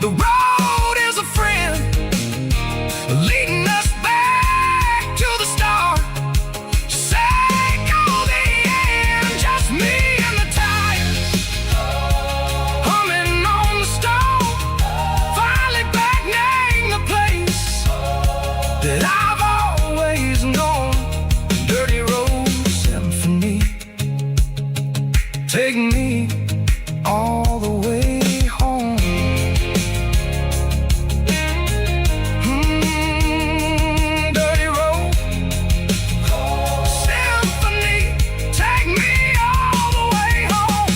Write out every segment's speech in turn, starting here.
The road is a friend, leading us back to the start. Sake of the end, just me and the tires, humming on the stove. Finally back name the place that I've always known. Dirty road symphony, take me all the way home. Dirty road symphony, take me all the way home.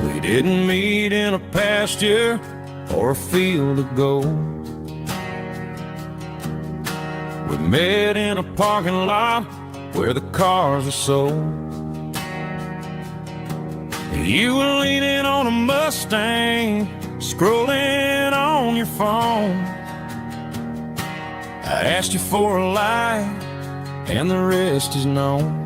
We didn't meet in a pasture or a field of gold. We met in a parking lot where the cars are sold. You were leaning on a Mustang, scrolling on your phone. I asked you for a light, and the rest is known.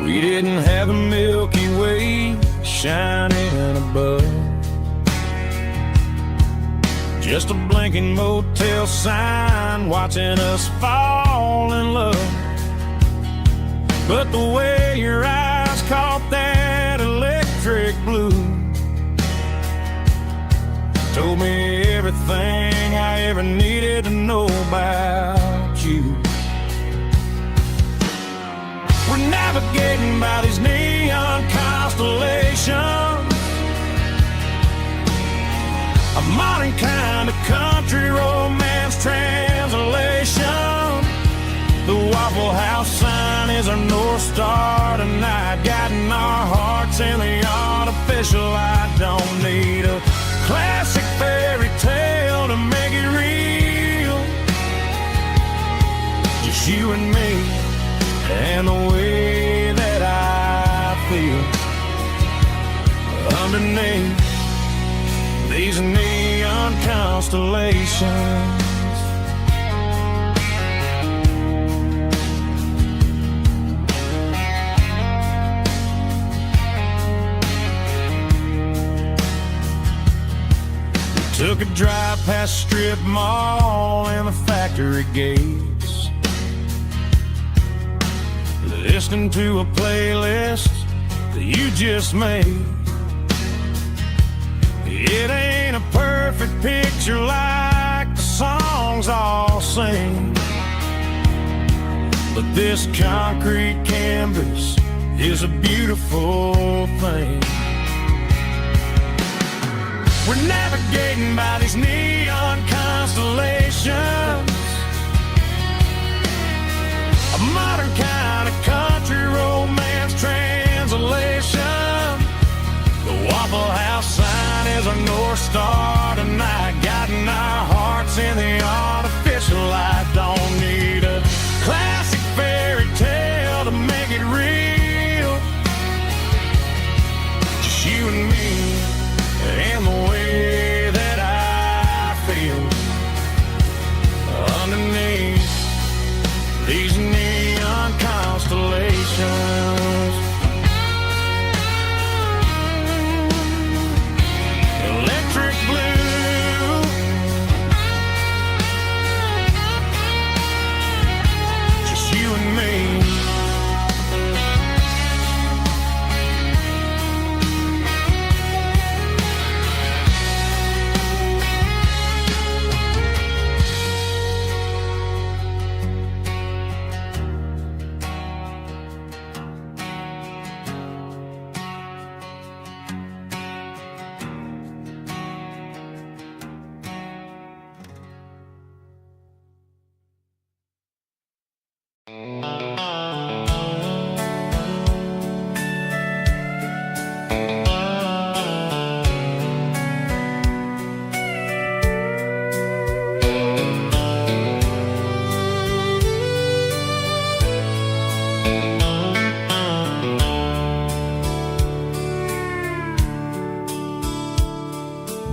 We didn't have a Milky Way shining above, just a blinking motel sign watching us fall in love. But the way your eyes caught that electric blue told me everything I ever needed to know about you. We're navigating by these neon constellations, a modern kind of country romance translation. The Waffle House sign is our North Star tonight, guiding our hearts in the artificial light. Don't need a classic fairy tale to make it real, just you and me and the way that I feel underneath these neon constellations. We took a drive past strip mall and the factory gates, listening to a playlist that you just made. It ain't a perfect picture like the songs all sing, but this concrete canvas is a beautiful thing. We're navigating by these neon constellations, a modern kind of country romance translation. The Waffle House sign is our North Star tonight, guiding our hearts in the artificial light. Don't need a classic fairy tale to make it real, just you and me and the way that I feel underneath these neon constellations. Electric blue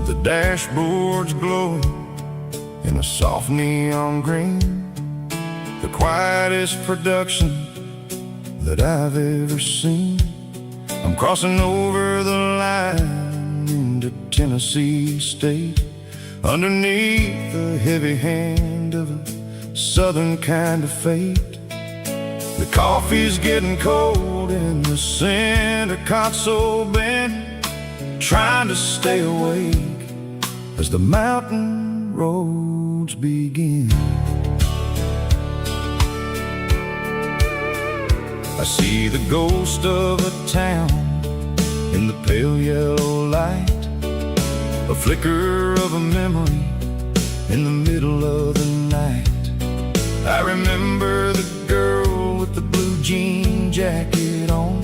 The dashboard's glowing in a soft neon green, the quietest production that I've ever seen. I'm crossing over the line into Tennessee State, underneath the heavy hand of a southern kind of fate. The coffee's getting cold in the center console bin, trying to stay awake as the mountain roads begin. I see the ghost of a town in the pale yellow light, a flicker of a memory in the middle of the night. I remember the girl with the blue jean jacket on,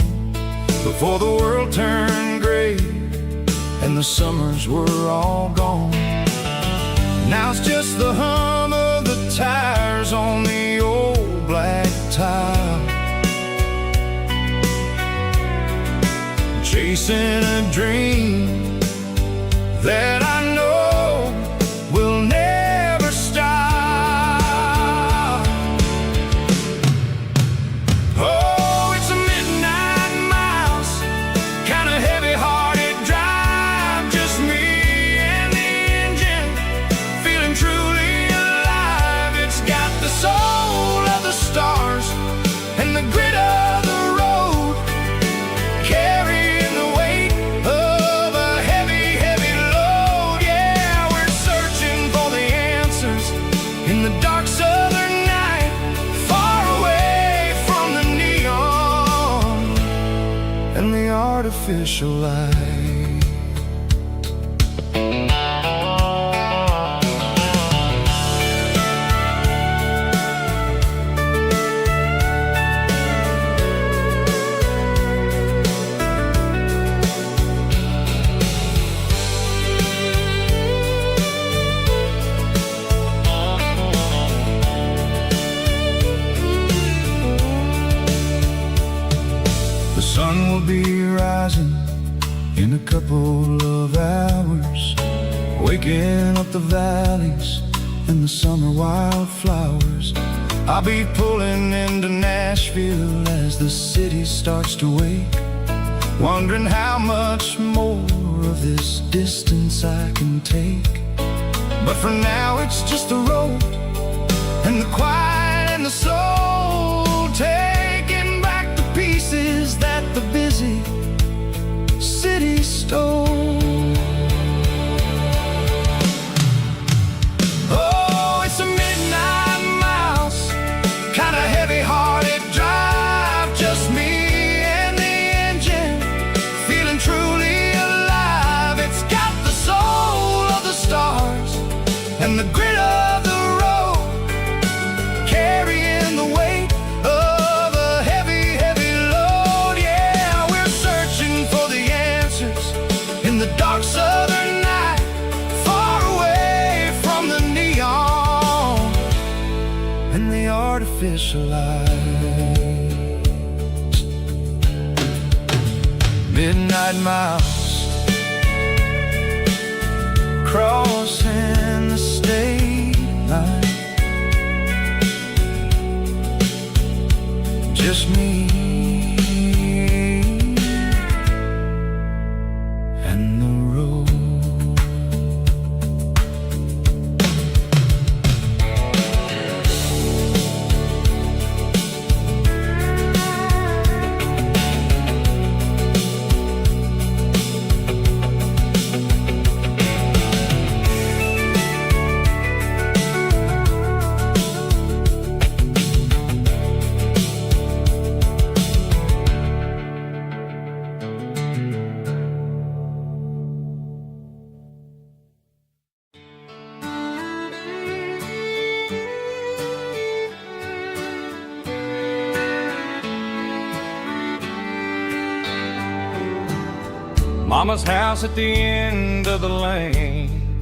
before the world turned gray and the summers were all gone. Now it's just the hum of the tires on the old black tile, chasing a dream that I know will never stop. Oh, it's a midnight miles, kind of heavy-hearted drive, just me and the engine, feeling truly alive. It's got the soul of the stars and the grit of the road, carrying the weight of a heavy, heavy load. Yeah, we're searching for the answers in the dark southern night, far away from the neon and the artificial light. The sun will be rising in a couple of hours, waking up the valleys and the summer wildflowers. I'll be pulling into Nashville as the city starts to wake, wondering how much more of this distance I can take. But for now it's just the road and the quiet and the soul, taking back the pieces that the busy city stole. Oh, it's a midnight miles, kind of heavy-hearted drive, just me and the engine, feeling truly alive. It's got the soul of the stars and the grit of the road, carrying the weight of a heavy, heavy load. Yeah, we're searching for the answers in the dark southern night, far away from the neon and the artificial lights. Midnight miles, crossing the state line, just me and the road. Mama's house at the end of the lane,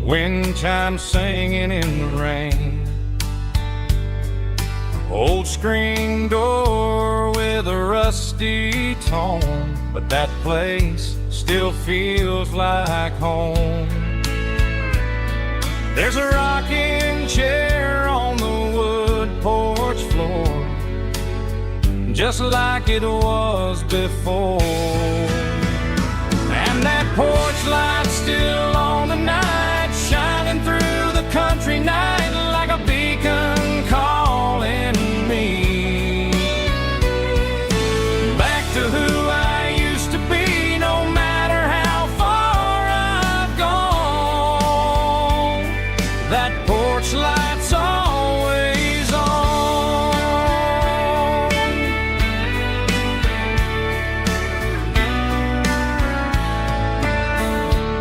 wind chimes singing in the rain, old screen door with a rusty tone, but that place still feels like home. There's a rocking chair on the wood porch floor, just like it was before. And that porch light's still on tonight, shining through the country night like a beacon calling me back to who I used to be, no matter how far I've gone. That porch light's always on.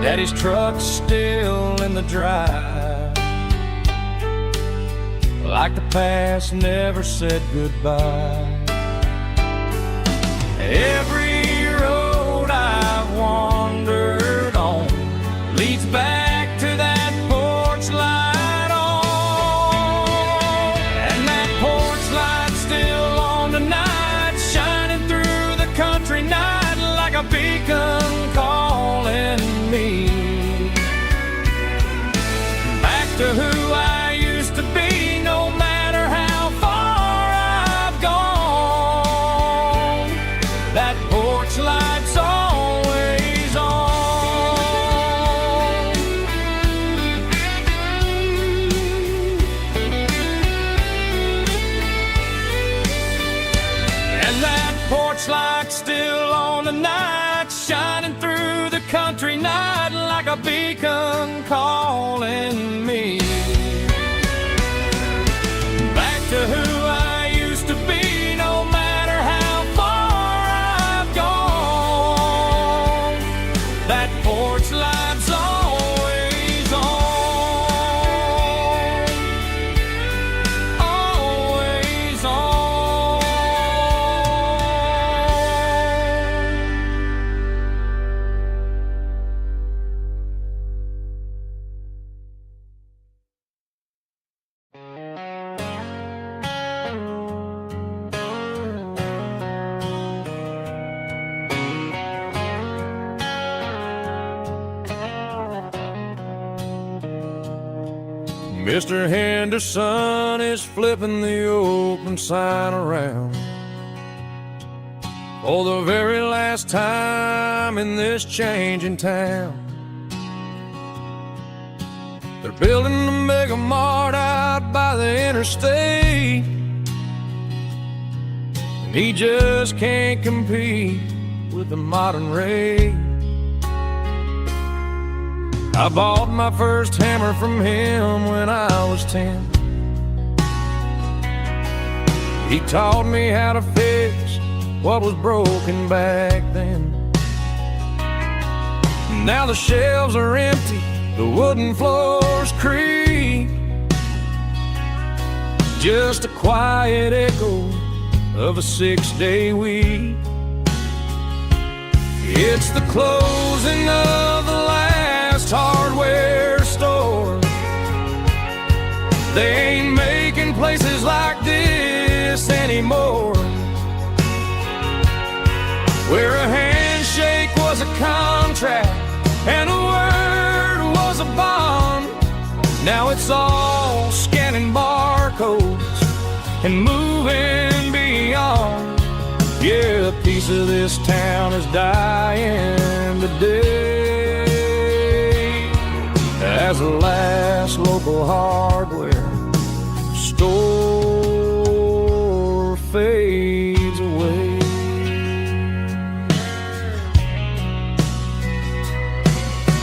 Daddy's truck's still in the drive, like the past never said goodbye. Every road I've wandered on leads back to that porch light on. And that porch light's still on tonight, shining through the country night like a beacon calling me back to who I used to be, no matter how far I've gone. That porch light's always on. And that porch light's still on tonight, shining through the country night like a beacon calling me back to who I used to be, no matter how far I've gone. That porch light's always on, always on. Mr. Henderson is flipping the open sign around for the very last time in this changing town. They're building a mega mart out by the interstate, and he just can't compete with the modern rate. I bought my first hammer from him when I was 10. He taught me how to fix what was broken back then. Now the shelves are empty, the wooden floors creak, just a quiet echo of a 6-day week. It's the closing of the last hardware store. They ain't making places like this anymore, where a handshake was a contract and a word was a bond. Now it's all scanning barcodes and moving beyond. Yeah, a piece of this town is dying today as the last local hardware store fades away.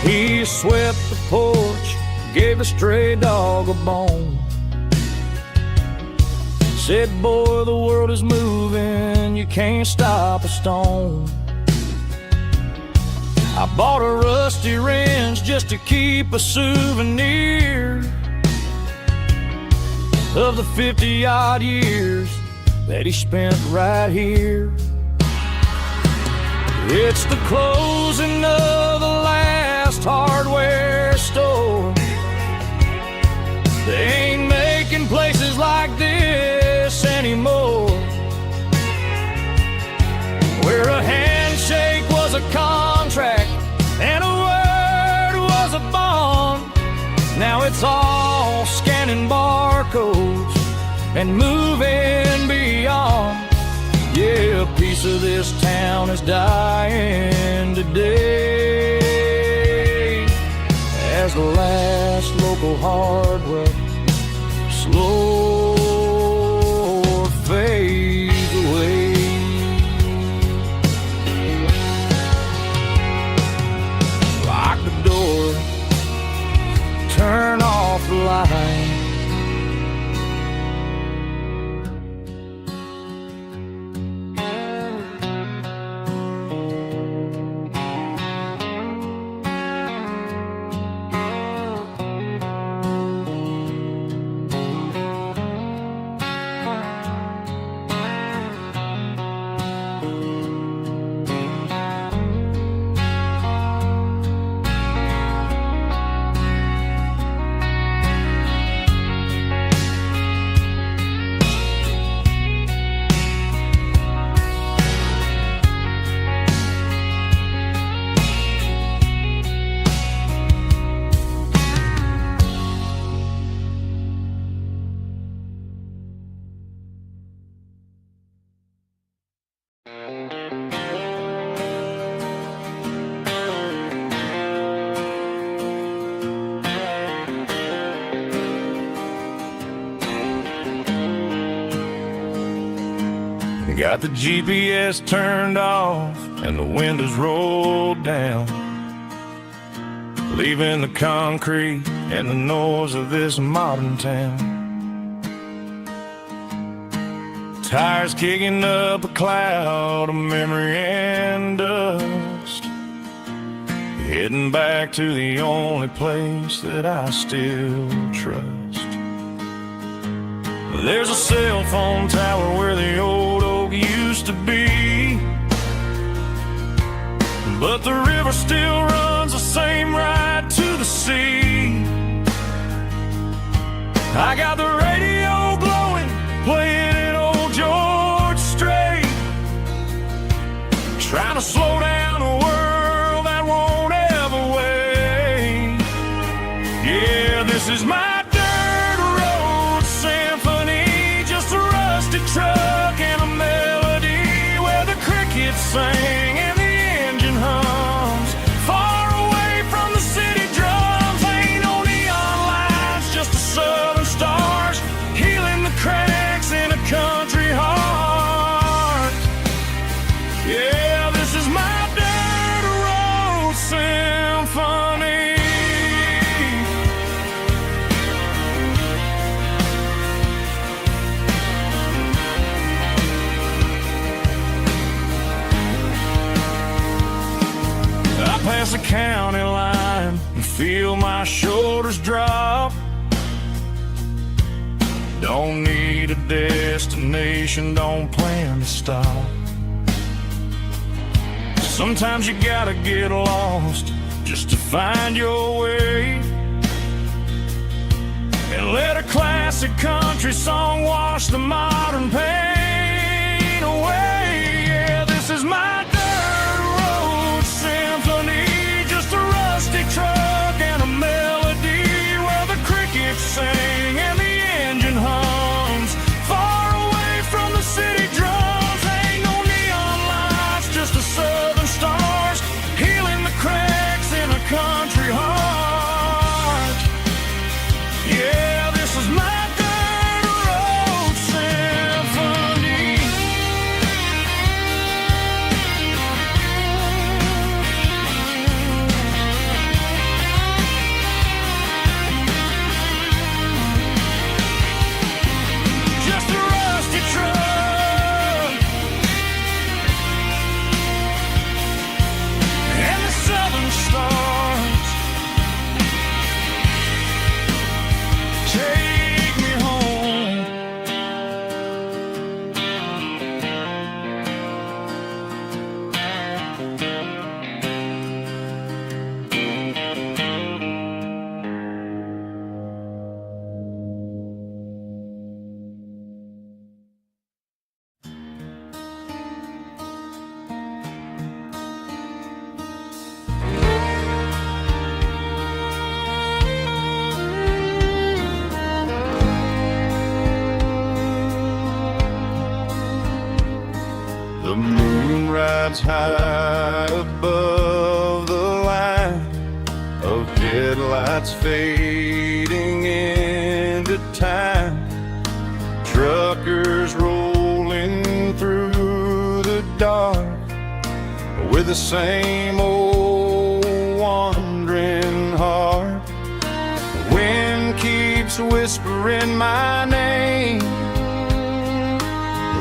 He swept the porch, gave a stray dog a bone, said, boy, the world is moving, you can't stop a stone. I bought a rusty wrench just to keep a souvenir of the 50-odd years that he spent right here. It's the closing of the last hardware store. They ain't making places like this anymore, where a handshake Now it's all scanning barcodes and moving beyond. Yeah, a piece of this town is dying today as the last local hardware slow fades away. Lock the door, turn off the light. Got the GPS turned off and the windows rolled down, leaving the concrete and the noise of this modern town. Tires kicking up a cloud of memory and dust, heading back to the only place that I still trust. There's a cell phone tower where the old oak used to be, but the river still runs the same right to the sea. I got the radio blowing, playing an old George Strait, trying to slow down a world that won't ever wait. Yeah, this is my truck and a melody where the crickets sing and the engine hums, far away from the city drums. Ain't no neon lights, just the southern stars healing the cracks in a country heart. Yeah, this is my dirt road symphony. Past the county line and feel my shoulders drop. Don't need a destination, don't plan to stop. Sometimes you gotta get lost just to find your way, and let a classic country song wash the modern pain away. Yeah, this is my truck and a melody where the crickets sing and the engine hums, far away from the city drums. Ain't no neon lights, just the southern stars healing the cracks in a country heart. Yeah, this is my dirt road symphony. lights high above the line of headlights fading into time. Truckers rolling through the dark with the same old wandering heart. The wind keeps whispering my name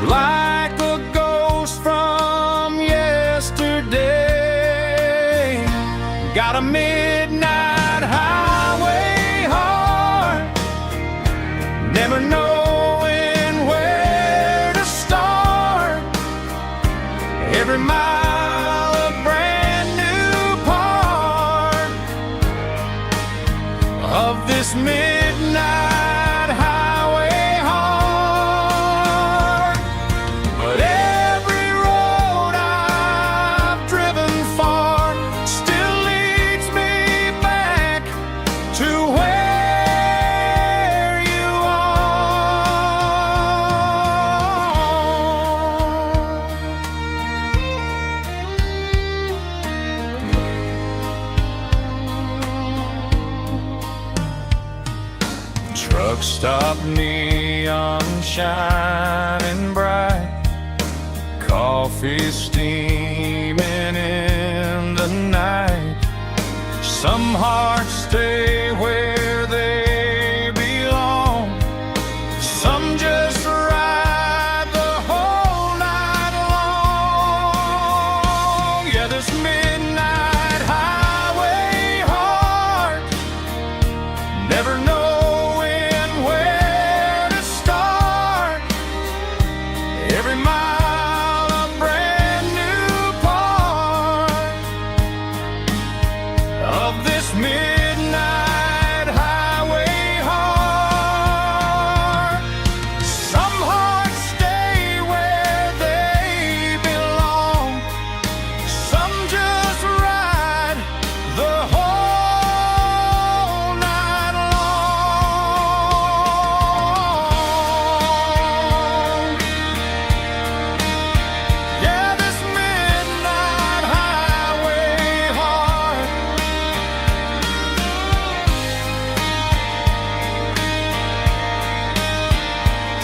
like a ghost from yesterday. Got a midnight highway heart, never knowing where to start. Every mile a brand new part of this midnight highway heart. But every road I've driven far still leads me back to where you are. Truck stop, neon shining bright, coffee steaming in the night. Some hearts stay where they belong, some just ride the whole night long. Yeah, this midnight highway heart, never knowing where to start. Every mile a brand new part of this midnight highway heart. Some hearts stay where they belong, some just ride the whole night long. Yeah, this midnight highway heart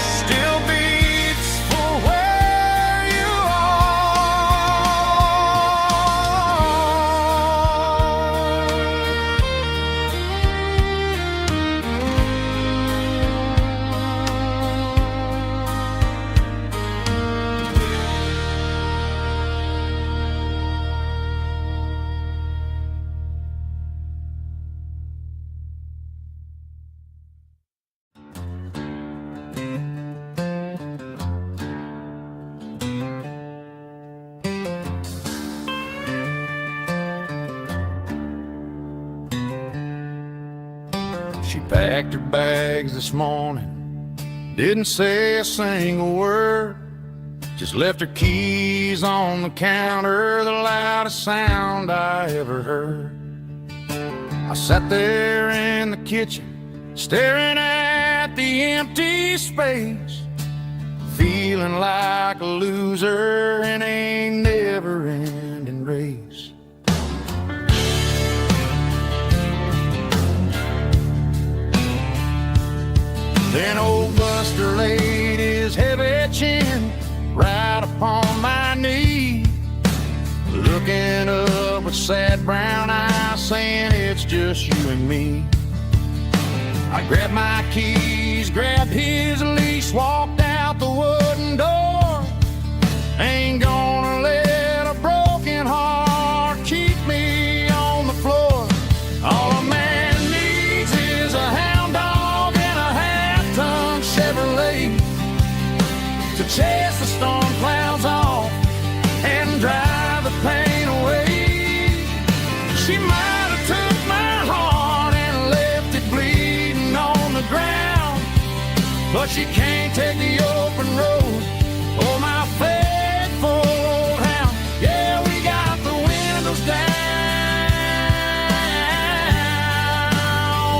still beats for where you She packed her bags this morning, didn't say a single word, just left her keys on the counter, the loudest sound I ever heard. I sat there in the kitchen, staring at the empty space, feeling like a loser in a never-ending race. Then old Buster laid his heavy chin right upon my knee, looking up with sad brown eyes, saying it's just you and me. I grabbed my keys, grabbed his leash, walked out the wooden door. Ain't gonna let a broken heart keep me on the floor. All a man needs is a hound dog and a half-ton Chevrolet to chase the storm clouds off and drive the pain away. She might have took my heart and left it bleeding on the ground, but she can't take the open road or my faithful old hound. Yeah, we got the windows down,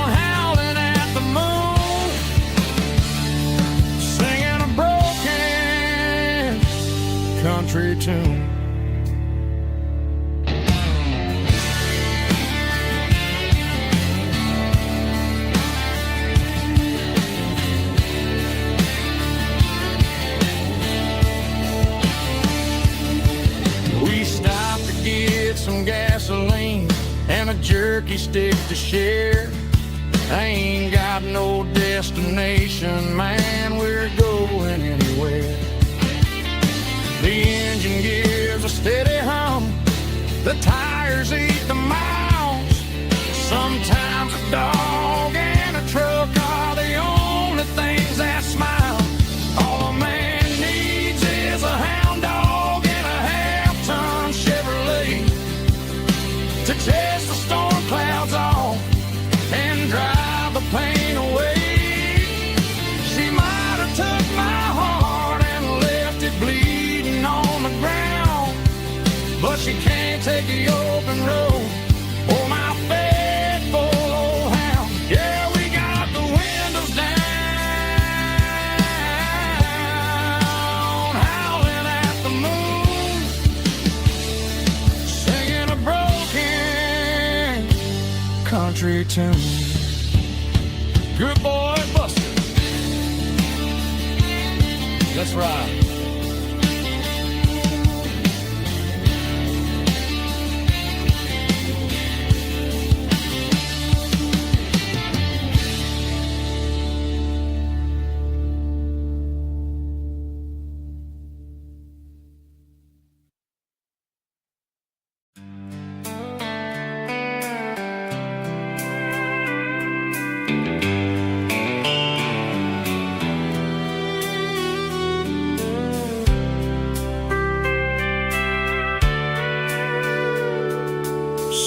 howling at the moon, singing a broken country tune. jerky stick to share. I ain't got no destination, man, we're going anywhere. The engine gives a steady hum, the tires eat the miles. Sometimes a dog and a truck are the only things that smile. All a man needs is a hound dog and a half-ton Chevrolet to chase the storm clouds off and drive the pain away. She might have took my heart and left it bleeding on the ground, but she can't take the open road or my faithful old hound. Yeah, we got the windows down, howling at the moon, singing a broken country tune. Good boy, Buster. That's right.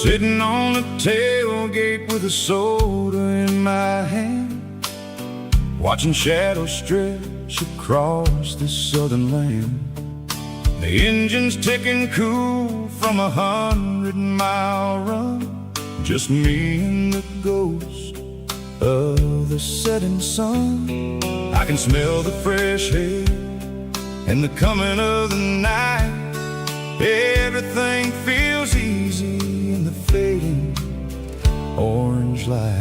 Sitting on the tailgate with a soda in my hand, watching shadows stretch across this southern land. The engine's ticking cool from 100-mile run, just me and the ghost of the setting sun. I can smell the fresh air and the coming of the night. Everything feels easy in the fading orange light.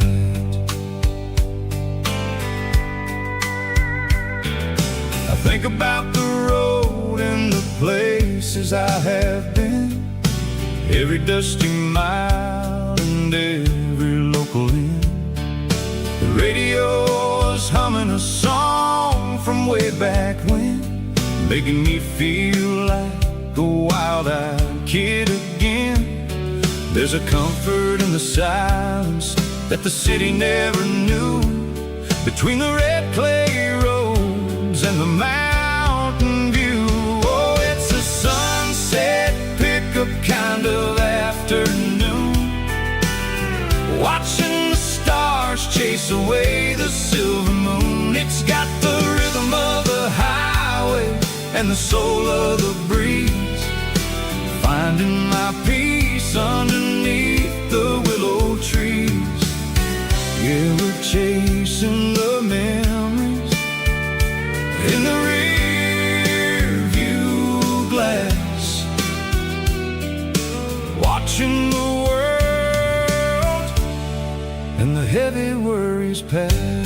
I think about the road and the places I have been, every dusty mile and every local inn. The radio is humming a song from way back when, making me feel like a wild-eyed kid again. There's a comfort in the silence that the city never knew, between the red clay roads and the mountain view. Oh, it's a sunset pickup kind of afternoon, watching the stars chase away the silver moon. It's got the rhythm of the highway and the soul of the breeze, finding my peace underneath the willow trees. Yeah, we're chasing the memories in the rear view glass, watching the world and the heavy worries pass.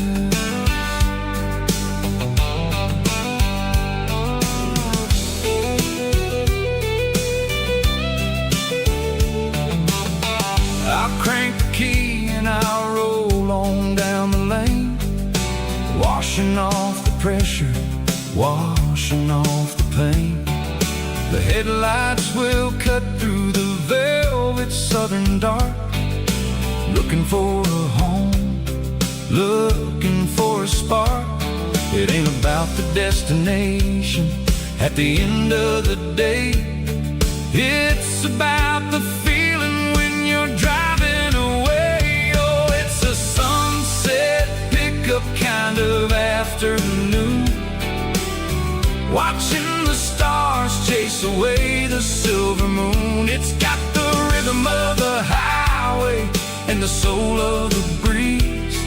Crank the key and I'll roll on down the lane, washing off the pressure, washing off the pain. The headlights will cut through the velvet southern dark, looking for a home, looking for a spark. It ain't about the destination at the end of the day, it's about the feeling when you're driving away. Oh, it's a sunset pickup kind of afternoon, watching the stars chase away the silver moon. It's got the rhythm of the highway and the soul of the breeze,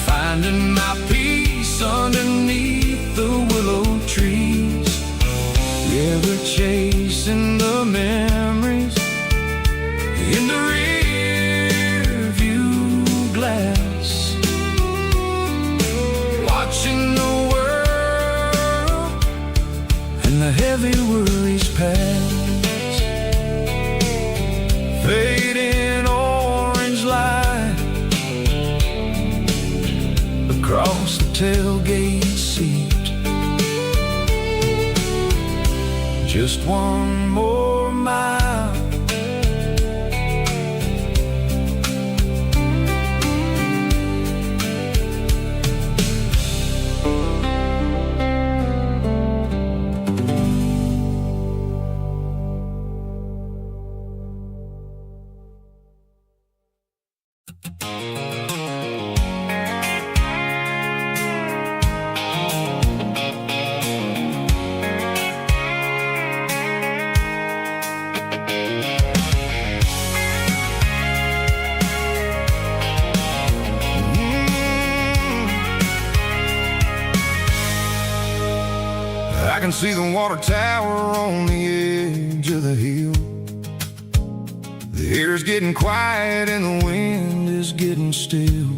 finding my peace underneath the willow trees. Yeah, we're chasing the memories in the rear view glass, watching the world and the heavy worries pass, fading on tailgate seat. Just one more mile. I can see the water tower on the edge of the hill. The air's getting quiet and the wind is getting still.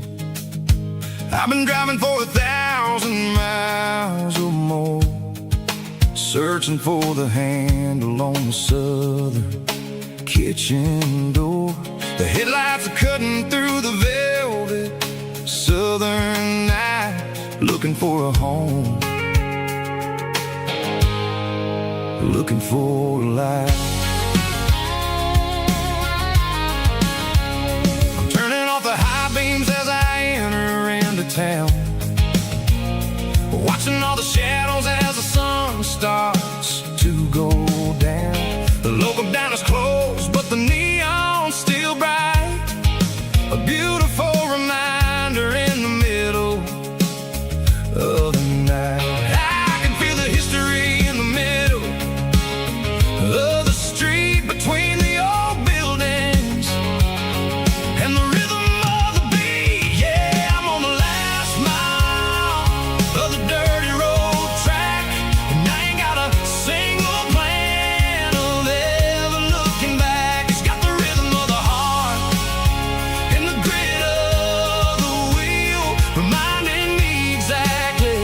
I've been driving for 1,000 miles or more, searching for the handle on the southern kitchen door. The headlights are cutting through the velvet southern night, looking for a home, looking for a life. I'm turning off the high beams as I enter into town, watching all the shadows as the sun starts to go down. The local diner's closed, but the neon's still bright, a beautiful reminder in the middle of the night. I can feel the history in the middle of the street, between the old buildings and the rhythm of the beat. Yeah, I'm on the last mile of the dirty road track, and I ain't got a single plan of ever looking back. It's got the rhythm of the heart and the grit of the wheel, reminding me exactly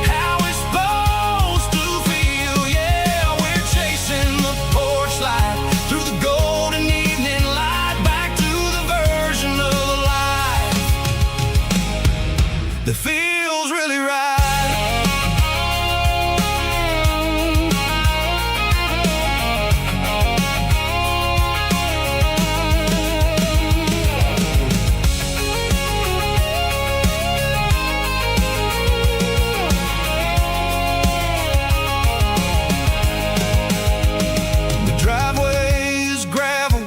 how it's supposed to feel. Yeah, we're chasing the porch light through the golden evening light, back to the version of life that feels really right. The driveway is gravel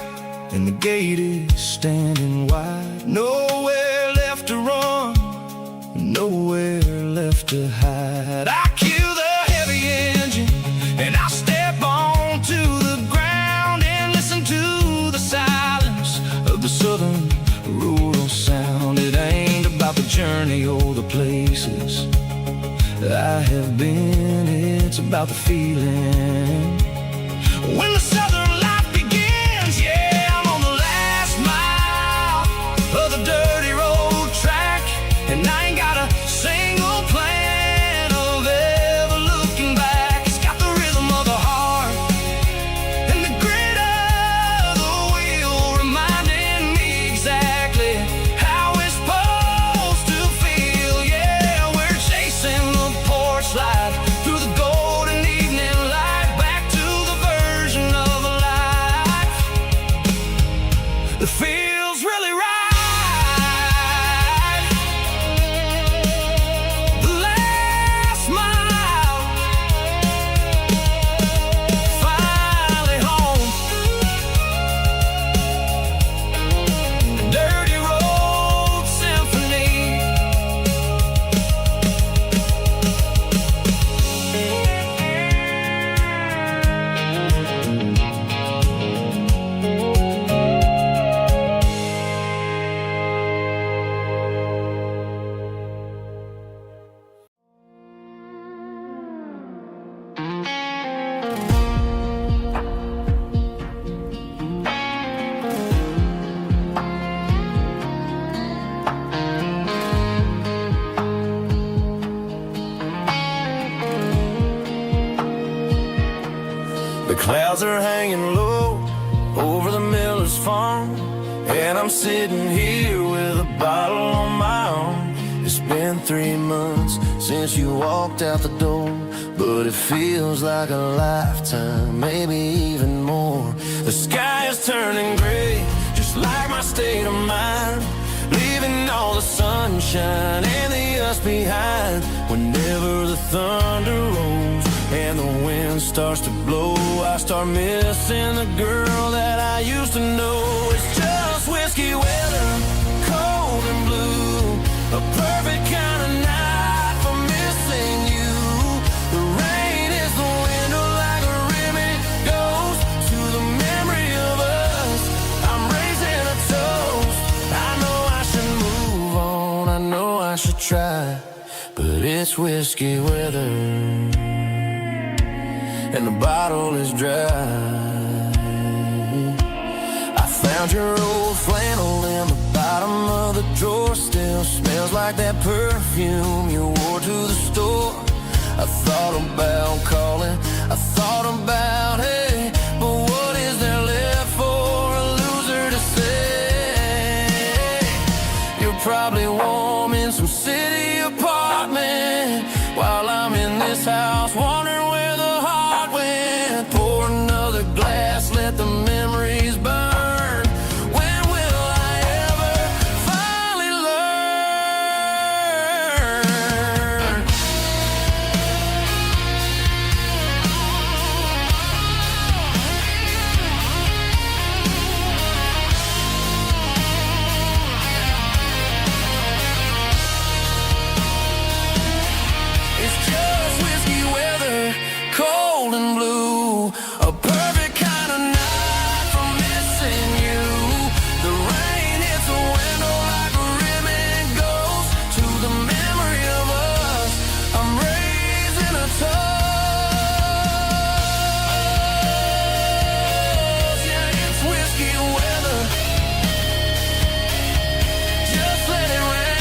and the gate is standing wide. Nowhere left to run, nowhere left to hide. I kill the heavy engine and I step onto the ground and listen to the silence of the southern rural sound. It ain't about the journey or the places I have been, it's about the feeling when the southern life begins. Yeah, I'm on the last mile of the dirty road track, and I ain't got a single plan of ever looking back. It's got the rhythm of the heart and the grit of the wheel, reminding me exactly how it's supposed to feel. Yeah, we're chasing the porch light through the golden evening light, back to the version of life that feels really right. The last mile, finally home. Dirty road symphony. The clouds are hanging low over the miller's farm, and I'm sitting here with a bottle on my arm, It's been 3 months since you walked out the door, but it feels like a lifetime, maybe even more. The sky is turning gray, just like my state of mind, leaving all the sunshine and the us behind. Whenever the thunder rolls and the wind starts to blow, I start missing the girl that I used to know. It's just whiskey weather, cold and blue, a perfect kind of night for missing you. The rain is the window like a ribbon goes to the memory of us. I'm raising a toast. I know I should move on, I know I should try, but it's whiskey weather and the bottle is dry. I found your old flannel in the bottom of the drawer, still smells like that perfume you wore to the store. I thought about calling, I thought about, hey, but what is there left for a loser to say? You're probably warm in some city apartment while I'm in this house wondering where the heart went. Pour another glass, let the memories burn. When will I ever finally learn? It's just whiskey weather, cold and blue, a perfect kind of night for missing you. The rain hits the window like a ribbon goes to the memory of us. I'm raising a toast. Yeah, it's whiskey weather. Just let it rain.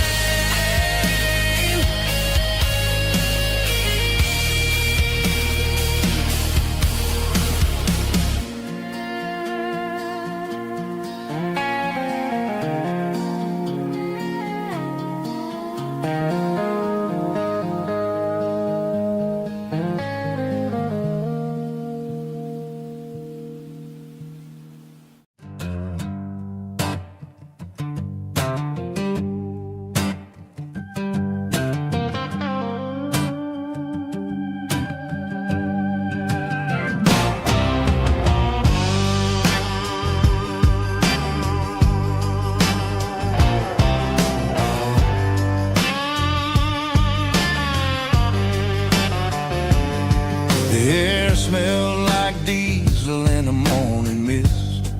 The air smelled like diesel in the morning mist,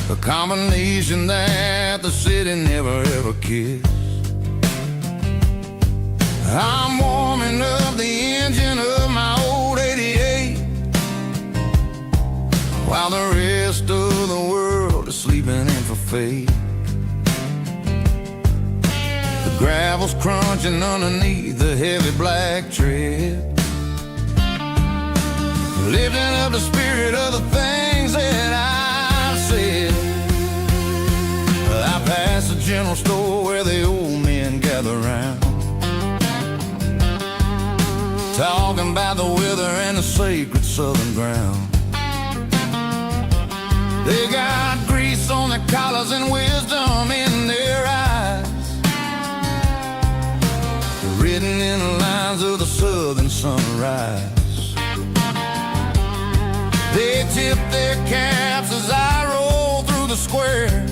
a combination that the city never ever kissed. I'm warming up the engine of my old 88 while the rest of the world is sleeping in for fate. The gravel's crunching underneath the heavy black tread, lifting up the spirit of the things that I've said. I passed the general store where the old men gather round, talking about the weather and the sacred southern ground. They got grease on their collars and wisdom in their eyes, written in the lines of the southern sunrise. They tip their caps as I roll through the square,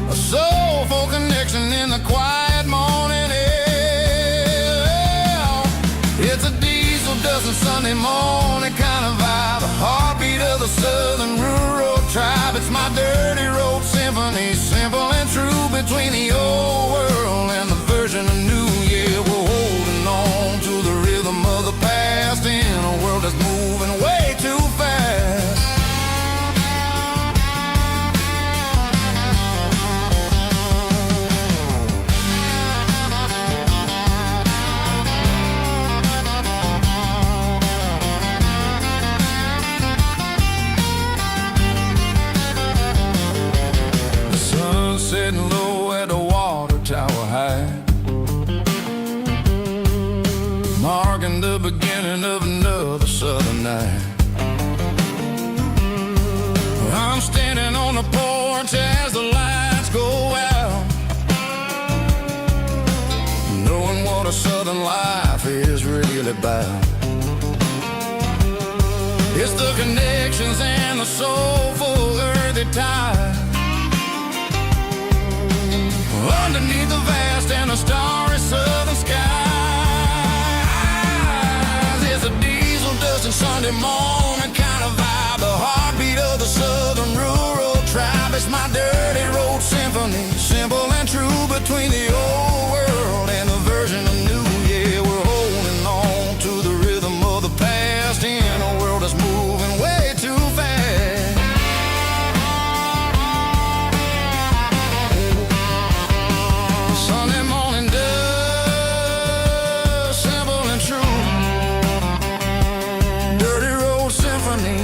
a soulful connection in the quiet morning air. It's a diesel dozen Sunday morning kind of vibe, a heartbeat of the southern rural tribe. It's my dirty road symphony, simple and true, between the old world and the version of new. Yeah, we're holding on to the rhythm of the past in a world that's moving way too fast. The sun's setting low night. I'm standing on the porch as the lights go out, knowing what a southern life is really about. It's the connections and the soulful earthy tide underneath the vast and the starry southern skies. It's a diesel dusting Sunday morning kind of vibe, the heartbeat of the southern rural tribe. It's my dirty road symphony, simple and true, between the old world and the version of new. Yeah, we're holding on to the rhythm of the past in a world that's moving way too fast. Sunday morning dust, simple and true, dirty road symphony.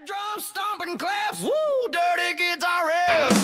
Drum stomping claps, woo, dirty guitar riffs.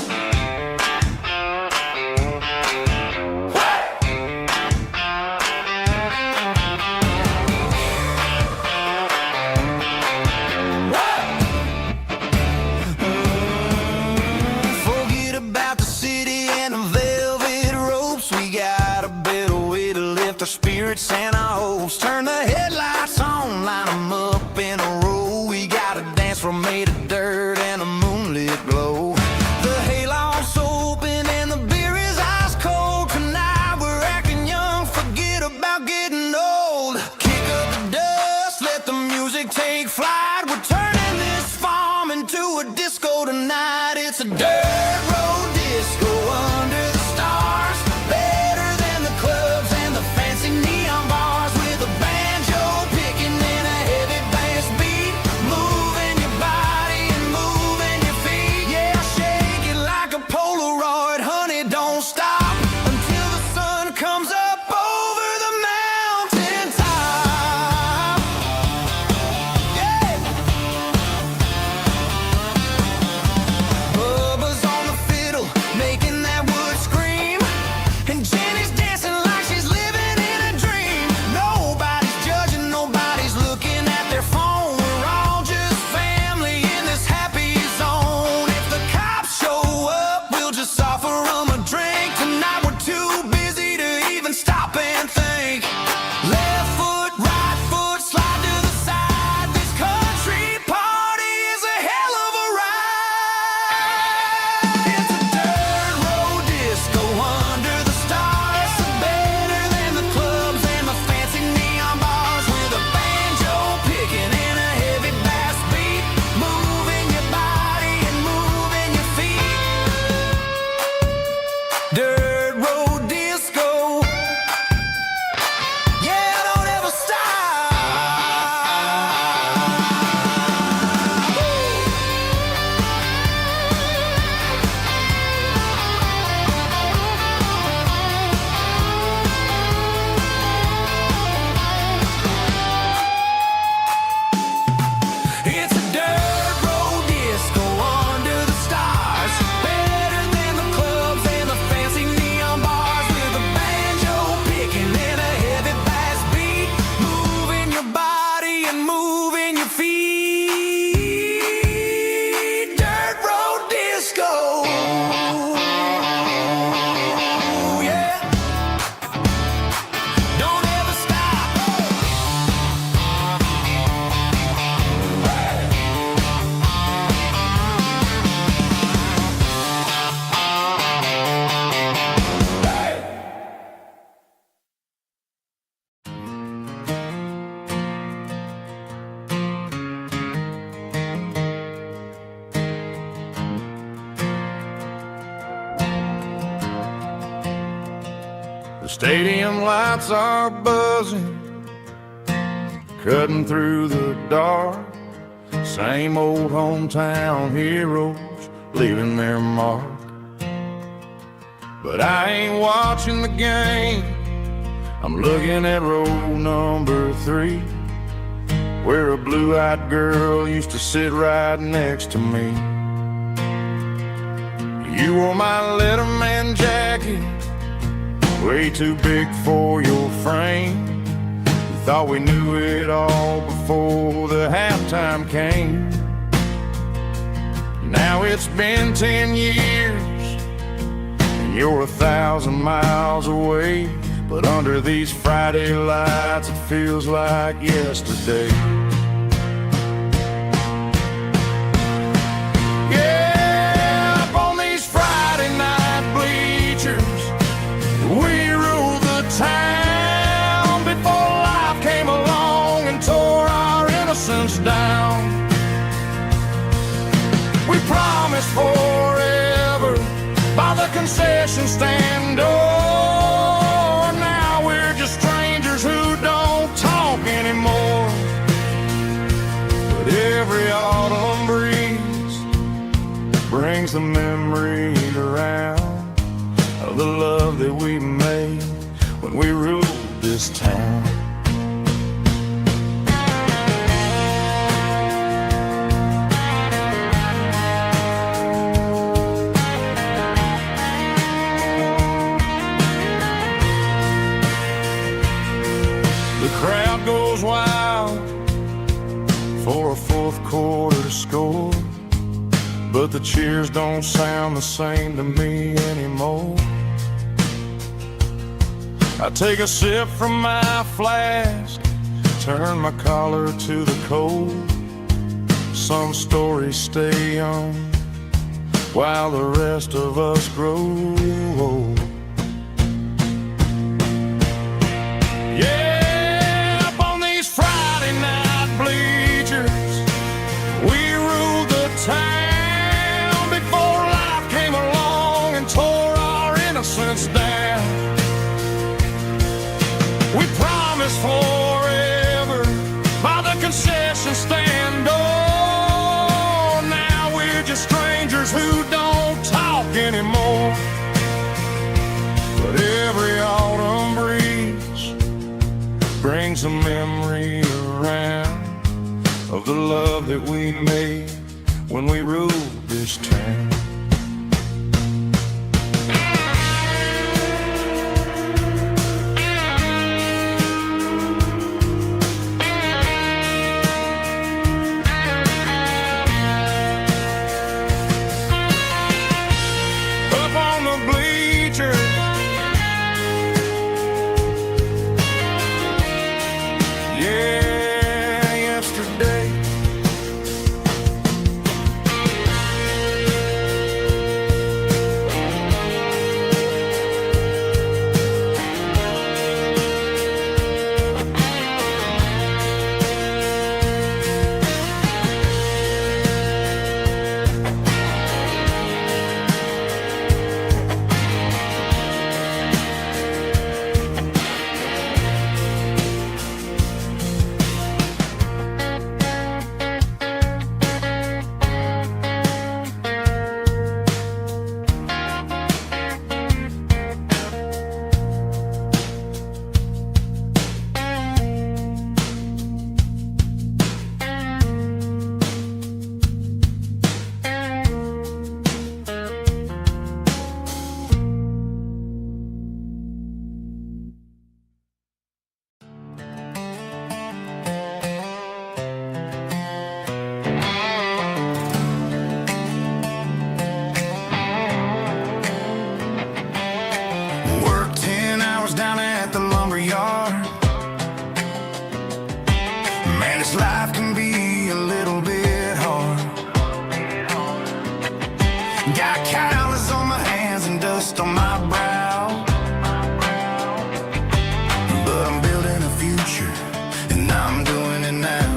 Forget about the city and the velvet ropes. We got a better way to lift our spirits and our hopes. Turn the headlights on, line them up in a row. We got a dance floor made of dirt and a moonlit glow. The hayloft's open and the beer is ice cold. Tonight we're acting young, forget about getting old. Kick up the dust, let the music take flight. We're turning this farm into a disco tonight. It's a dirt road disco under the stars, better than the clubs and the fancy neon bars. With a banjo picking in a heavy bass beat, moving your body and moving your feet. Yeah, shake it like a Polaroid, honey, don't stop until the sun comes up over the mountain top. Yeah. Bubba's Stadium lights are buzzing, cutting through the dark. Same old hometown heroes leaving their mark. But I ain't watching the game, I'm looking at row number 3, where a blue-eyed girl used to sit right next to me. You wore my Letterman jacket, way too big for your frame. We thought we knew it all before the halftime came. Now it's been 10 years, and you're 1,000 miles away. But under these Friday lights, it feels like yesterday. Yeah, up on these Friday night bleachers, we ruled the town before life came along and tore our innocence down. We promised forever by the concession stand door. Who don't talk anymore. But every autumn breeze brings the memory around of the love that we made when we ruled this town. Crowd goes wild for a fourth quarter score, but the cheers don't sound the same to me anymore. I take a sip from my flask, turn my collar to the cold. Some stories stay young while the rest of us grow old. Town before life came along and tore our innocence down. We promised forever by the concession stand door. Now we're just strangers who don't talk anymore. But every autumn breeze brings a memory around of the love that we made when we ruled this town. Up on the bleachers, yeah, yesterday. Life can be a little bit hard. Got calluses on my hands and dust on my brow, but I'm building a future and I'm doing it now.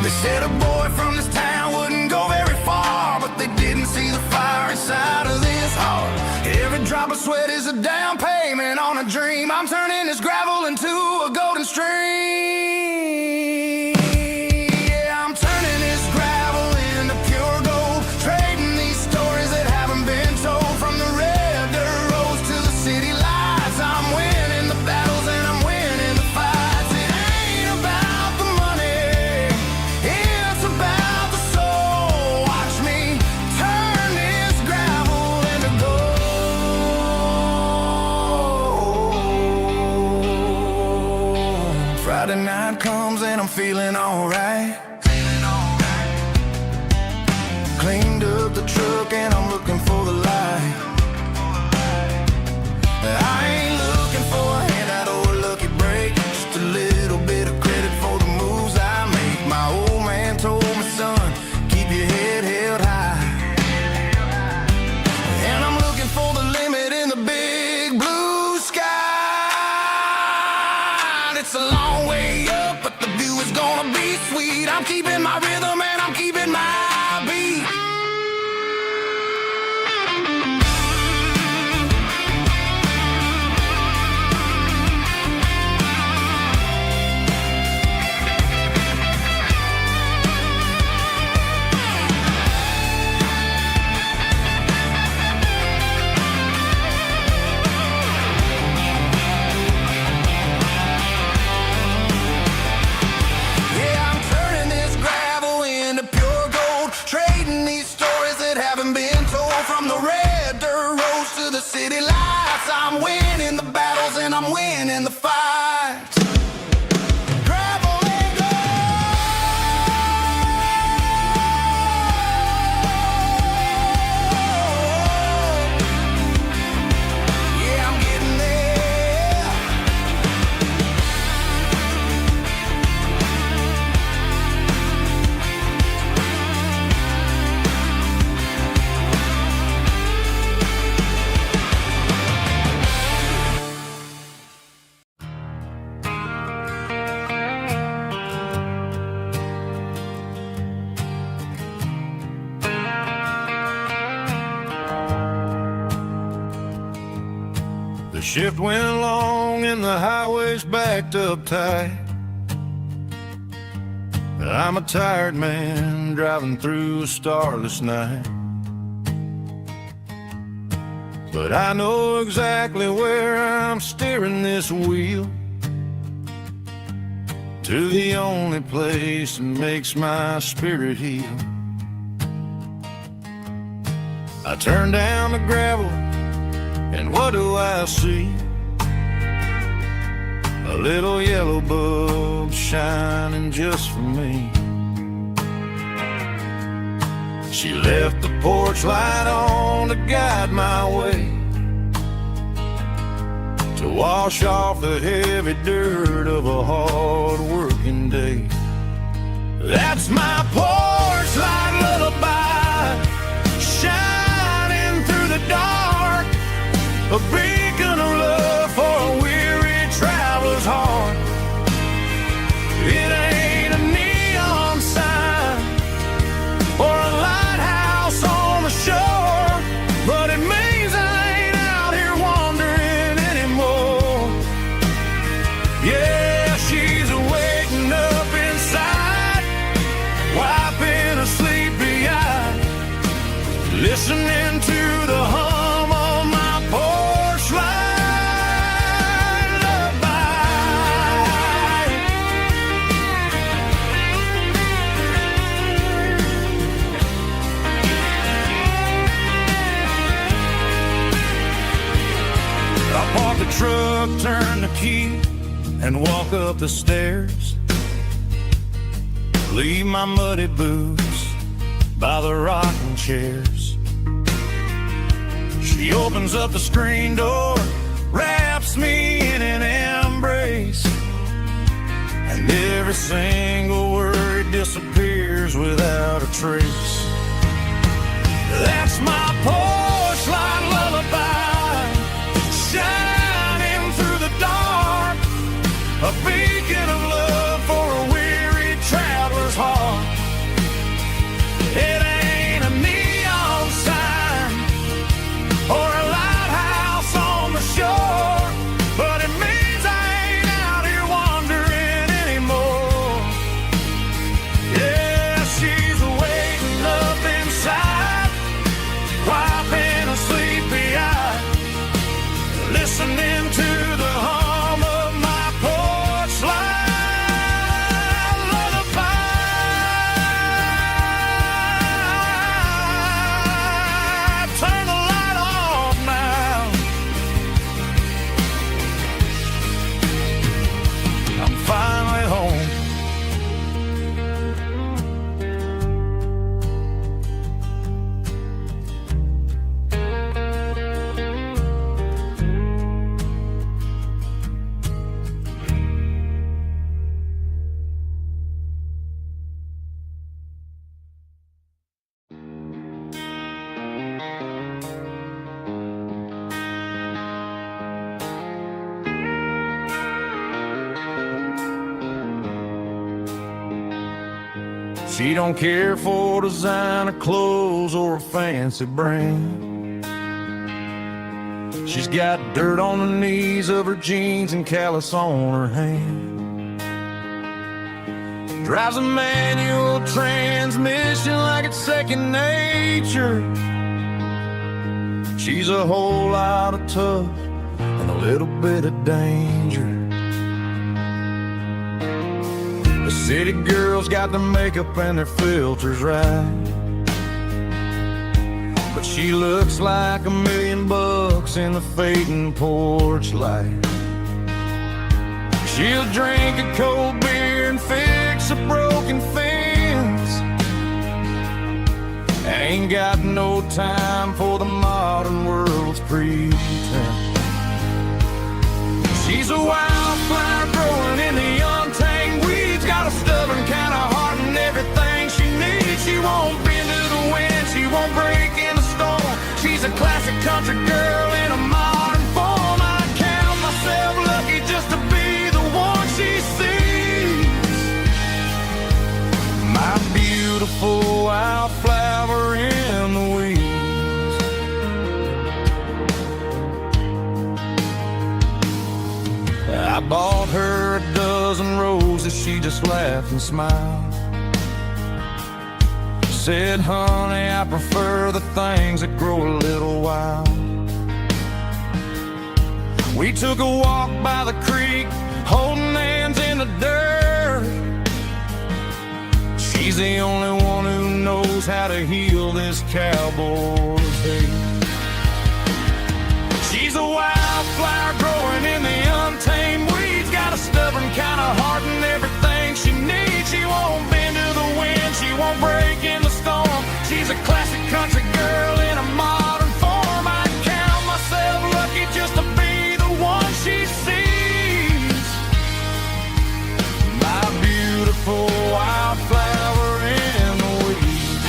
They said a boy from this town wouldn't go very far, but they didn't see the fire inside of this heart. Every drop of sweat is a down I'm feeling alright. Cleaned up the truck and I'm looking for the light. I ain't looking for a handout or a lucky break, just a little bit of credit for the moves I make. My old man told me, son, keep your head held high. And I'm looking for the limit in the big blue sky. It's a long way up, but the view is gonna be sweet. I'm keeping my rhythm and I'm keeping my beat. From the red dirt roads to the city lights, I'm winning the battles and I'm winning the fights. Gravel and gold. Yeah, I'm getting there. The shift went long and the highway's backed up tight. I'm a tired man driving through a starless night. But I know exactly where I'm steering this wheel, to the only place that makes my spirit heal. I turn down the gravel and what do I see? A little yellow bulb shining just for me. She left the porch light on to guide my way, to wash off the heavy dirt of a hard working day. That's my porch light lullaby, shining through the dark, a beacon of love for a weary traveler's heart. It ain't a neon sign or a lighthouse on the shore, but it means I ain't out here wandering anymore. Yeah, she's waiting up inside, wiping a sleepy eye, listening to the hum of my porch light lullaby. I park the truck, turn the key, and walk up the stairs. Leave my muddy boots by the rocking chairs. She opens up the screen door, wraps me in an embrace, and every single word disappears without a trace. That's my porch light lullaby, shining through the dark, a beacon of love for a weary traveler's heart. It ain't a neon sign or a lighthouse on the shore, but it means I ain't out here wandering anymore. Yeah, she's waiting up She don't care for designer clothes or a fancy brand. She's got dirt on the knees of her jeans and callus on her hand. Drives a manual transmission like it's second nature. She's a whole lot of tough and a little bit of danger. The city girls got their makeup and their filters right, but she looks like $1,000,000 in the fading porch light. She'll drink a cold beer and fix a broken fence. Ain't got no time for the modern world's pretense. She's a wildflower growing in the untamed weeds. Got a stubborn kind of heart and everything she needs. She won't bend to the wind, she won't break in the storm. She's a classic country girl in a modern form. I count myself lucky just to be the one she sees. My beautiful wildflower in the weeds. I bought her a dozen roses, she just laughed and smiled. Said, honey, I prefer the things that grow a little wild. We took a walk by the creek, holding hands in the dirt. She's the only one who knows how to heal this cowboy's hate. She's a wildflower growing in the untamed weeds. Got a stubborn kind of heart and everything she needs. She won't bend to the wind, she won't break in the storm. She's a classic country girl in a modern form. I count myself lucky just to be the one she sees. My beautiful wildflower in the weeds.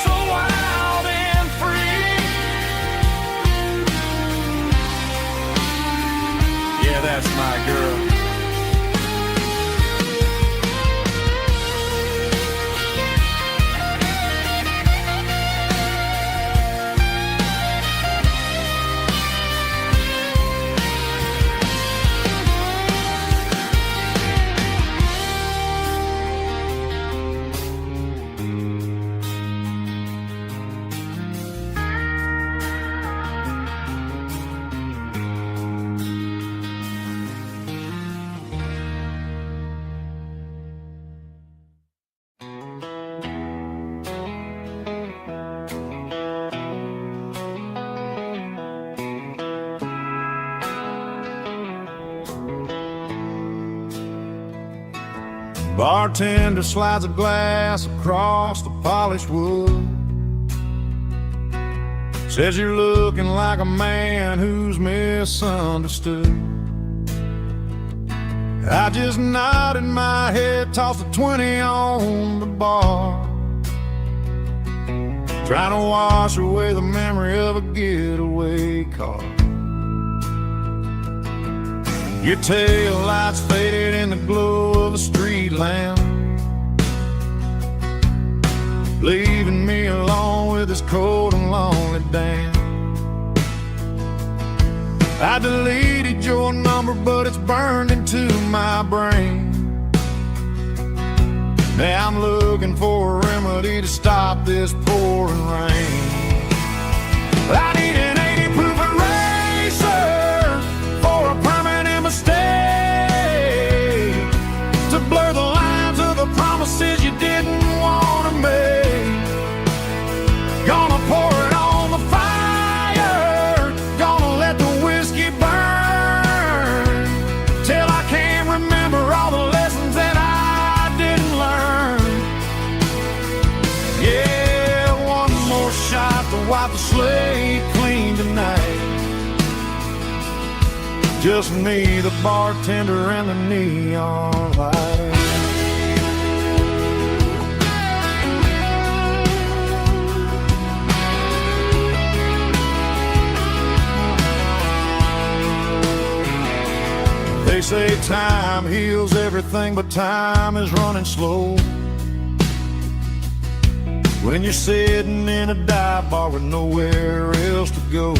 So wild and free. Yeah, that's my girl. Bartender slides a glass across the polished wood. Says you're looking like a man who's misunderstood. I just nodded my head, tossed a 20 on the bar, trying to wash away the memory of a getaway car. Your tail lights faded in the glow of a street lamp, leaving me alone with this cold and lonely damn. I deleted your number, but it's burned into my brain. Now I'm looking for a remedy to stop this pouring rain. I need an 80 proof eraser for a permanent mistake, to blur the lines of the promises you didn't want to make. Gonna pour it on the fire, gonna let the whiskey burn, till I can't remember all the lessons that I didn't learn. Yeah, one more shot to wipe the slate clean tonight. Just me, the bartender, and the neon light. They say time heals everything, but time is running slow. when you're sitting in a dive bar with nowhere else to go.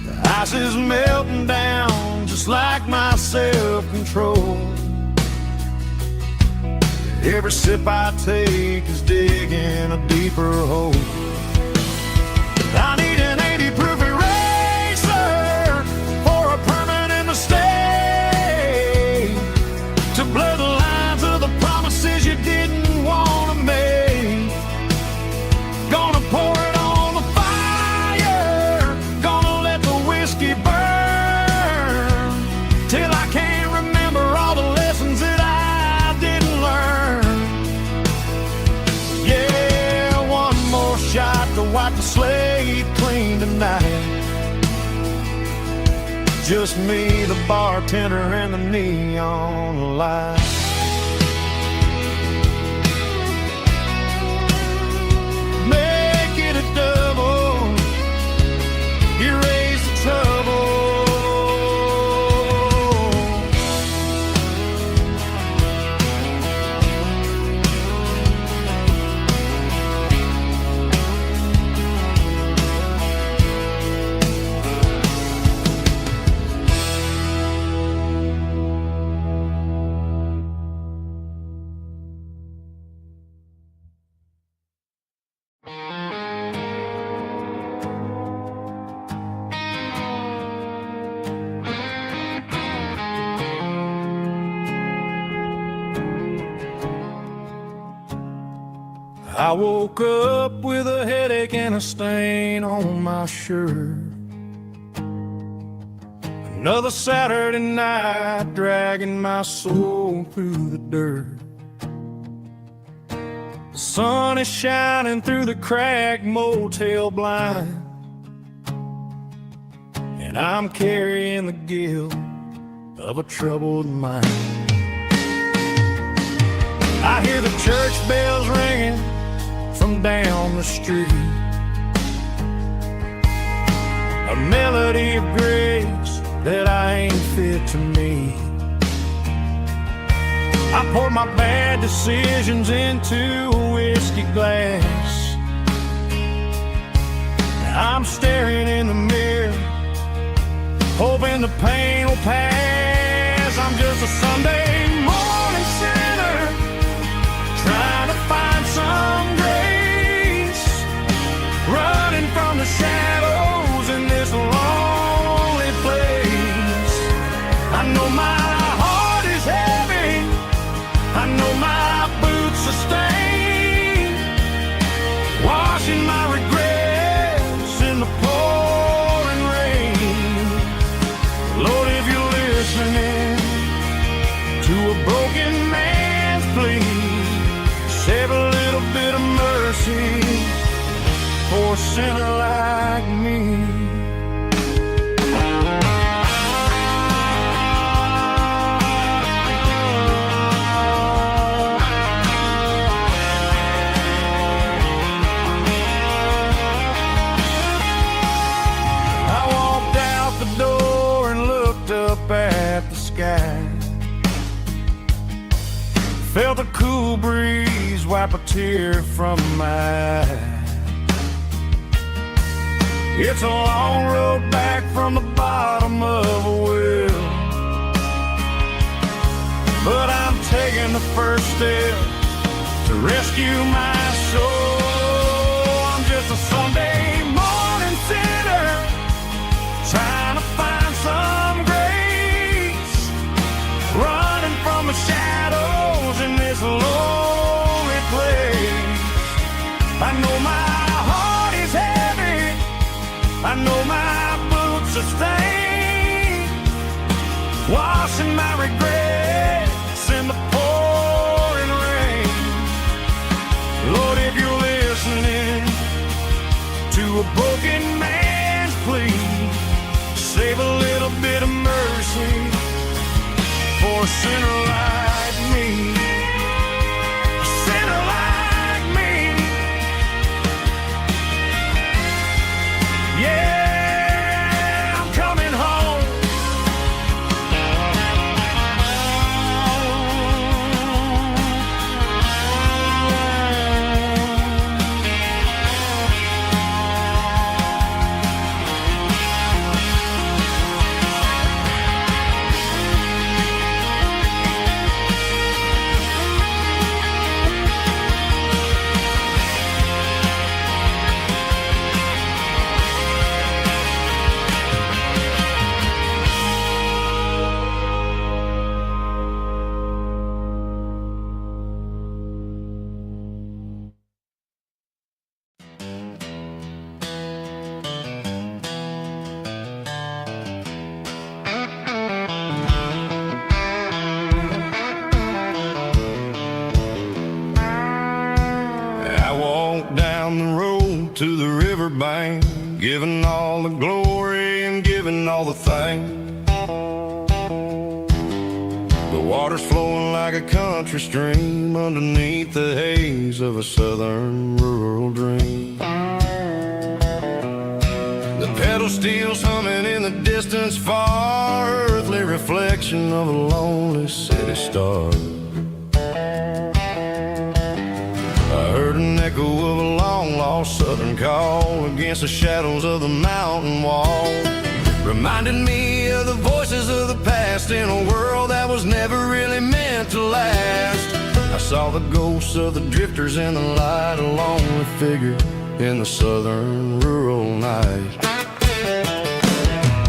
The ice is melting down just like my self-control. Every sip I take is digging a deeper hole. I need an 80 proof eraser for a permanent mistake, to blur the lines of the promises you didn't want to make. Gonna pour it on the fire, gonna let the whiskey burn, till I can't remember all the lessons that I didn't learn. Yeah, one more shot to wipe the slate clean tonight. Just me, the bartender, and the neon light. Make it a double, erase the trouble. I woke up with a headache and a stain on my shirt. Another Saturday night dragging my soul through the dirt. The sun is shining through the cracked motel blind, and I'm carrying the guilt of a troubled mind. I hear the church bells ringing from down the street, a melody of grace that I ain't fit to meet. I poured my bad decisions into a whiskey glass. I'm staring in the mirror, hoping the pain will pass. I'm just a Sunday morning sinner, trying to find some grace, running from the shadows in this lonely place. I know my heart is heavy, I know my boots are stained, washing my regrets in the pouring rain. Lord, if you're listening to a broken man's plea, save a little bit of mercy for a sinner like me. I walked out the door and looked up at the sky, felt a cool breeze wipe a tear from my eye. It's a long road back from the bottom of a well, but I'm taking the first step to rescue my soul. I'm just a Sunday morning sinner, trying to find some grace, running from the shadows in this lonely place. I know my heart is heavy, I know my boots are stained, washing my regrets in the pouring rain. Lord, if you're listening to a broken man's plea, save a little bit of mercy for a sinner like me. A sinner like me. Yeah, I'm coming home. walked down the road to the riverbank, giving all the glory and giving all the thanks. The water's flowing like a country stream underneath the haze of a southern rural dream. The pedal steel's humming in the distance far, earthly reflection of a lonely city star. I heard an echo of a long-lost southern call against the shadows of the mountain wall. Reminded me of the voices of the past in a world that was never really meant to last. I saw the ghosts of the drifters in the light, a lonely figure in the southern rural night.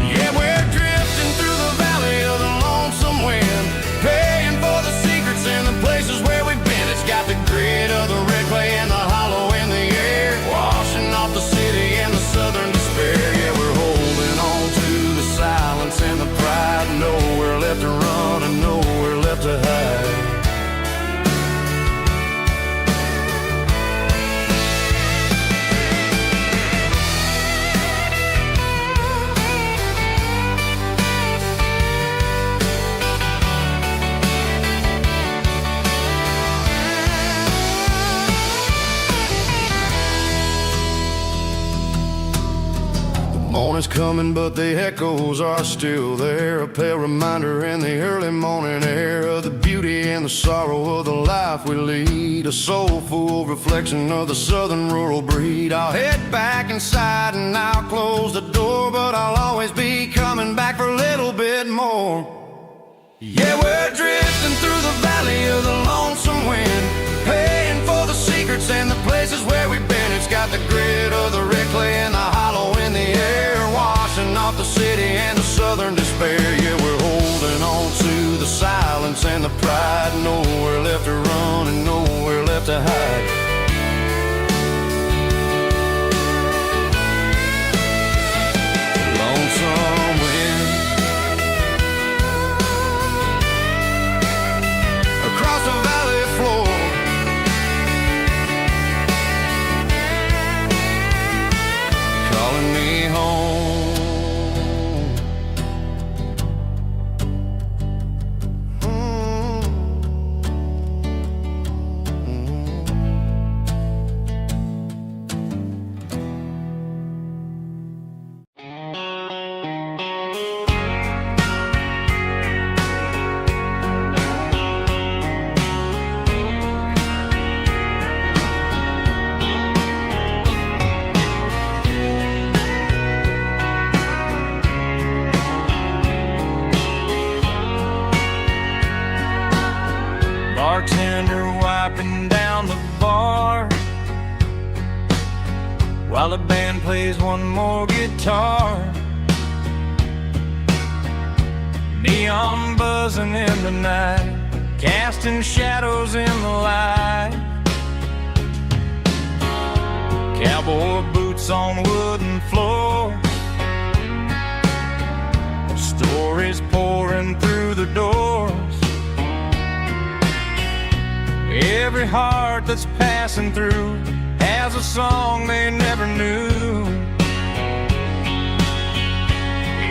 Yeah, we're drifting through the valley of the lonesome wind, paying for the secrets and the places where we've been. It's got the grit of the red clay and the hollow in the air, washing off the city and the southern despair. Yeah, we're holding on to the silence and the pride, nowhere left to run and nowhere left to hide. Morning's coming, but the echoes are still there, a pale reminder in the early morning air of the beauty and the sorrow of the life we lead, a soulful reflection of the southern rural breed. I'll head back inside and I'll close the door, but I'll always be coming back for a little bit more. Yeah, we're drifting through the valley of the lonesome wind, paying for the secrets and the places where we've been. It's got the grit of the red clay and the hollow in the air, washing off the city and the southern despair. Yeah, we're holding on to the silence and the pride, nowhere left to run and nowhere left to hide. Lonesome wind across the valley floor, calling me home. Bartender wiping down the bar while the band plays one more guitar. Neon buzzing in the night, casting shadows in the light. Cowboy boots on wooden floors, stories pouring through the doors. Every heart that's passing through has a song they never knew.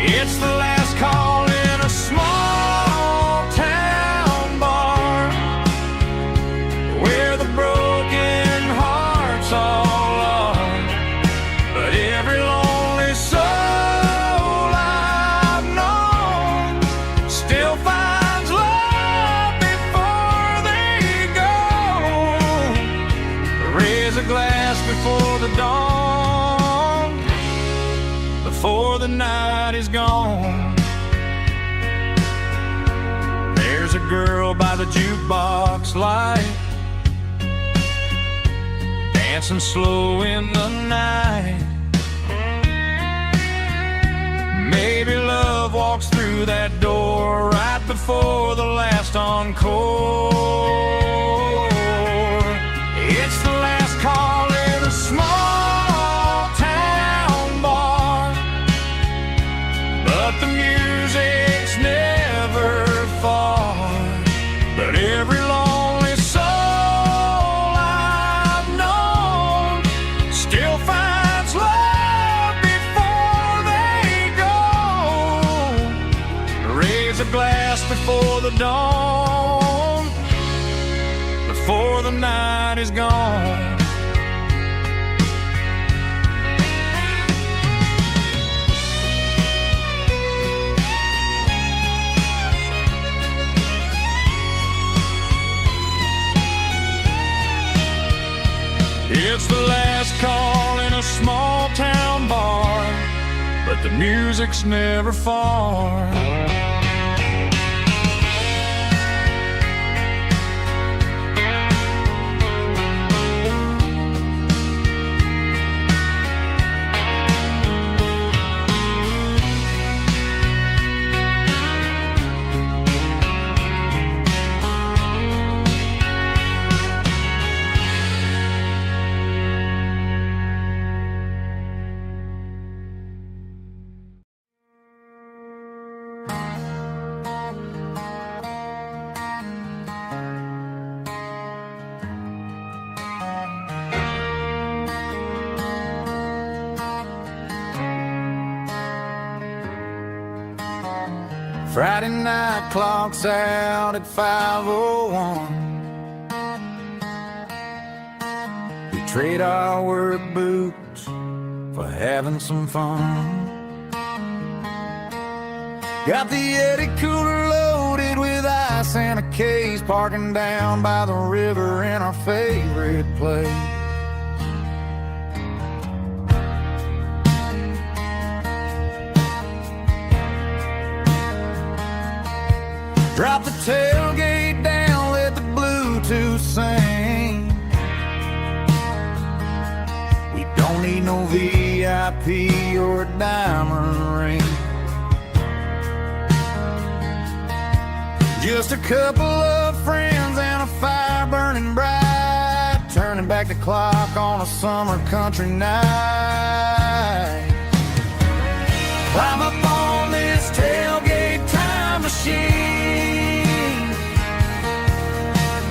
It's the last call in a small town bar where the broken hearts all are. But every lonely soul I've known still finds love before they go. Raise a glass before the dawn, before the night is gone. There's a girl by the jukebox light, dancing slow in the night. Maybe love walks through that door right before the last encore. It's the last call in a small town bar, but the music's never far. But every lonely soul I've known the dawn, before the night is gone. It's the last call in a small town bar, but the music's never far. Friday night clock's out at 5:01. We trade our work boots for having some fun. Got the Yeti cooler loaded with ice and a case, parking down by the river in our favorite place. Drop the tailgate down, let the Bluetooth sing. We don't need no VIP or a diamond ring. Just a couple of friends and a fire burning bright, turning back the clock on a summer country night. Climb up on this tailgate time machine,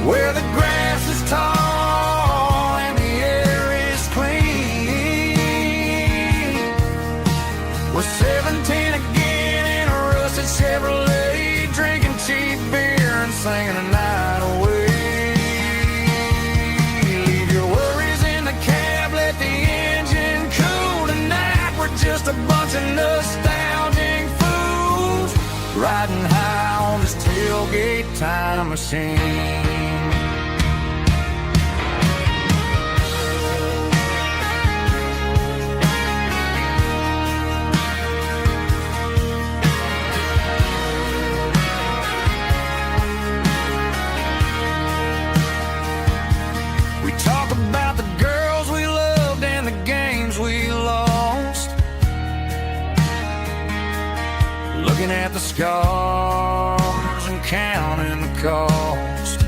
where the grass is tall and the air is clean. We're 17 again in a rusted Chevrolet, drinking cheap beer and singing the night away. Leave your worries in the cab, let the engine cool tonight. We're just a bunch of nostalgic fools, riding high on this tailgate time machine. We talk about the girls we loved and the games we lost, looking at the scars and counting the cost.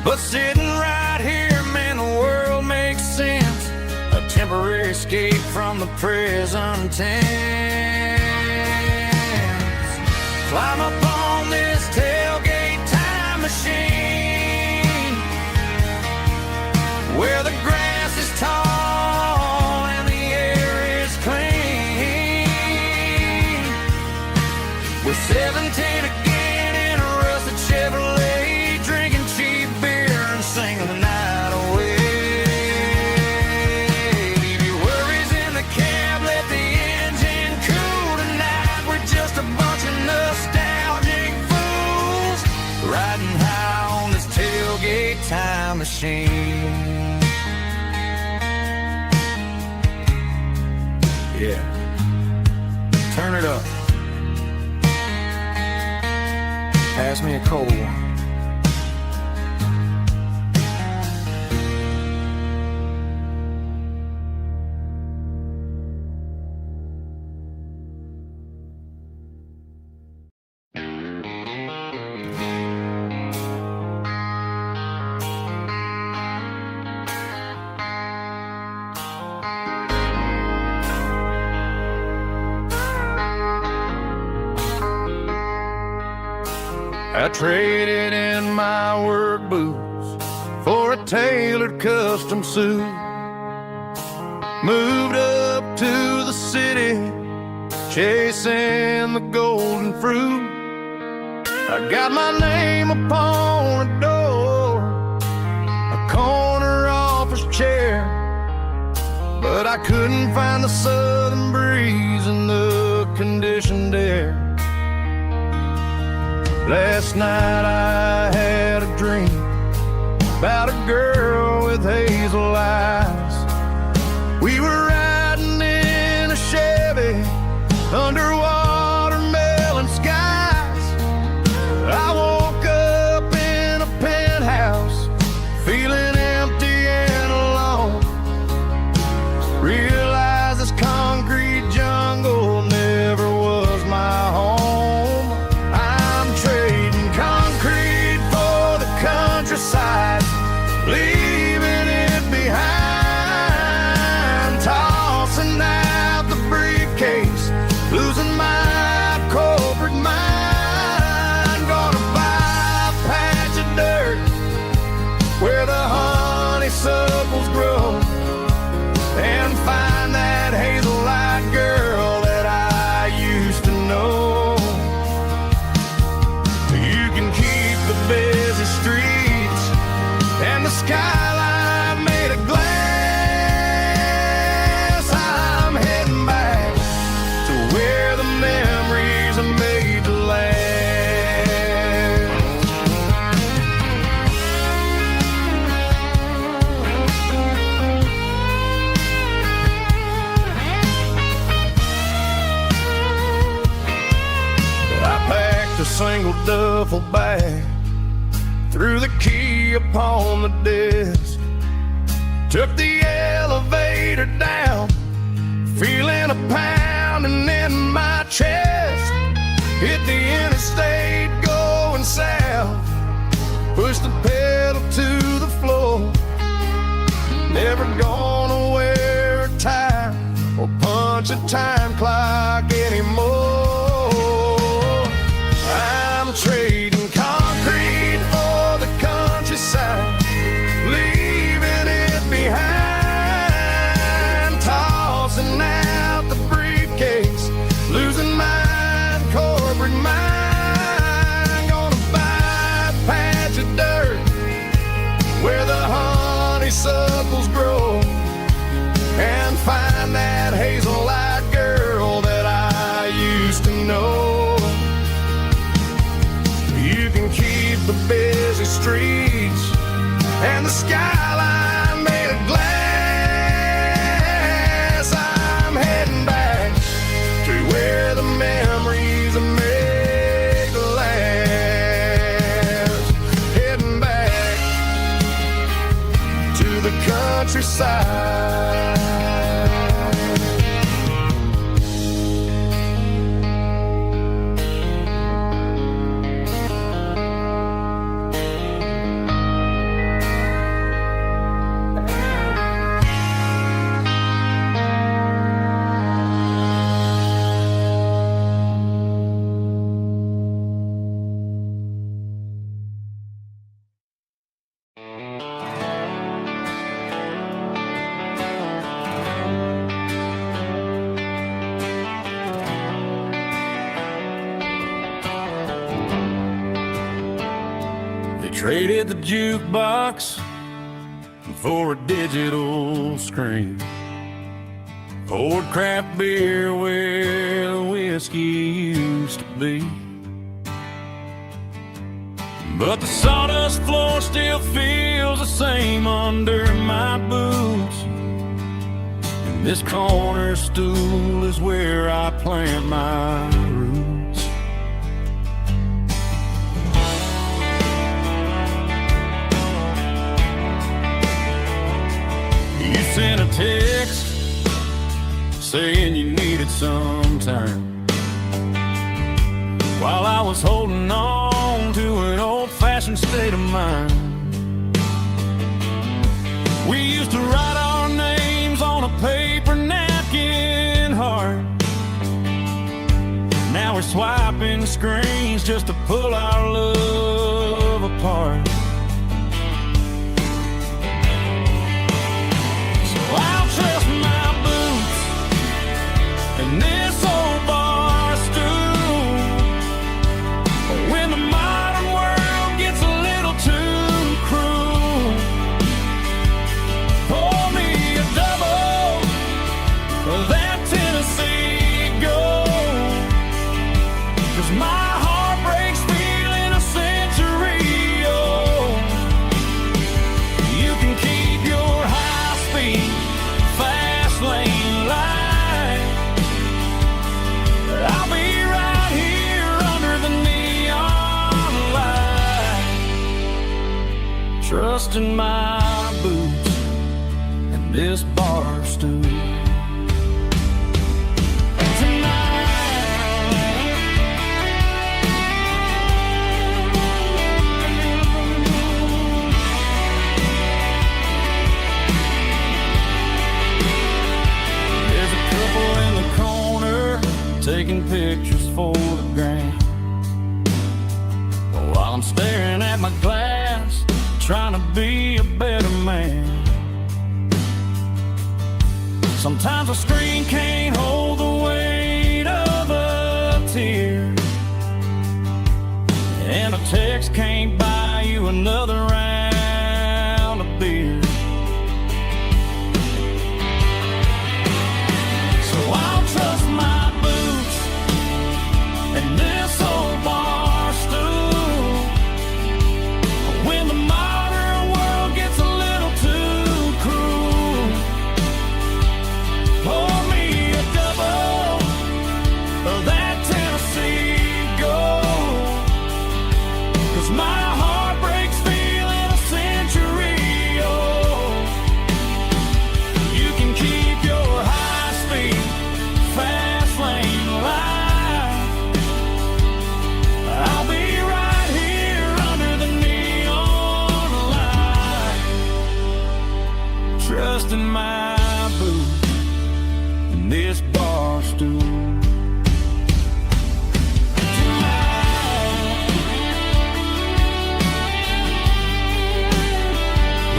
But sitting right here, man, the world makes sense. A temporary escape from the present tense. Climb up on this tailgate time machine, where the grass is tall and the air is clean. We're 17 again in a rusted Chevrolet, drinking cheap beer and singing the night away. Leave your worries in the cab, let the engine cool tonight. We're just a bunch of nostalgic fools, riding high on this tailgate time machine. Yeah, turn it up. Pass me a cold one. I traded in my work boots for a tailored custom suit. Moved up to the city, chasing the golden fruit. I got my name upon a door, a corner office chair, but I couldn't find the southern breeze in the conditioned air. Last night I had a dream about a girl with hazel eyes. We were riding in a Chevy under watermelon skies. I woke up in a penthouse feeling empty and alone. Realized this concrete jungle never was my home. I'm trading concrete for the countryside, leaving it behind, tossing out the briefcase, losing my corporate mind. Gonna buy a patch of dirt where the honeysuckles grow and find that hazel-eyed girl that I used to know. You can keep the busy streets and the skyline made of glass. I'm heading back to where the memories are made to last. I packed a single duffel bag, threw the key upon the desk, took the elevator down, feeling a pounding in my chest. Hit the interstate going south, pushed the pedal to the floor. Never gonna wear a tie or punch a time clock anymore. I'm trading concrete for the countryside, leaving it behind, tossing out the briefcase, losing my corporate mind. Gonna buy a patch of dirt where the honeysuckles grow and find that hazel-eyed girl that I used to know. You can keep the busy streets and the skyline made of glass. I'm heading back to where the memories are made to last. Heading back to the countryside. Traded the jukebox for a digital screen, poured craft beer where the whiskey used to be. But the sawdust floor still feels the same under my boots, and this corner stool is where I plant my roots. You sent a text saying you needed some time, while I was holding on to an old-fashioned state of mind. We used to write our names on a paper napkin heart. Now we're swiping screens just to pull our love apart. I'll trust my boots and this old bar stool trusting my boots and this bar stool. Taking pictures for the gram, while I'm staring at my glass, trying to be a better man. Sometimes a screen can't hold the weight of a tear, and a text can't buy you another round of beer. So I'll trust my and this old bar stool when the modern world gets a little too cruel. Pour me a double of that Tennessee Gold, 'cause my heart breaks feeling a century old. You can keep your high-speed fast lane life. I'll be right here under the neon light, trusting my boots and this bar stool.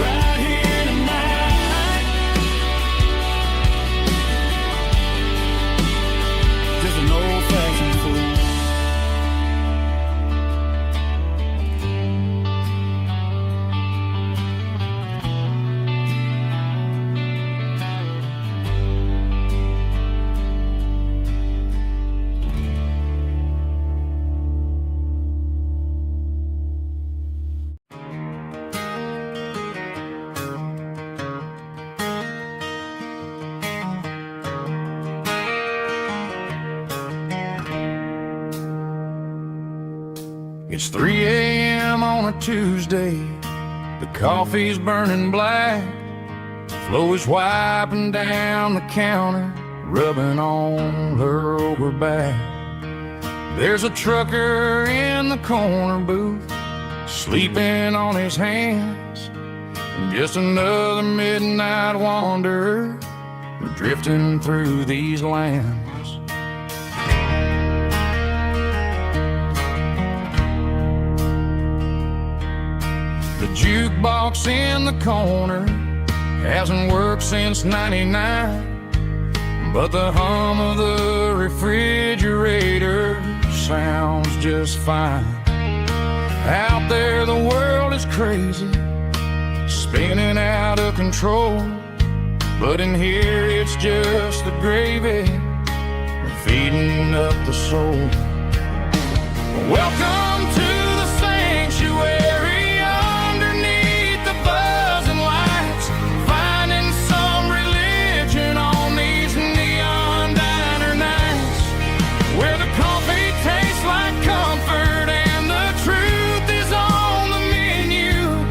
Right here tonight, just an old-fashioned fool. It's 3 a.m. on a Tuesday. The coffee's burning black. Flo is wiping down the counter, rubbing on her over back. There's a trucker in the corner booth, sleeping on his hands. Just another midnight wanderer, drifting through these lands. The jukebox in the corner hasn't worked since '99, but the hum of the refrigerator sounds just fine. Out there the world is crazy, spinning out of control, but in here it's just the gravy feeding up the soul. Welcome to the sanctuary underneath the buzzing lights, finding some religion on these neon diner nights, where the coffee tastes like comfort and the truth is on the menu.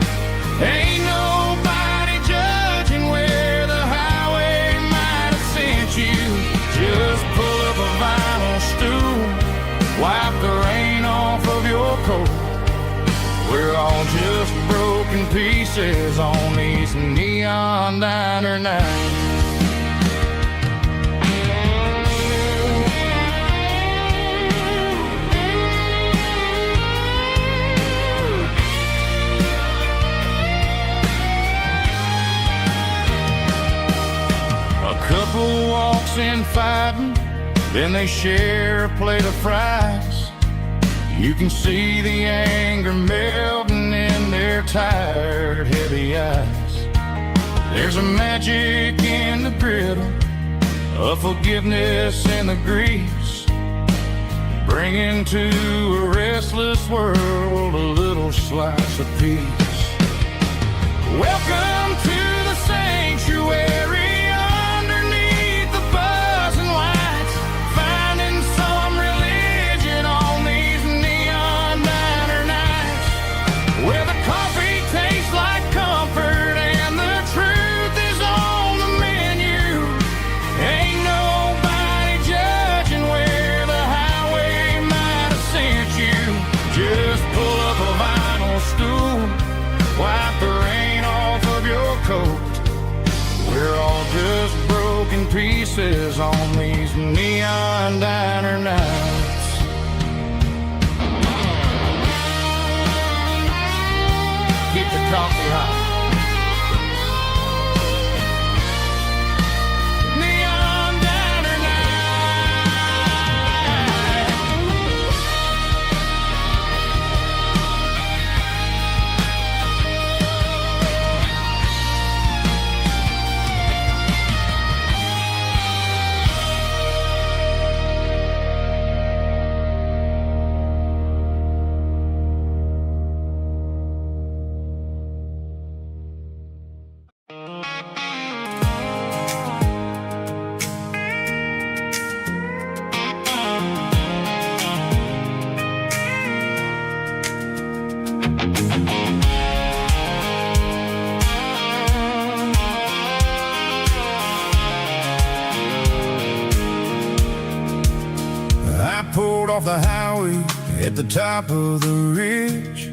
Ain't nobody judging where the highway might have sent you. Just pull up a vinyl stool, wipe the rain off of your coat. We're all just broken pieces on these neon diner nights. A couple walks in fighting, then they share a plate of fries. You can see the anger melting in their tired, heavy eyes. There's a magic in the griddle, a forgiveness in the grease, bringing to a restless world a little slice of peace. Welcome to the sanctuary. Where the coffee tastes like comfort pieces on these neon diner nights. Keep the coffee hot. Off the highway at the top of the ridge,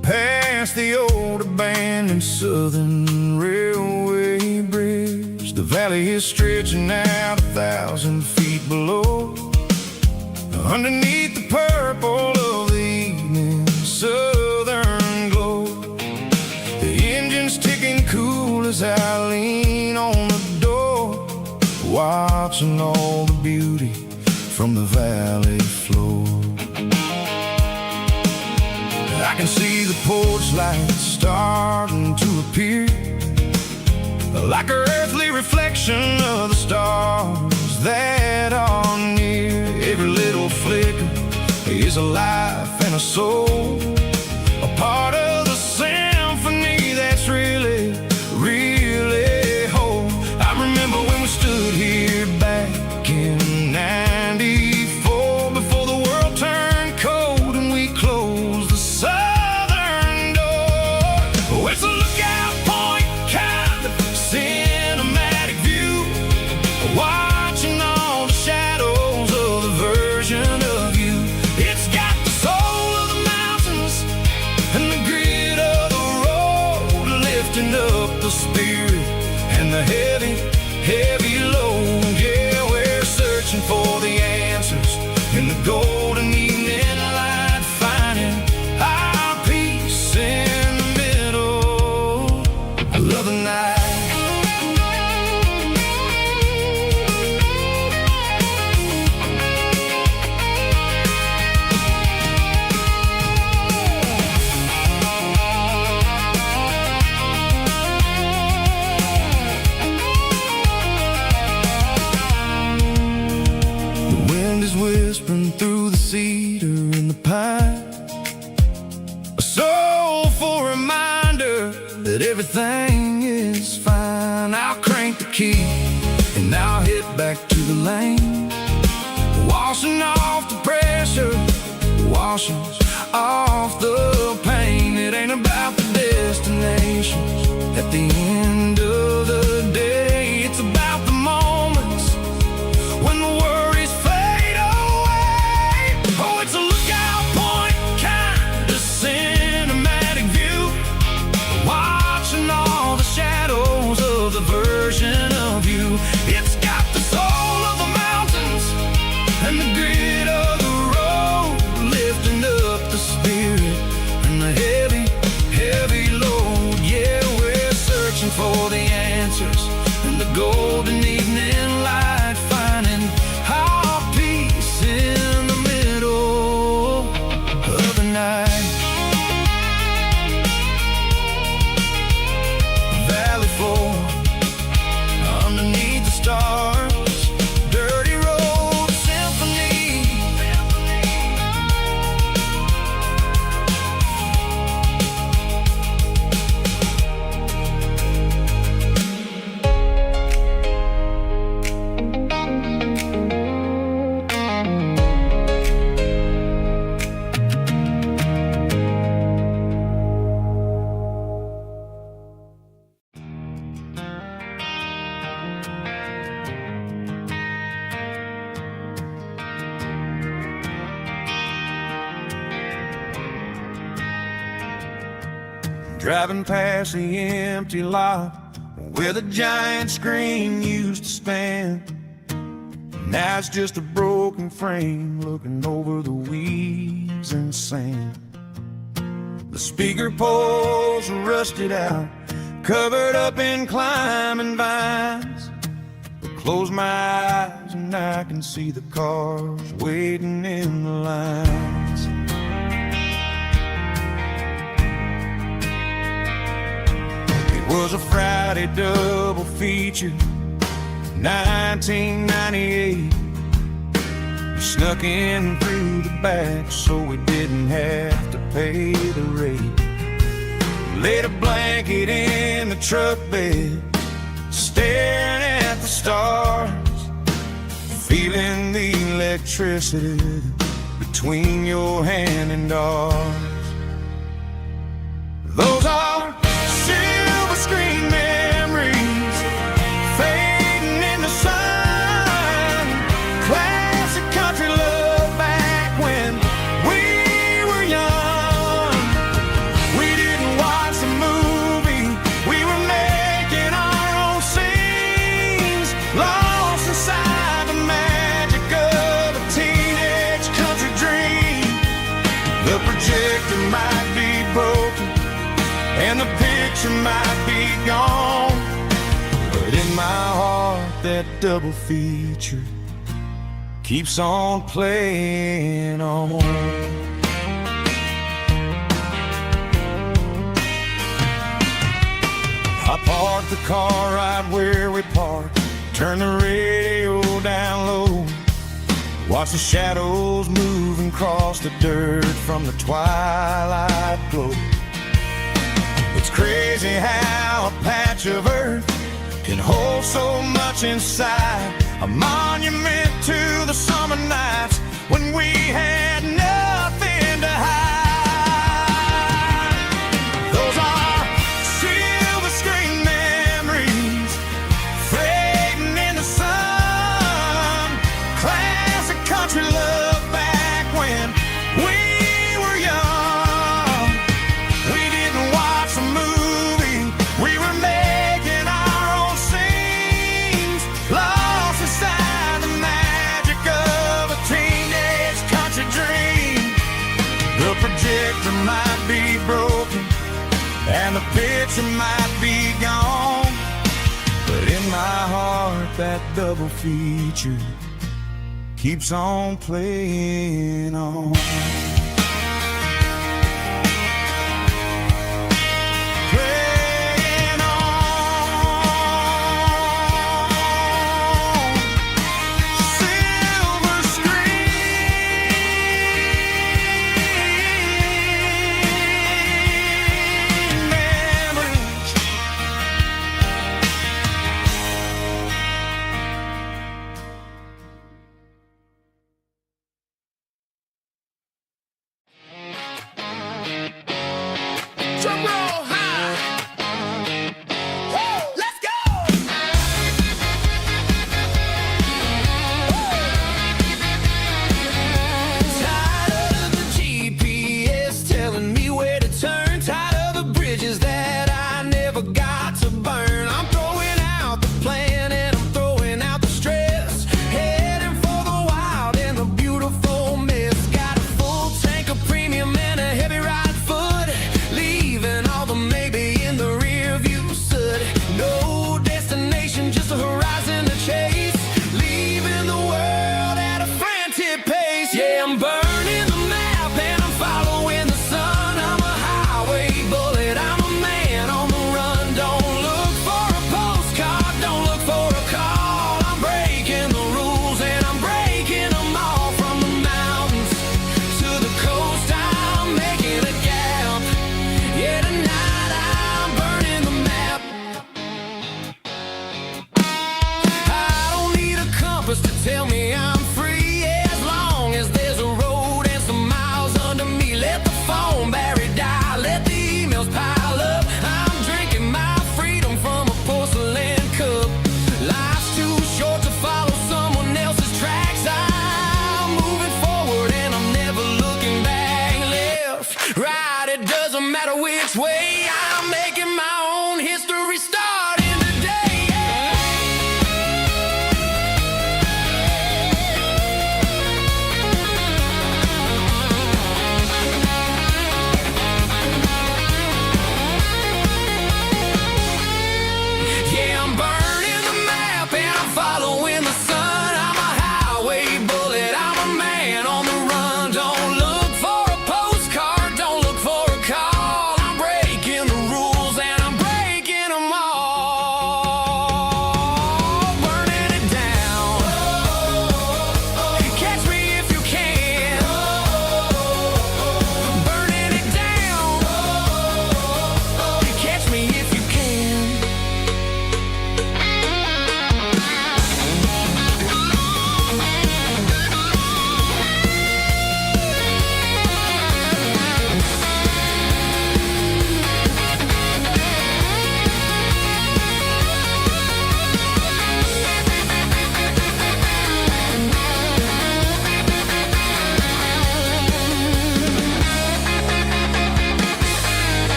past the old abandoned Southern Railway bridge. The valley is stretching out 1,000 feet below, underneath the purple of the evening southern glow. The engine's ticking cool as I lean on the door, watching all the beauty from the valley floor. I can see the porch lights starting to appear, like an earthly reflection of the stars that are near. Every little flicker is a life and a soul, a part of the symphony that's really, really whole. I remember when we stood here back in '94, before the world turned cold and we closed the southern door. Oh, it's a lookout point, kind of cinematic view, watching all the shadows of the version of you. It's got the soul of the mountains and the grit of the road, lifting up the spirit and the heavy, heavy load. Yeah, we're searching for the answers in the golden evening light, finding our peace in the middle of the night. Whispering through the cedar and the pine, a soulful reminder that everything is fine. I'll crank the key and I'll hit back to the lane, washing off the pressure, washing off the pain. It ain't about the destinations at the end of the day, it's about the moments when the worries fade away. Oh, it's a lookout point, kind of cinematic view, watching all the shadows of the version of you. It's got the soul of the mountains and the grit of the road, lifting up the spirit and the heavy, heavy load. Yeah, we're searching for the answers in the golden evening light, finding our peace in the middle of the night. Valley floor, underneath the stars, dirty road symphony. Driving past the empty lot, where the giant screen used to stand. Now it's just a broken frame looking over the weeds and sand. The speaker poles are rusted out, covered up in climbing vines. I close my eyes and I can see the cars waiting in the lines. It was a Friday double feature, 1998. We snuck in through the back so we didn't have to pay the rate. Laid a blanket in the truck bed, staring at the stars, feeling the electricity between your hand and ours. Those are silver screen memories fading in the sun. Classic country love back when we were young. We didn't watch the movie, we were making our own scenes, lost inside the magic of a teenage country dream. The projector might be broken and the picture might be gone, but in my heart that double feature keeps on playing on. I parked the car right where we parked, turned the radio down low, watched the shadows move across the dirt from the twilight glow. It's crazy how a patch of earth can hold so much inside, a monument to the summer nights when we had nothing to hide. Those are silver screen memories fading in the sun. Classic country love back when we were young. We didn't watch the movie, we were making our own scenes, lost inside the magic of a teenage country dream. The projector might be broken and the picture might be gone, but in my heart that double feature keeps on playing on.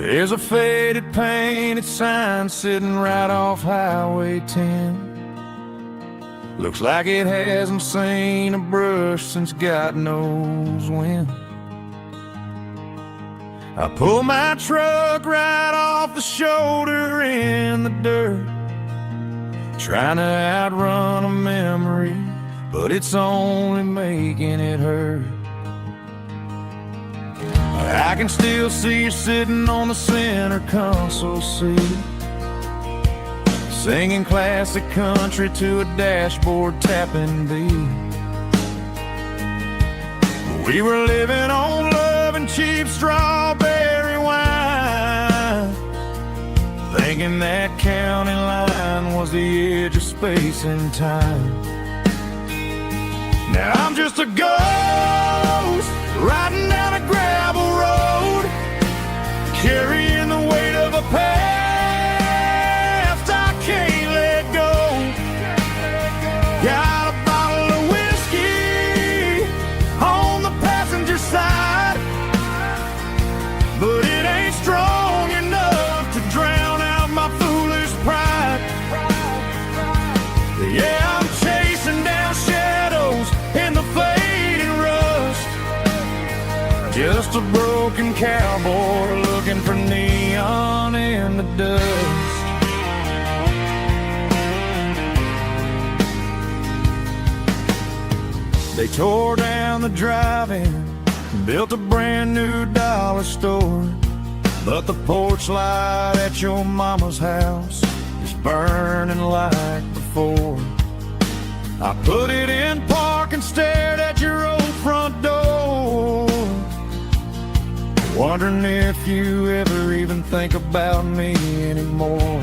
There's a faded painted sign sitting right off Highway 10. Looks like it hasn't seen a brush since God knows when. I pull my truck right off the shoulder in the dirt, trying to outrun a memory, but it's only making it hurt. I can still see you sitting on the center console seat, singing classic country to a dashboard tapping beat. We were living on love and cheap strawberry wine, thinking that county line was the edge of space and time. Now I'm just a ghost riding down a gravel road, carrying the weight of a past I can't let go. Got a bottle of whiskey on the passenger side, but it ain't strong enough to drown out my foolish pride. Yeah, I'm chasing down shadows in the fading rust, just a broken cowboy looking for neon in the dust. They tore down the drive-in, built a brand new dollar store, but the porch light at your mama's house is burning like before. I put it in park and stared at your old front door, wondering if you ever even think about me anymore.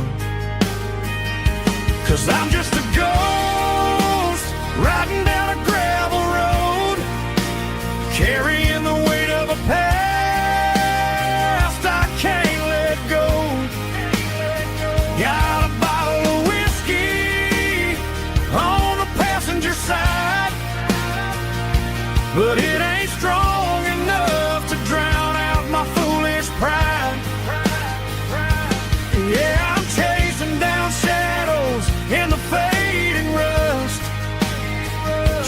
'Cause I'm just a ghost riding down a gravel road, carrying the weight of a past I can't let go. Got a bottle of whiskey on the passenger side, but it ain't strong enough to drown out my foolish pride. Yeah, I'm chasing down shadows in the fading rust,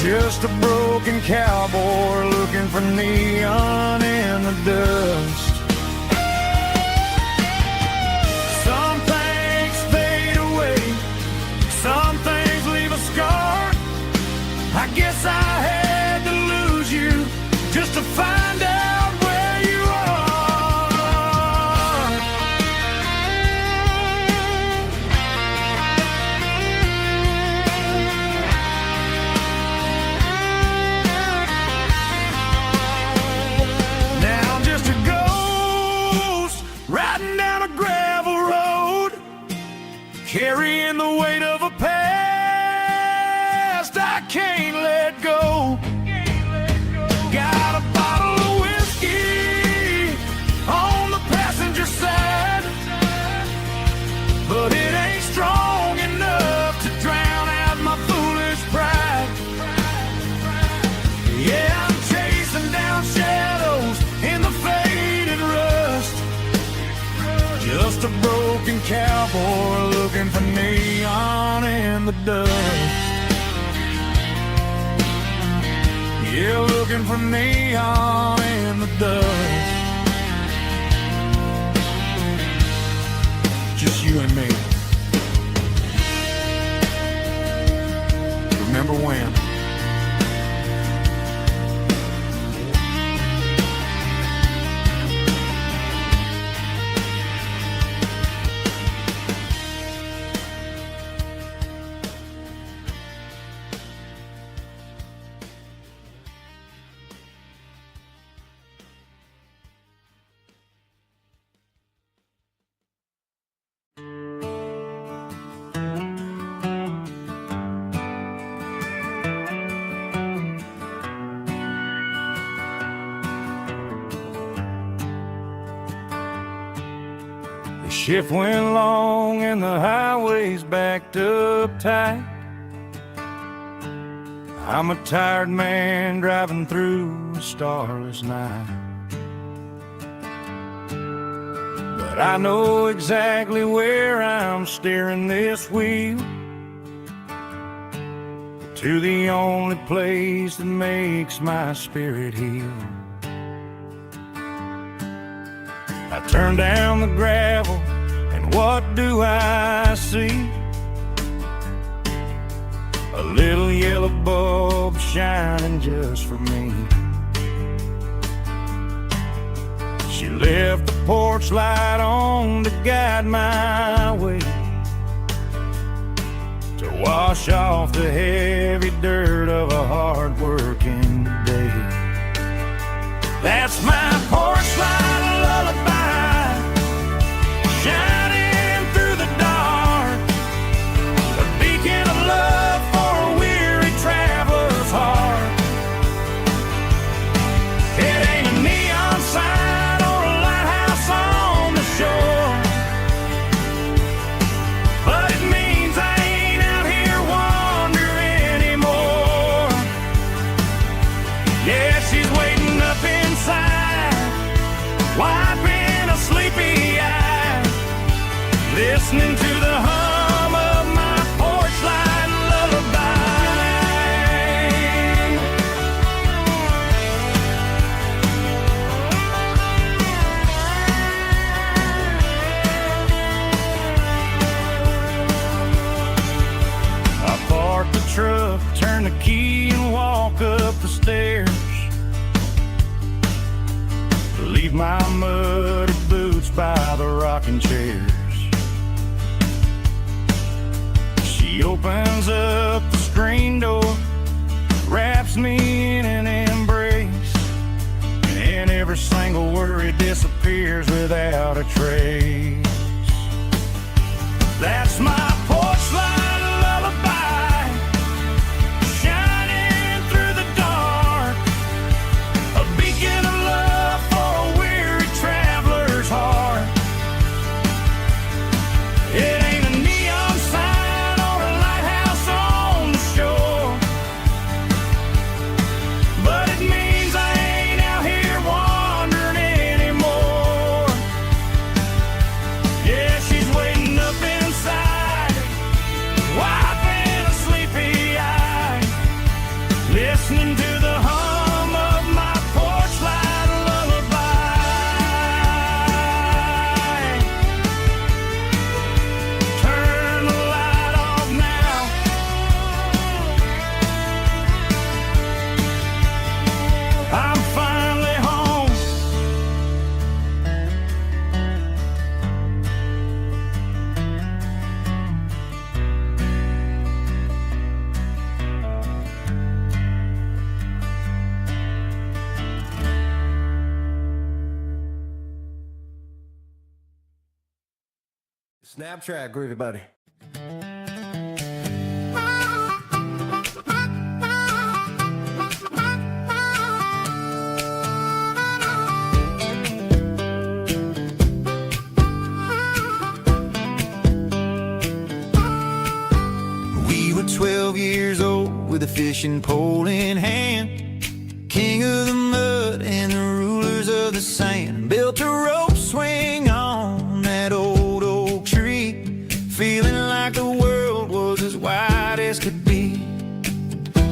just a broken cowboy looking for neon in the dust. Some things fade away, some things leave a scar. I guess I had to lose you just to find out where you are. Now I'm just a ghost riding down a gravel road, carrying the weight of a past I can't let go. Got a bottle of whiskey on the passenger side, but it ain't strong enough to drown out my foolish pride. Yeah, I'm chasing down shadows in the faded rust, just a broken cowboy looking for neon in the dust. Yeah, looking for neon in the dust. Just you and me. Remember when? Shift went long and the highway's backed up tight. I'm a tired man driving through a starless night, but but I know exactly where I'm steering this wheel, to the only place that makes my spirit heal. I turn down the gravel, and what do I see? A little yellow bulb shining just for me. She left the porch light on to guide my way, to wash off the heavy dirt of a hard-working day. That's my porch light lullaby, shining through the dark, a beacon of love for a weary traveler's heart. It ain't a neon sign or a lighthouse on the shore, but it means I ain't out here wandering anymore. Yeah, she's waiting up inside, wiping a sleepy eye, listening to the hum of my porch light lullaby. I park the truck, turn the key and walk up the stairs, leave my muddy boots by the rocking chairs. She opens up the screen door, wraps me in an embrace, and every single worry disappears without a trace. That's my porch light lullaby, shining through the dark, a beacon of love for a weary traveler's heart. It ain't a neon sign or a lighthouse on the shore, but it means I ain't out here wandering anymore. Yeah, she's waiting up inside, wiping a sleepy eye, listening to the hum of my porch light lullaby. Turn the light off now, I'm finally home. Snap track, groovy buddy. We were 12 years old with a fishing pole in hand, king of the mud and the rulers of the sand. Built a rope swing on that old oak tree, feeling like the world was as wide as could be.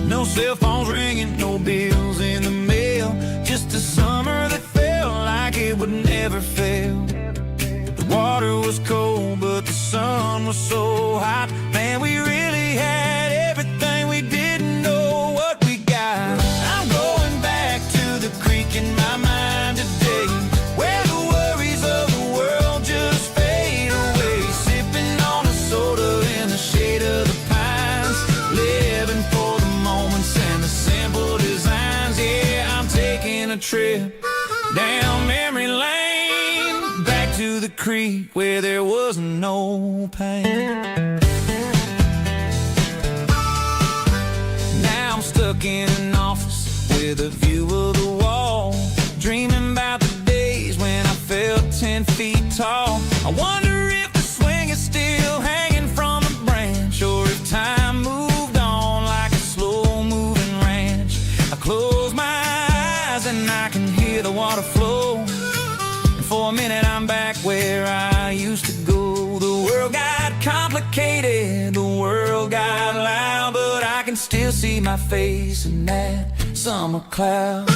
No cell phones ringing, no bills in the mail, just a summer that felt like it would never fail. The water was cold, but the sun was so hot. Man, we really had everything, we didn't know what we got. I'm going back to the creek in my mind today, where the worries of the world just fade away. Sipping on a soda in the shade of the pines, living for the moments and the simple designs. Yeah, I'm taking a trip down memory lane, back to the creek where there was no pain. Now I'm stuck in an office with a view of the wall, dreaming about the days when I felt 10 feet tall. I wonder if the swing is still hanging from the branch, or if time moved on like a slow-moving ranch. I close my eyes and I can hear the water flow, and for a minute I'm back back where I used to go. The world got complicated, the world got loud, but I can still see my face in that summer cloud.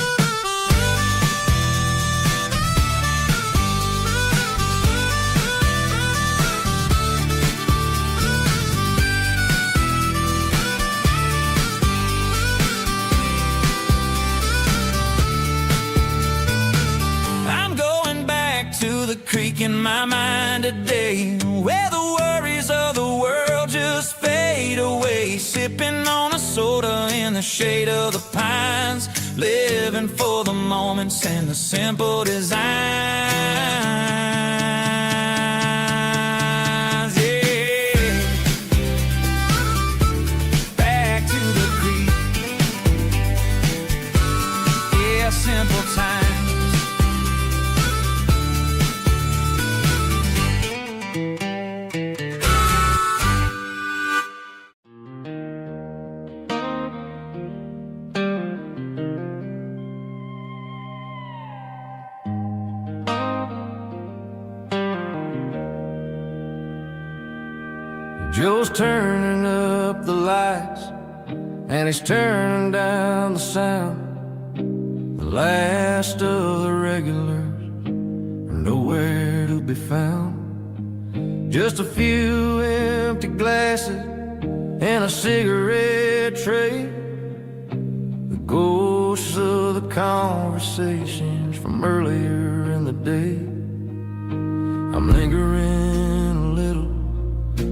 To the creek in my mind today, where the worries of the world just fade away. Sipping on a soda in the shade of the pines, living for the moments and the simple designs. Yeah, back to the creek. Yeah, simple times. Joe's turning up the lights, and he's turning down the sound. The last of the regulars are nowhere to be found. Just a few empty glasses and a cigarette tray, the ghosts of the conversations from earlier in the day. I'm lingering a little,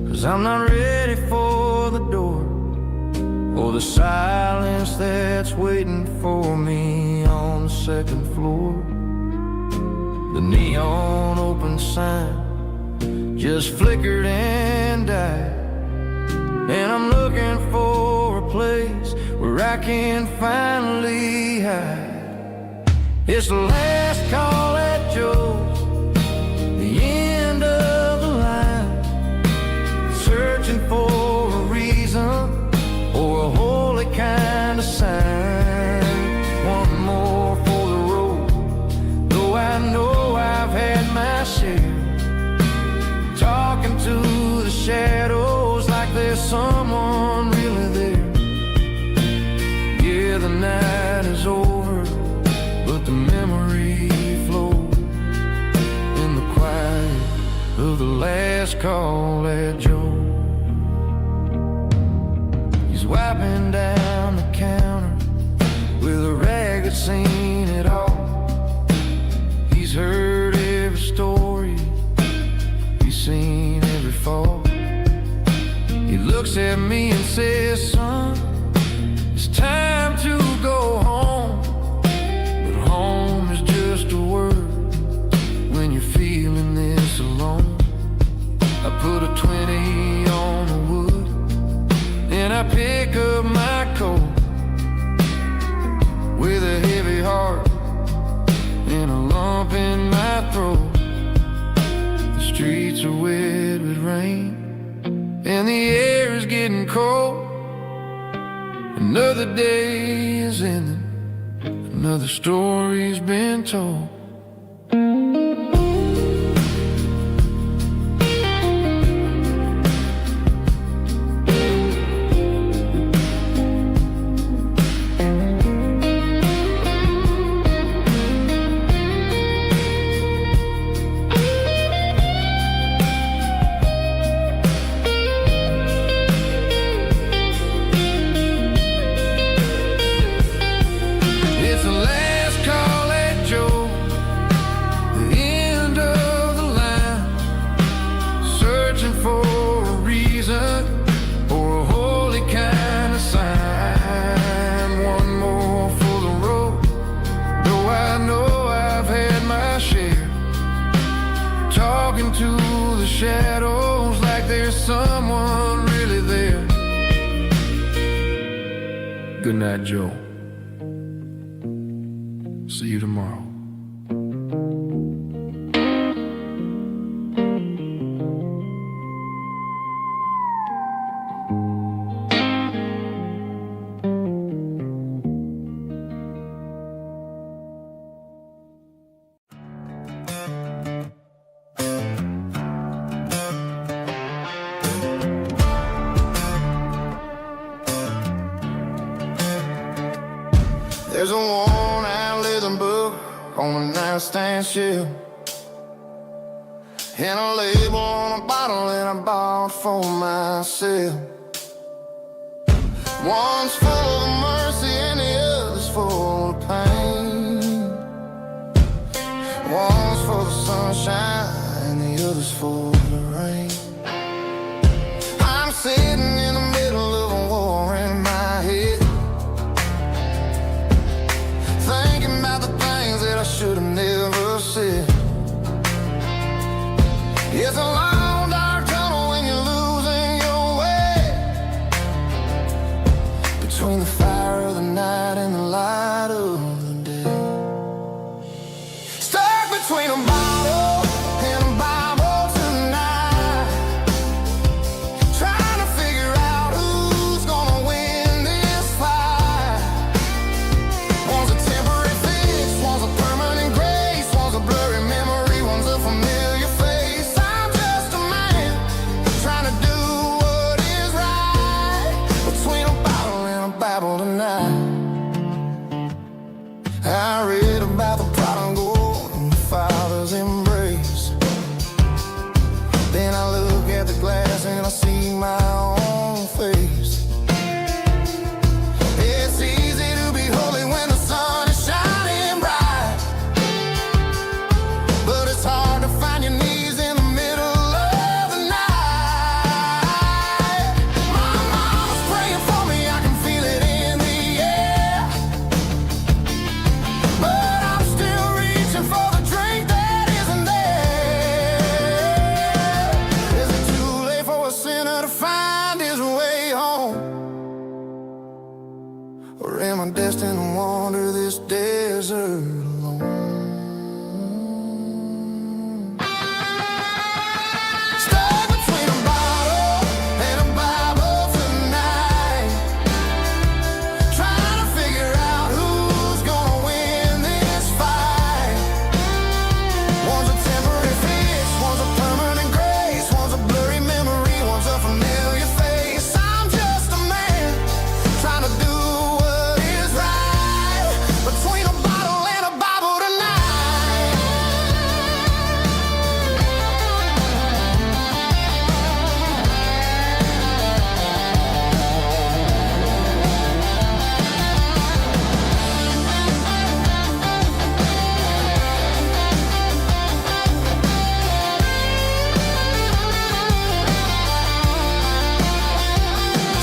'cause I'm not ready for the door, or the silence that's waiting for me on the second floor. The neon open sign just flickered and died, and I'm looking for a place where I can finally hide. It's the last call at Joe's, the end of the line, searching for a reason or a holy kind of sign. One more for the road, though I know I've had my share. Talking to the shadows like there's someone really there. Yeah, the night is over, but the memory flows in the quiet of the last call at Joe. He's wiping down the counter with a rag that's seen it all. He's heard every story, he's seen every fall. He looks at me and says, son, it's time to go home. But home is just a word when you're feeling this alone. I put a 20 on the wood, and I pick up my coat with a heavy heart and a lump in my throat. The streets are wet with rain, and the air is getting cold. Another day is ending, another story's been told. Shadows like there's someone really there. Good night, Joe. See you tomorrow. on a nightstand shelf, and a label on a bottle that I bought for myself. One's full of mercy and the other's full of pain. One's full of sunshine and the other's full of rain. I'm sitting in the middle of a war in my head, thinking about the things that I should have never said. It's a long dark tunnel when you're losing your way, between the fire of the night and the light of the day. Stuck between a bottle and a Bible tonight, trying to figure out who's gonna win this fight. One's a temporary fix, one's a permanent grace, one's a blurry memory, one's a familiar face. I'm just a man trying to do what is right, between a bottle and a Bible tonight. I read about the prodigal and the father's embrace. Then I look at the glass and I see my own face. It's easy to be holy when the sun is shining bright, but it's hard to find your knees in the middle of the night. My mama's praying for me, I can feel it in the air, but I'm still reaching for the drink that isn't there. Is it too late for a sinner to find his way home? Or am I destined to wander this desert alone? Stuck between a bottle and a Bible tonight, trying to figure out who's gonna win this fight. One's a temporary fix, one's a permanent grace, one's a blurry memory, one's a familiar face. I'm just a man trying to do what is right, between a bottle and a Bible tonight.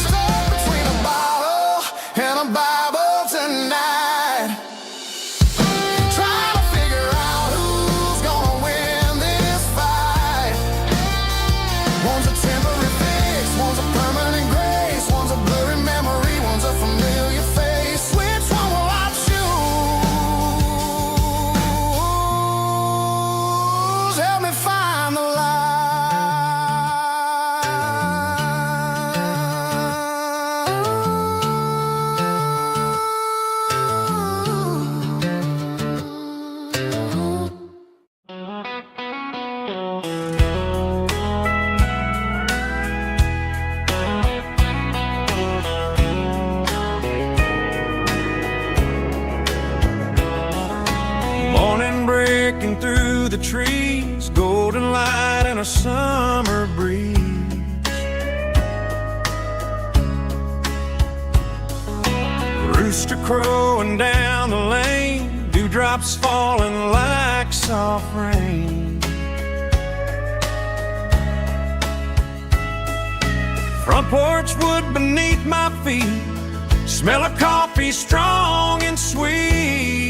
Stuck between a bottle and a Bible tonight, trying to figure out who's gonna win this fight. One's a temporary fix, one's a permanent grace, one's a blurry memory, one's a familiar face. Which one will I choose? Help me find the light. Morning breaking through the trees, golden light and a summer breeze. Rooster crowing down the lane, dewdrops falling like soft rain. Front porch wood beneath my feet, smell of coffee strong and sweet.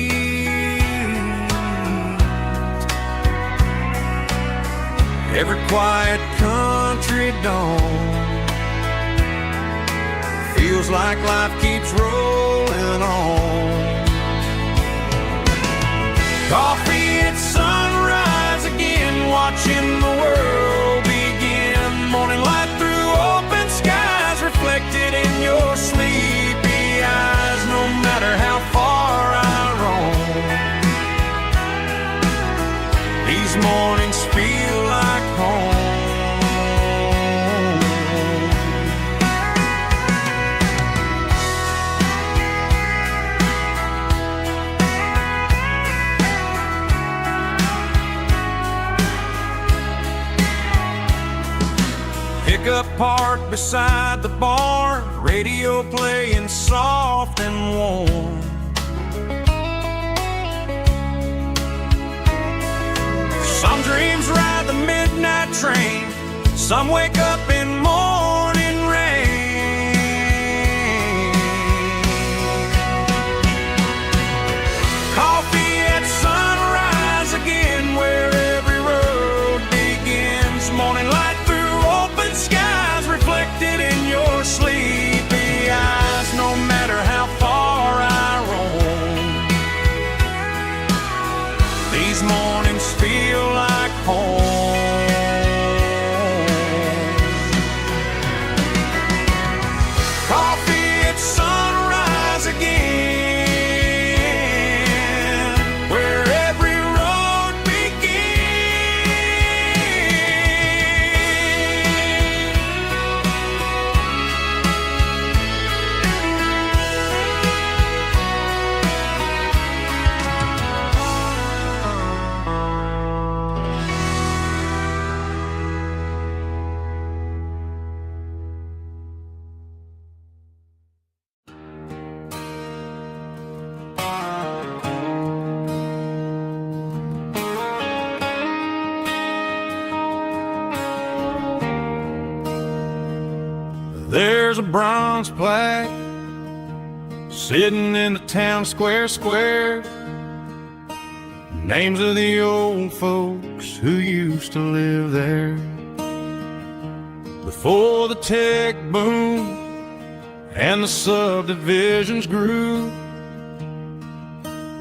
Every quiet country dawn feels like life keeps rolling on. Coffee at sunrise again, watching the world begin. Morning light through open skies, reflected in your sleepy eyes. No matter how far I roam, these mornings feel like home. pickup parked beside the barn, radio playing soft and warm. Some dreams ride the midnight train, some wake up in morning rain. Coffee at sunrise again, where every road begins. Morning light through open skies, reflected in your sleepy eyes. No matter how far I roam, these mornings feel like home. Coffee at sunrise again, where every road There's a bronze plaque sitting in the town square. Names of the old folks who used to live there. Before the tech boom and the subdivisions grew,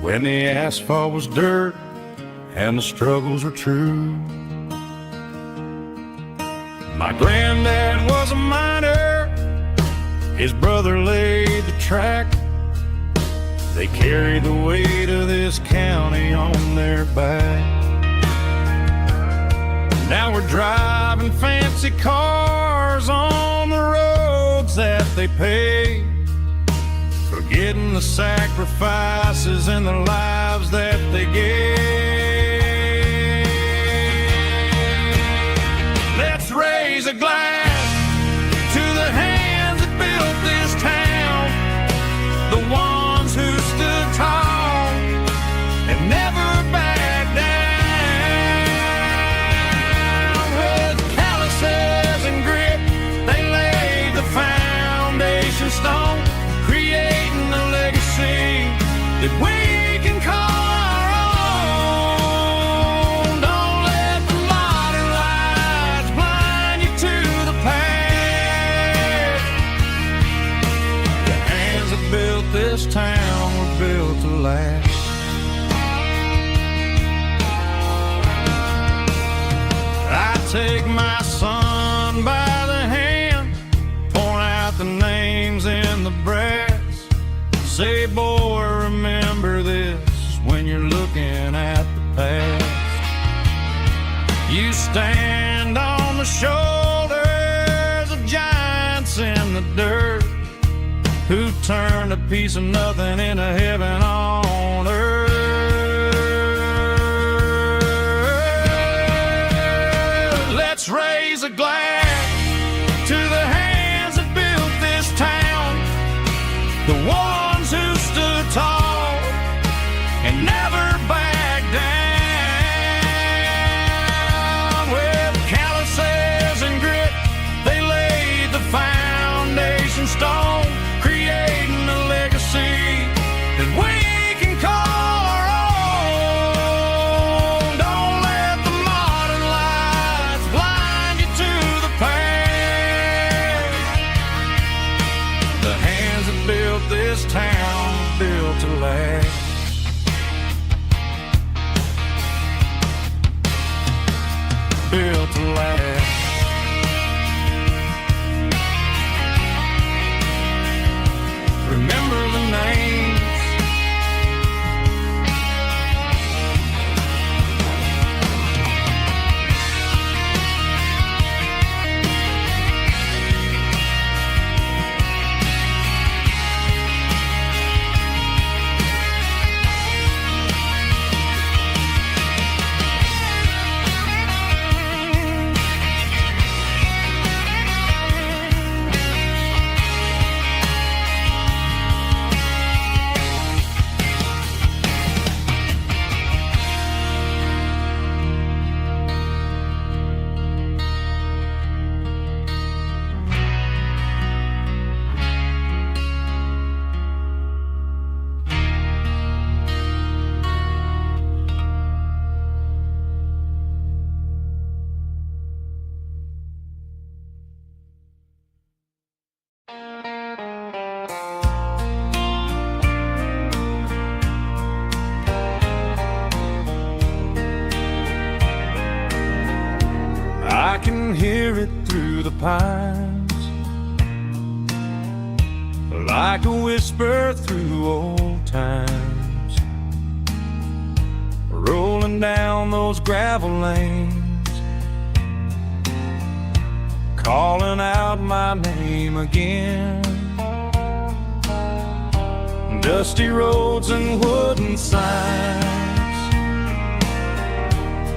when the asphalt was dirt and the struggles were true. My granddad was a miner, his brother laid the track. They carried the weight of this county on their back. Now we're driving fancy cars on the roads that they paved, forgetting the sacrifices and the lives that they gave. Let's raise a glass to the hands that built this town, the ones who stood tall and never backed down. With calluses and grit, they laid the foundation stone, creating a legacy that we can call our own. Don't let the modern lights blind you to the past. The hands that built this town were built to last. I take my son by the hand, point out the names in the brass. Say, boy, remember this when you're looking at the past. You stand on the shoulders of giants in the dirt, who turned a piece of nothing into heaven on earth. Let's raise a glass to the hands that built this town, the ones who stood tall and never backed down. With calluses and grit, they laid the foundation stone, creating a legacy that we can call our own. Don't let the modern lights blind you to the past. The hands that built this town built to last. Built to last. Remember the names. I can hear it through the pines, like a whisper through old times, rolling down those gravel lanes, calling out my name again. Dusty roads and wooden signs,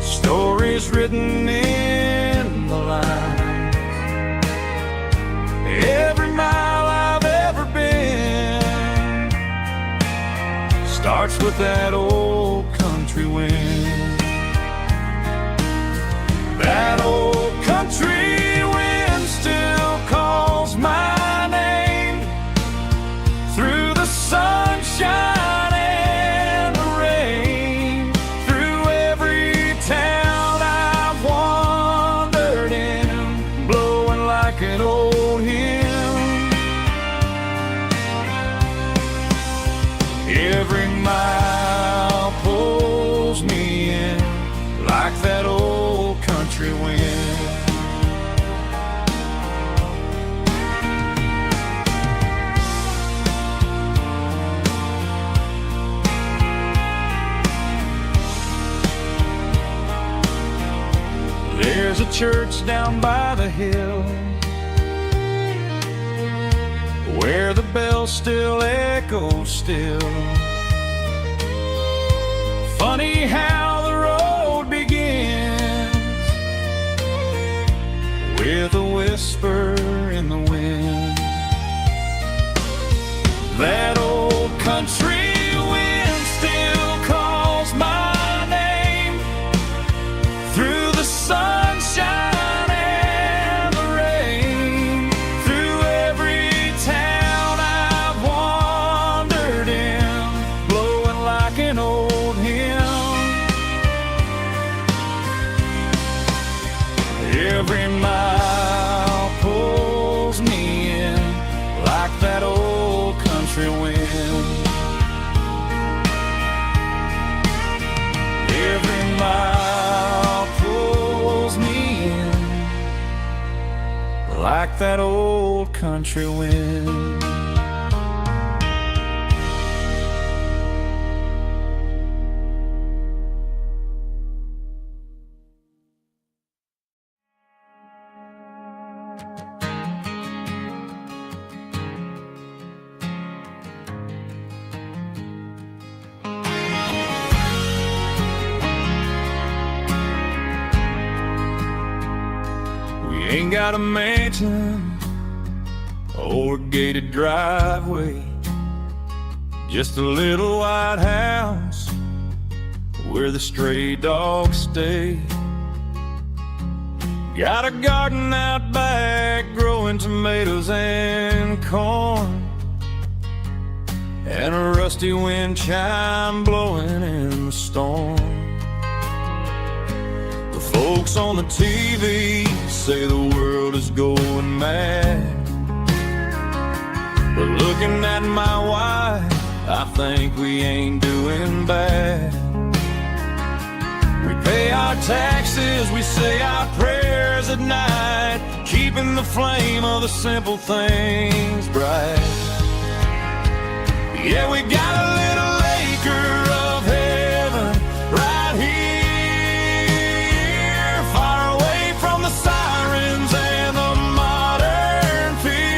stories written in the lines. Every mile I've ever been starts with that old country wind. That old country wind still calls my name through the sunshine and the rain, through every town I've wandered in, blowing like an old hymn. Every mile pulls me in like that old country wind. There's a church down by the hill where the bells still echo still. Funny how the road begins with a whisper in the wind. That old country wind still calls my name through the sunshine and the rain, through every town I've wandered in, blowing like an old hymn. Every mile pulls me in like that old country wind. Every mile pulls me in like that old country wind. Ain't got a mansion or a gated driveway, just a little white house where the stray dogs stay. Got a garden out back growing tomatoes and corn, and a rusty wind chime blowing in the storm. Folks on the TV say the world is going mad, but looking at my wife, I think we ain't doing bad. We pay our taxes, we say our prayers at night, keeping the flame of the simple things bright. Yeah, we got a little acre of heaven right here, sirens and the modern fear,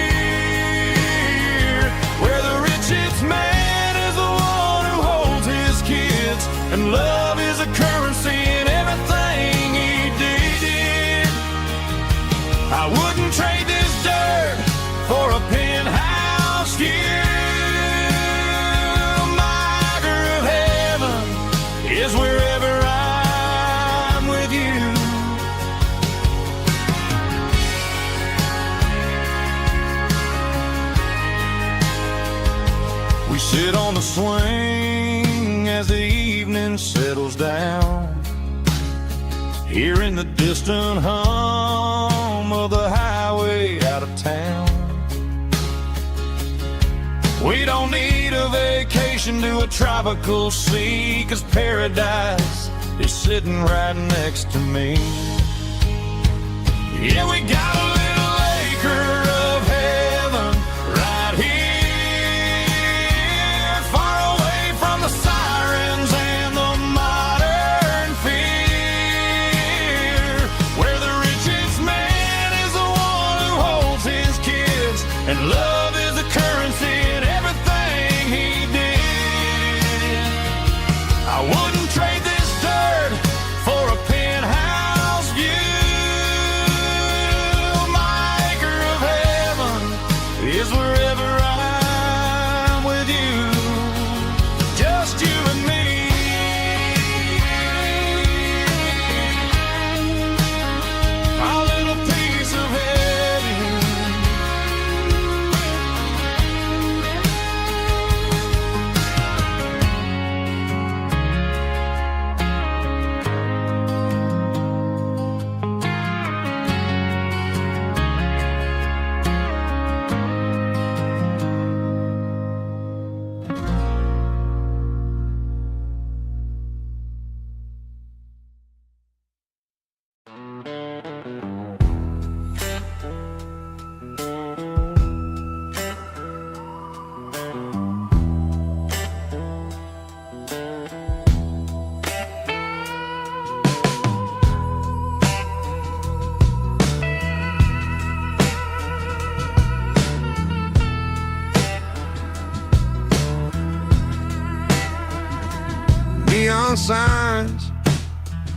where the richest man is the one who holds his kids, and love is a currency in everything he did. I wouldn't trade this dirt for a penthouse view. My acre of heaven is wherever I'm with you. We sit on the swing as the evening settles down, hearing the distant hum of the highway out of town. We don't need a vacation to a tropical sea, 'cause paradise is sitting right next to me. Yeah, we got a little acre of heaven right here, far away from the sirens and the modern fear, where the richest man is the one who holds his kids, and love is the currency in everything he did. I wouldn't trade this dirt for a penthouse view. My acre of heaven is wherever I'm with you, just you and me. Our little piece of heaven. Neon signs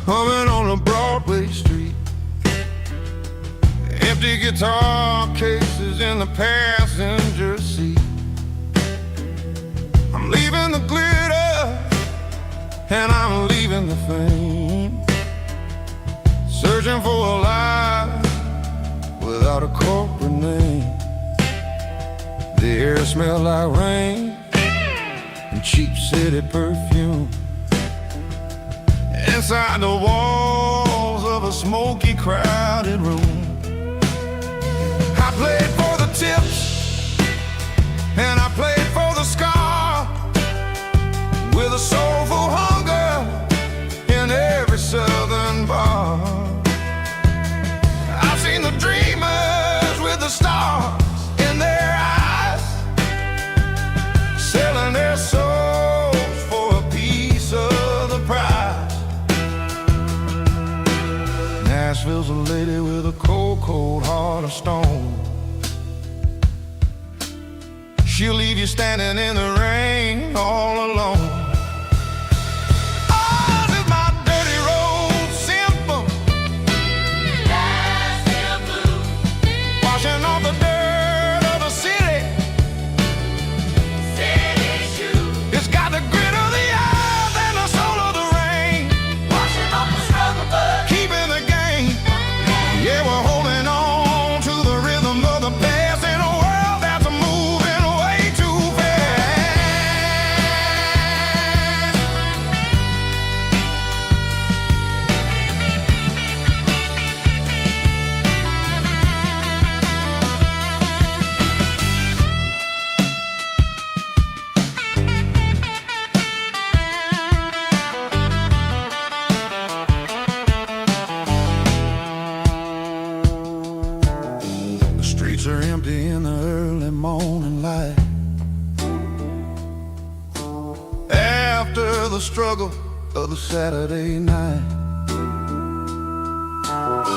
humming on a Broadway street, empty guitar cases in the passenger seat. I'm leaving the glitter and I'm leaving the fame, searching for a life without a corporate name. The air smells like rain and cheap city perfume. Inside the walls of a smoky, crowded room, I played for the tips and I played for the scar, with a soulful hunger in every southern bar. I've seen the dreamers with the stars in their eyes, selling their souls for a piece of the prize. Nashville's a lady with a cold, cold heart of stone. She'll leave you standing in the rain all alone. Oh, this is my dirty road symphony, Nashville blues, washing off the dirt of the city, city shoes. It's got the grit of the earth and the soul of the rain, washing off the struggle but keeping the game. Yeah, we're holding on to the rhythm of the past in a world that's moving way too fast. The streets are empty in the early morning light, after the struggle of the Saturday night.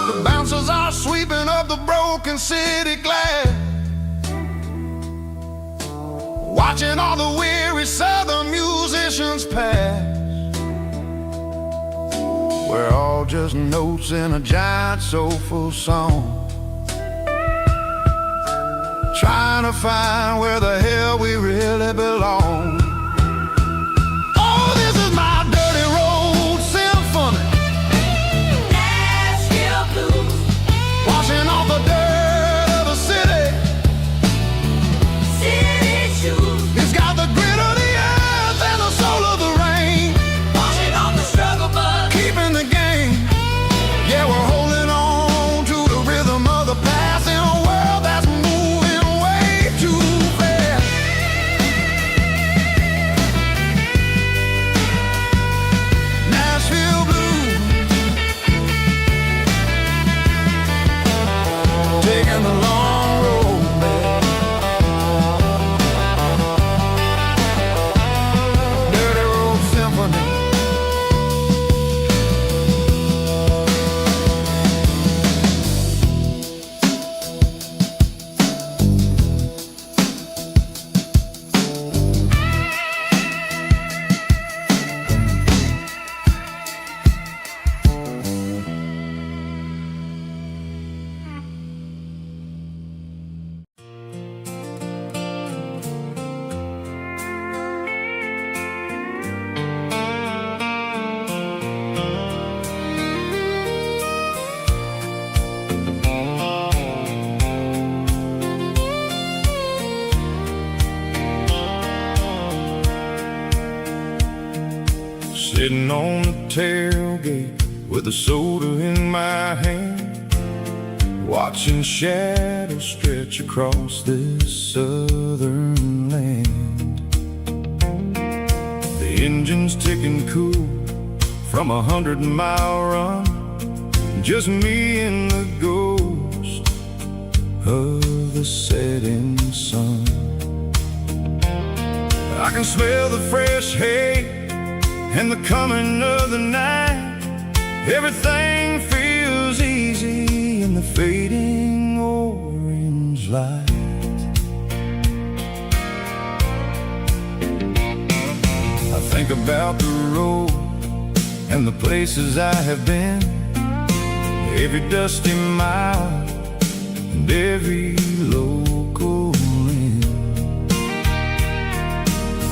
The bouncers are sweeping up the broken city glass, watching all the weary southern musicians pass. We're all just notes in a giant soulful song, trying to find where the hell we really belong. Oh, this is my dirty road symphony, Nashville blues, washing off the dirt of the city, city shoes. It's got the grit of the earth and the soul of the rain, washing off the struggle but keeping the game. Yeah, we're holding on to the rhythm of the past in a world that's moving way too fast. Sitting on the tailgate with a soda in my hand, watching shadows stretch across this southern land. The engine's ticking cool from 100-mile run, just me and the ghost of the setting sun. I can smell the fresh hay and the coming of the night. Everything feels easy in the fading orange light. I think about the road and the places I have been, every dusty mile and every local inn.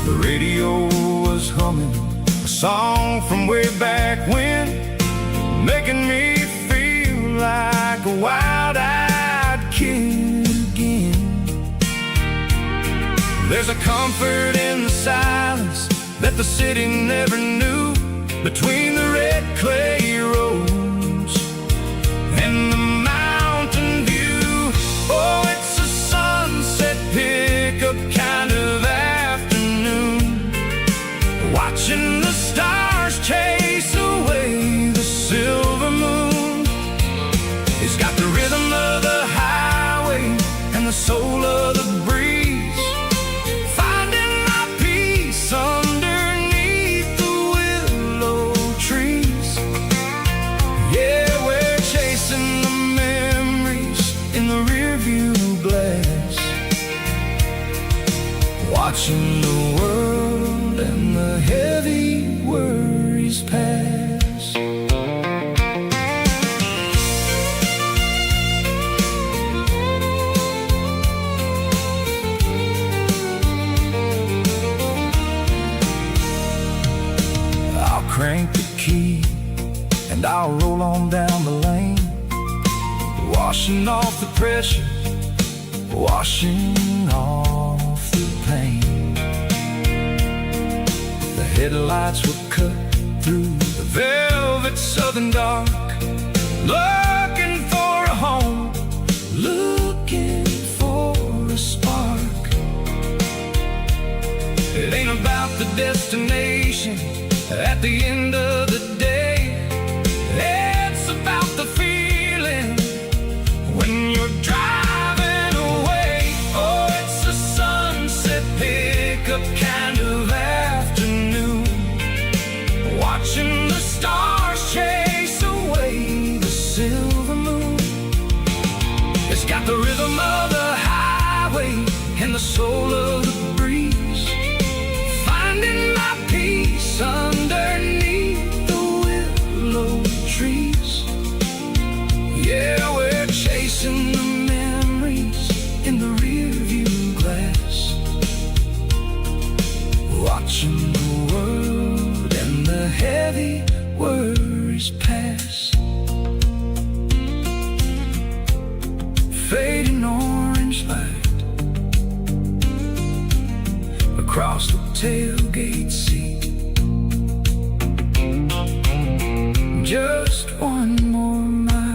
The radio was humming a song from way back when, making me feel like a wild-eyed kid again. There's a comfort in the silence that the city never knew, between the red clay roads and the mountain view. Oh, it's a sunset pickup kind of afternoon, watching the stars chase away the silver moon. It's got the rhythm of the highway and the soul of the breeze, finding my peace underneath the willow trees. Yeah, we're chasing the memories in the rearview glass, watching the world and the heavy worries pass. I'll crank the key and I'll roll on down the lane, washing off the pressure, washing off the pain. The headlights will cut through the velvet southern dark, looking for a home, looking for a spark. It ain't about the destination at the end of the day, it's about the feeling when you're driving away. Oh, it's a sunset pickup kind of afternoon, watching the stars chase away the silver moon. It's got the rhythm of the highway and the soul of the breeze, finding my peace underneath the willow trees. Yeah, we're chasing the memories in the rearview glass, watching the world and the heavy worries pass. Fading orange light across the tailgate seat, just one more mile.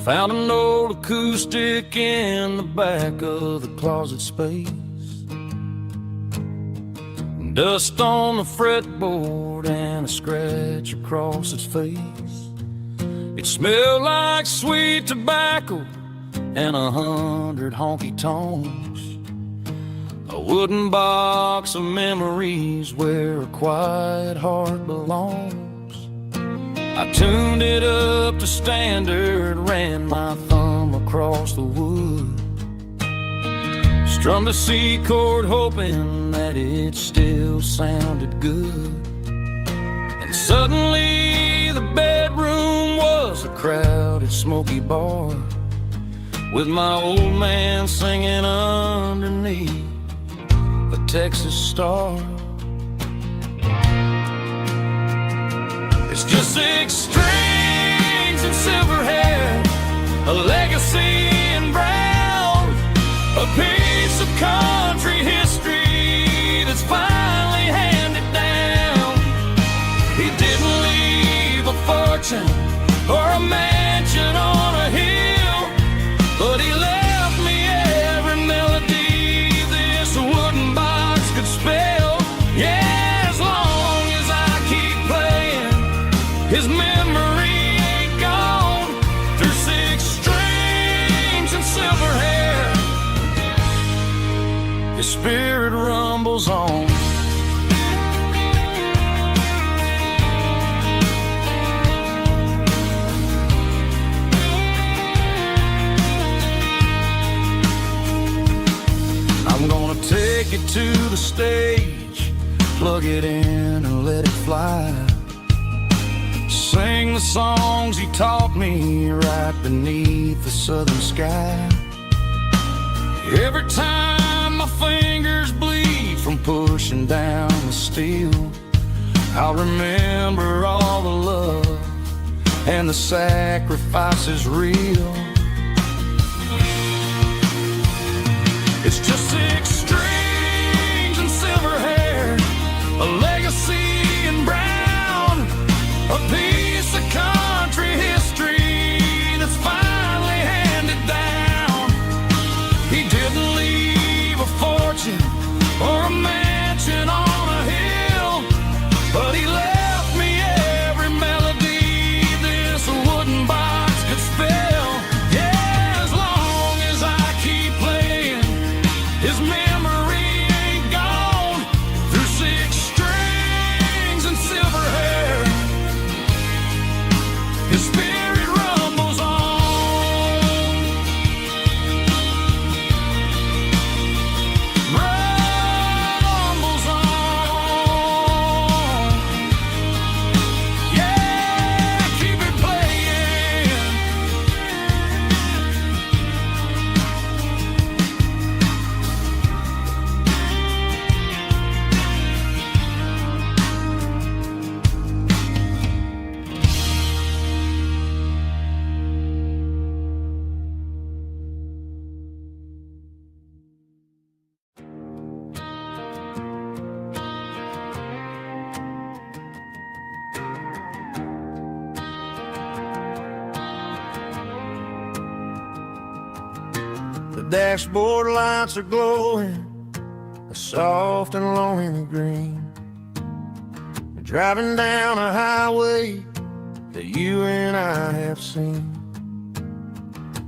Found an old acoustic in the back of the closet space, dust on the fretboard and a scratch across its face. It smelled like sweet tobacco and 100 honky-tonks, a wooden box of memories where a quiet heart belongs. I tuned it up to standard, ran my thumb across the wood, Strummed a C chord hoping that it still sounded good. And suddenly the bedroom was a crowded, smoky bar, with my old man singing underneath the Texas star. It's just 6 strings and silver hair, a legacy in brown, a piece of country history that's finally handed down. He didn't leave a fortune or a mansion on a hill, but he left me every melody this wooden box could spell. Yeah, as long as I keep playing, his memory ain't gone. Through 6 strings and silver hair, his spirit rumbles on. I'm gonna take it to the stage, plug it in and let it fly. Sing the songs he taught me right beneath the southern sky. Every time my fingers bleed from pushing down the steel, I'll remember all the love and the sacrifices real. It's just 6 strings and silver hair, a legacy in brown, a piece of country history that's finally handed down. He didn't leave a fortune or a mansion on a hill, but he left me every melody this wooden box could spell. Yeah, as long as I keep playing, his memory ain't gone. Through 6 strings and silver hair, his spirit rumbles on. Rumbles on. Yeah, keep it playing. The dashboard lights are glowing a soft and lonely green. We're driving down a highway that you and I have seen.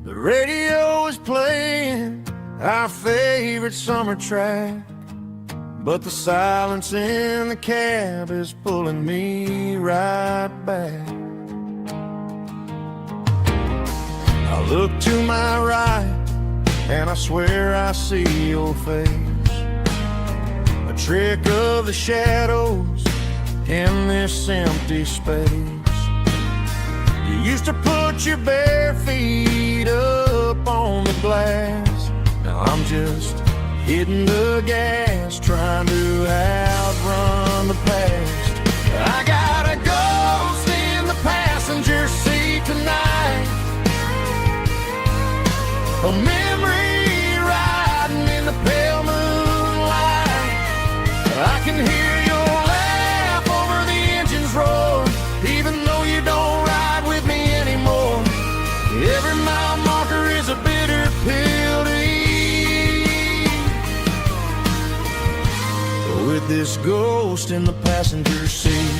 The radio is playing our favorite summer track, but the silence in the cab is pulling me right back. I look to my right and I swear I see your face, a trick of the shadows in this empty space. You used to put your bare feet up on the glass. Now I'm just hitting the gas, trying to outrun the past. I got a ghost in the passenger seat tonight, a memory riding in the pale moonlight. I can hear your laugh over the engine's roar, even though you don't ride with me anymore. Every mile marker is a bitter pill to eat, with this ghost in the passenger seat.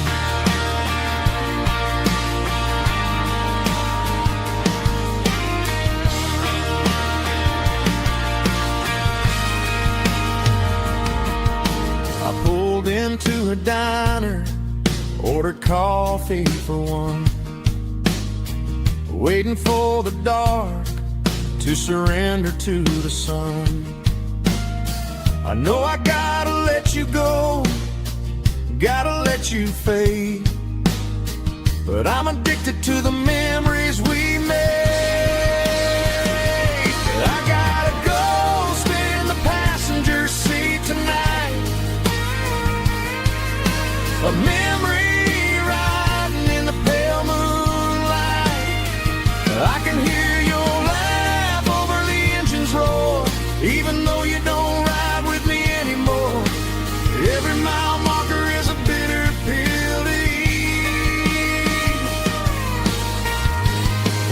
Into a diner, ordered coffee for one, waiting for the dark to surrender to the sun. I know I gotta let you go, gotta let you fade, but I'm addicted to the memories we made. I gotta go sit in the passenger seat tonight, a memory riding in the pale moonlight. I can hear your laugh over the engine's roar, even though you don't ride with me anymore. Every mile marker is a bitter pill to eat.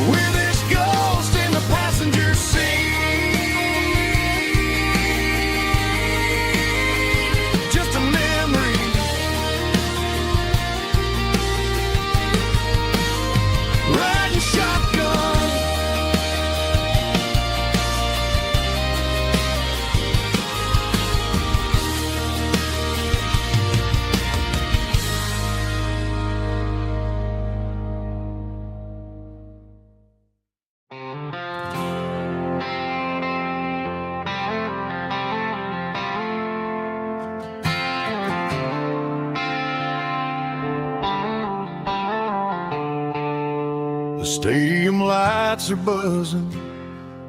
We're this ghost in the passenger seat, just a memory. Riding shotgun, the stadium lights are buzzing,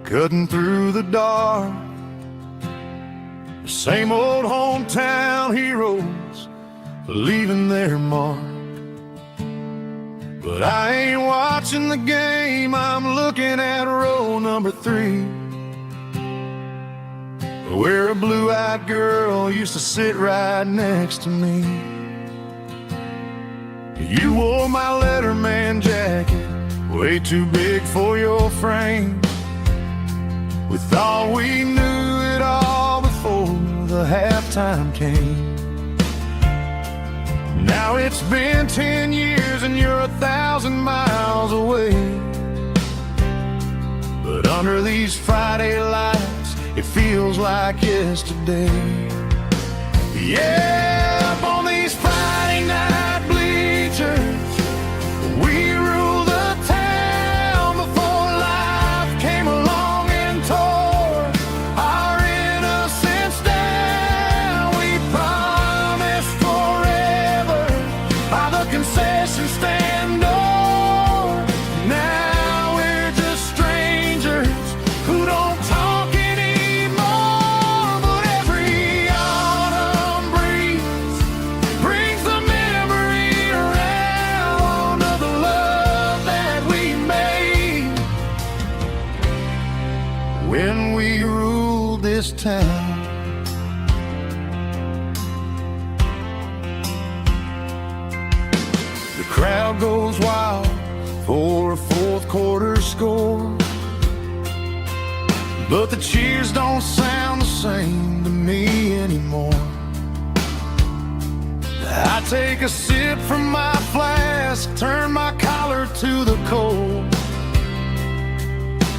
cutting through the dark. The same old hometown heroes leaving their mark. But I ain't watching the game, I'm looking at row number 3, where a blue-eyed girl used to sit right next to me. You wore my Letterman jacket, way too big for your frame. We thought we knew it all before the halftime came. Now it's been 10 years and you're 1,000 miles away, but under these Friday lights it feels like yesterday. Yeah, up on these Friday night bleachers, we rule the town before life came along and tore our innocence down. We promised forever by the concession stand door. Now we're just strangers who don't talk anymore. But every autumn breeze brings the memory around of the love that we made when we ruled this town. The crowd goes wild for a fourth quarter score, but the cheers don't sound the same to me anymore. I take a sip from my flask, turn my collar to the cold.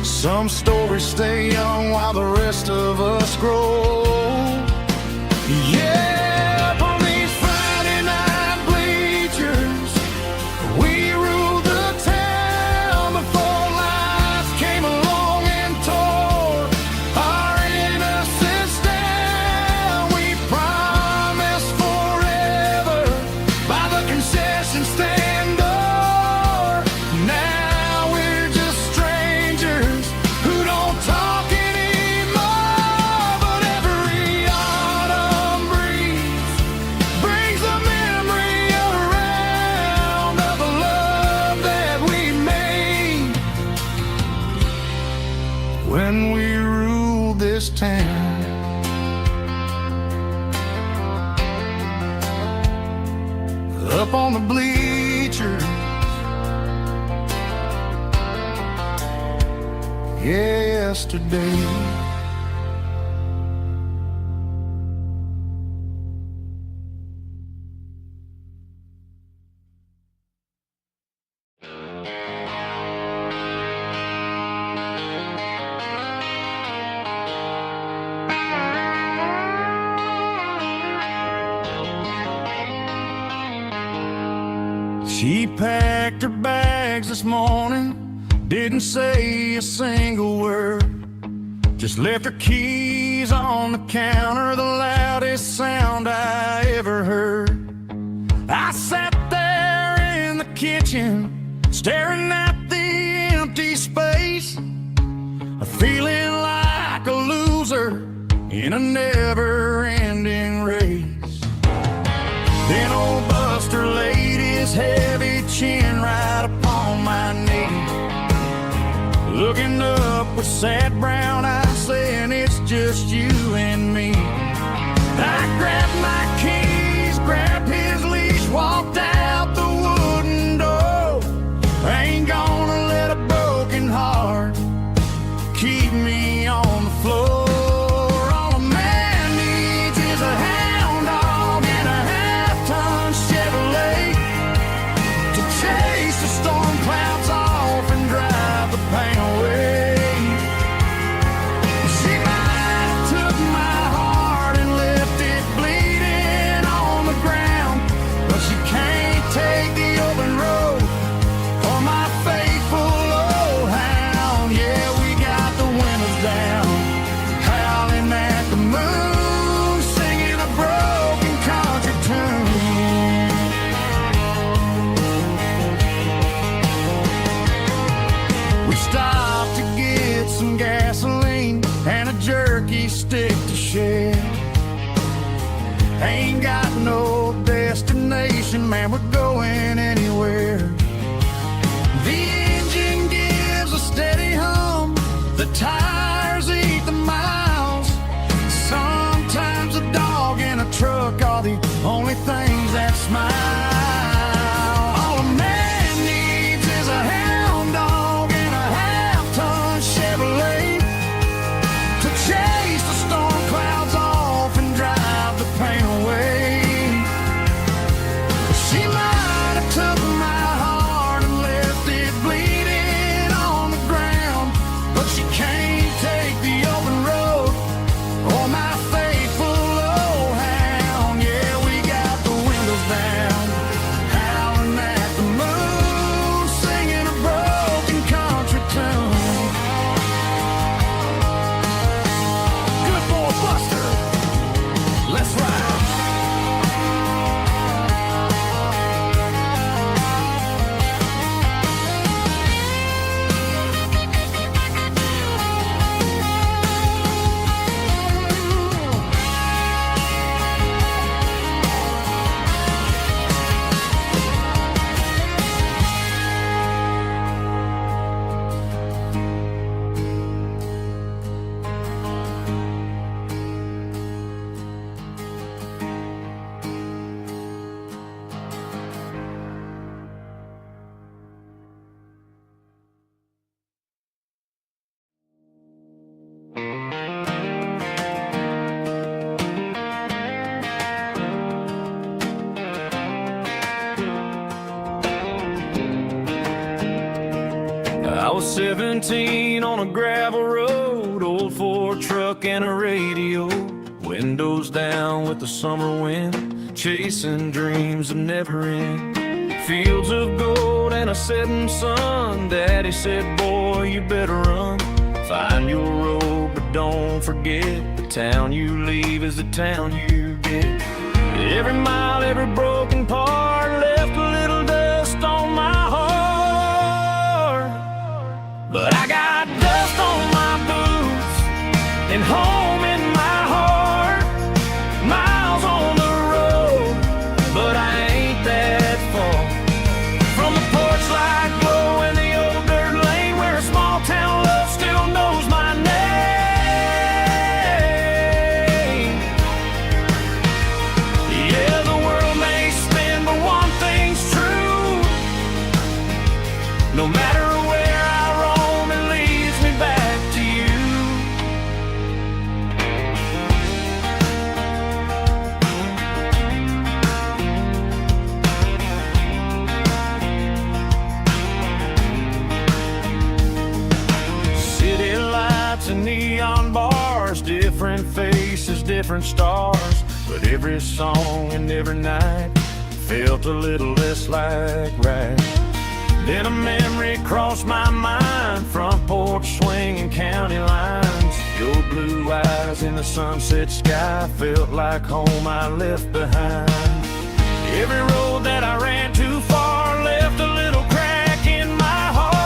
Some stories stay young while the rest of us grow. Yeah, up on these Friday night bleachers, we ruled the town before life came along and tore our innocence down. We promised forever by the concession stand door. Now we're just strangers who don't talk anymore. But every autumn breeze brings the memory around of the love that we made when we ruled this town. Up on the bleachers, yesterday. She packed her bags this morning, didn't say a single word, just left her keys pennies on the counter, the loudest sound I ever heard. I sat there in the kitchen, staring at the empty space, feeling like a loser in a never-ending race. Then old Buster laid his heavy chin right upon my knee, looking up with sad brown eyes, saying it's just you and me. I grabbed my keys, grabbed his leash, walked out the wooden door. I ain't gonna let a broken heart keep me on the floor. All a man needs is a hound dog and a half-ton Chevrolet to chase the storm clouds off and drive the pain away. She might have took my heart and left it bleeding on the ground, but she can't take the open road or my faithful old hound. Yeah, we got the windows down, howling at the moon, singing a broken country tune. We stopped to get some gasoline and a jerky stick to share. Ain't got no destination, man, we're going anywhere. The engine gives a steady hum, the tires eat the miles. Sometimes a dog and a truck are the only things that smile. All a man needs is a hound dog and a half-ton Chevrolet to chase the storm clouds off and drive the pain away. She might have took my heart and left it bleeding on the ground, but she can't take the open road or my faithful old hound. Yeah, we got the windows down, howling at the moon, singing a broken country tune. Good boy Buster, let's ride. I was 17 on a gravel road, old Ford truck and a radio, windows down with the summer wind, chasing dreams that never end. Fields of gold and a setting sun, Daddy said, boy, you better run. Find your road, but don't forget, the town you leave is the town you get. Every mile, every broken part left a little dust on my heart. But I got dust on my boots and home in my heart. Miles on the road, but I ain't that far from the porch light glow in the old dirt lane where a small town love still knows my name. Yeah, the world may spin, but one thing's true. No matter where I roam, it leads me back to you. City lights and neon bars, different faces, different stars, but every song and every night felt a little less like right. Then a memory crossed my mind, front porch swinging county lines, Your blue eyes in the sunset sky felt like home I left behind. Every road that I ran too far left a little crack in my heart.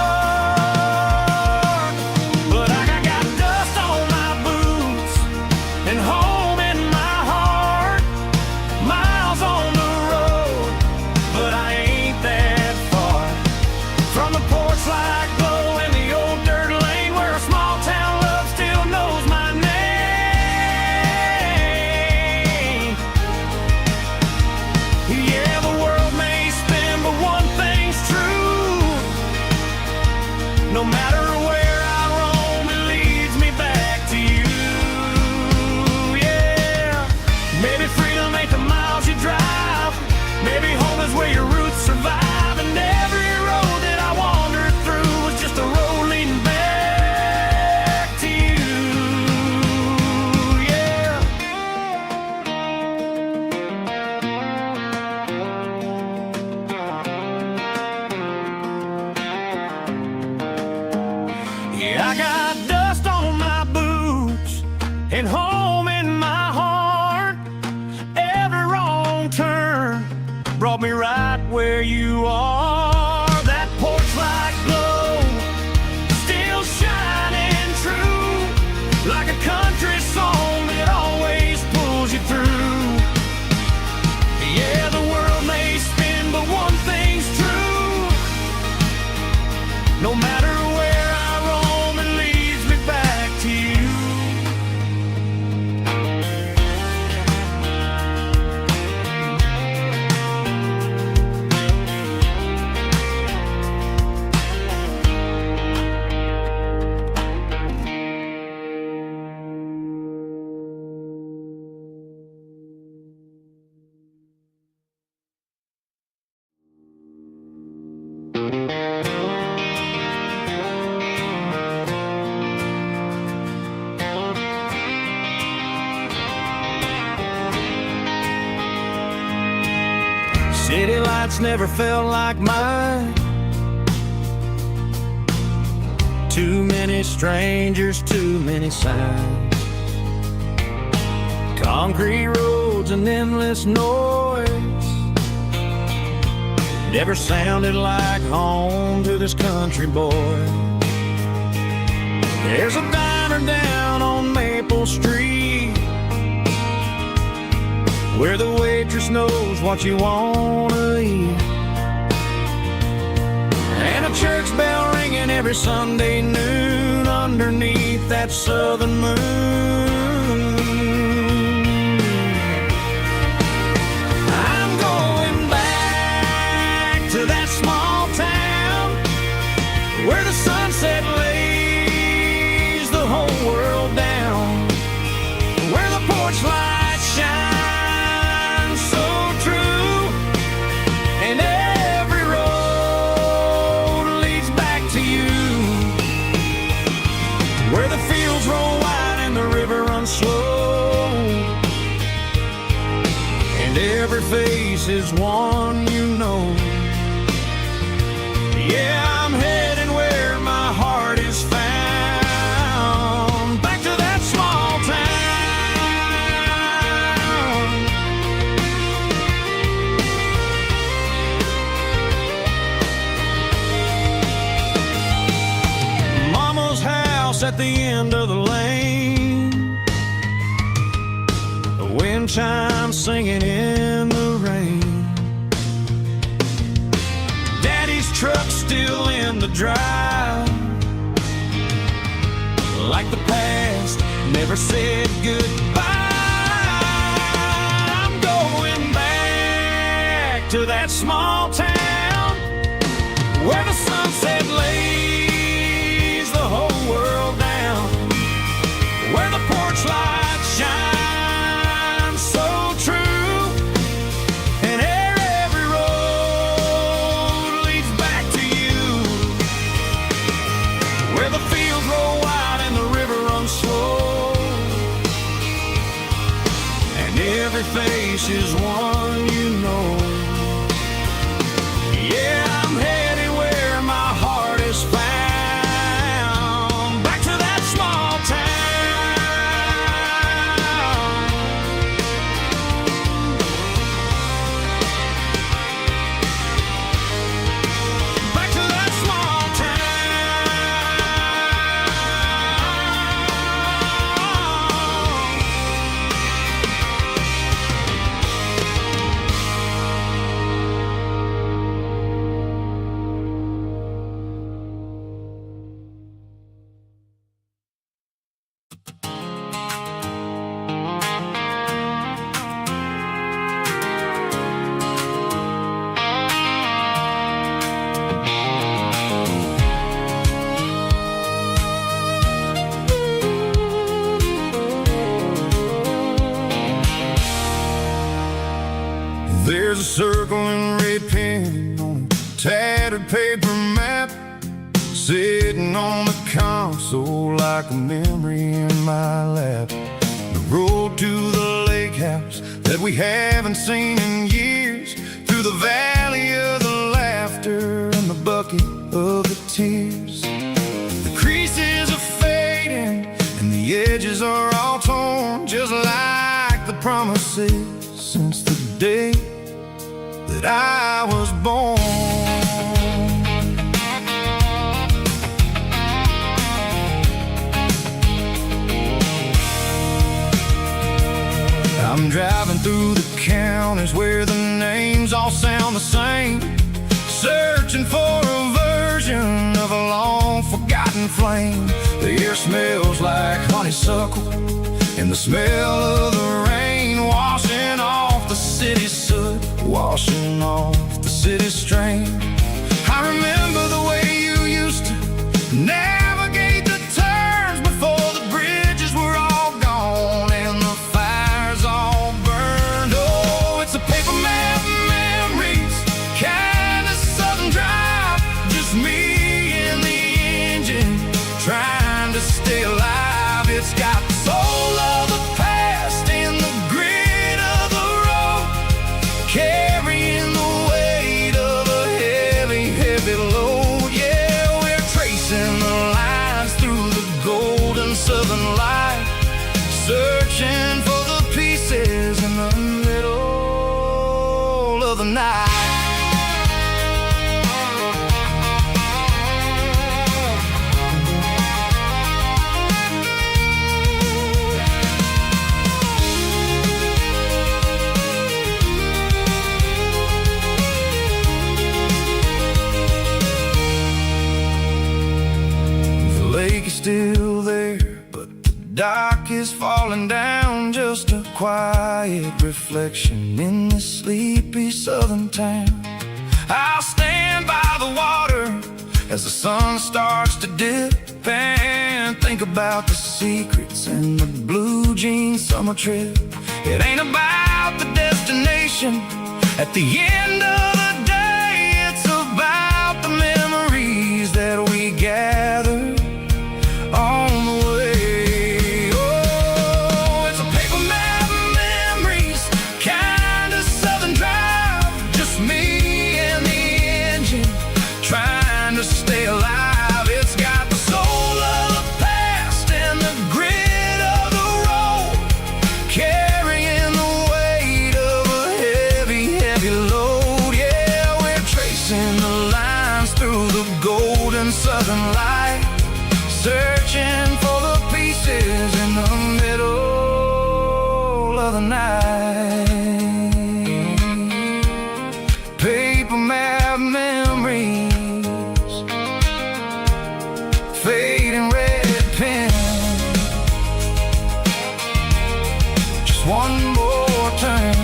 But I got dust on my boots and home in my heart. Miles on the road, but I ain't that far from the porch light glow and the old dirt lane where a small town love still knows my name. Yeah, the world may spin, but one thing's true. No matter where I roam, it leads me back to you. Yeah, maybe freedom ain't the miles you drive. Maybe home is where your roots survive. And every road that I wandered through was just a road leading back to you. Yeah. Yeah, I got dust on my boots and home in my heart. Every wrong turn brought me right where you are. That porch light glow still shining true, like a country song that always pulls you through. Yeah, the world may spin, but one thing's true. No matter where I roam, it leads me back to you. City lights never felt like mine. Too many strangers, too many signs. Concrete roads and endless noise never sounded like home to this country boy. There's a diner down on Maple Street where the waitress knows what you wanna eat, and a church bell ringing every Sunday noon underneath that southern moon. I'm going back to that small town where the sunset lays the whole world down, where the porch lights shine slow, and every face is one you know. Yeah, I'm heading where my heart is found, back to that small town. Mama's house at the end of the lane, wind chimes singing in the rain. Daddy's truck still in the drive, like the past never said goodbye. I'm going back to that small town where the sunset lays the whole world down, where the porch lights shine face is one you know. Yeah, I'm headed where my heart is found, back to that small town. tattered paper map sitting on the console like a memory in my lap. The road to the lake house that we haven't seen in years, through the valley of the laughter and the bucket of the tears. The creases are fading and the edges are all torn, just like the promises since the day that I was born. I'm driving through the counties where the names all sound the same, searching for a version of a long forgotten flame. The air smells like honeysuckle and the smell of the rain washing off the city's soot, washing off the city's strain. I remember the way you used to navigate the turns before the bridges were all gone and the fires all burned. Oh, it's a paper map memories, kind of southern drive, just me and the engine trying to stay alive. It's got the soul of the past and the grit of the road, carrying the weight of a heavy, heavy load. Yeah, we're tracing the lines through the golden southern light, searching for the pieces in the middle of the night. The lake is still there, but the dock is falling down, just a quiet reflection in this sleepy southern town. I'll stand by the water as the sun starts to dip and think about the secrets in the blue jean summer trip. It ain't about the destination at the end of the day, it's about the memories that we gather on the way. Oh, it's a paper map memories, kind of southern drive, just me and the engine trying to stay alive. It's got the soul of the past and the grit of the road, carrying the weight of a heavy, heavy load. Yeah, we're tracing the lines through the golden southern light, searching for the pieces in the middle of the night. Paper map memories, fading red pen, just one more turn.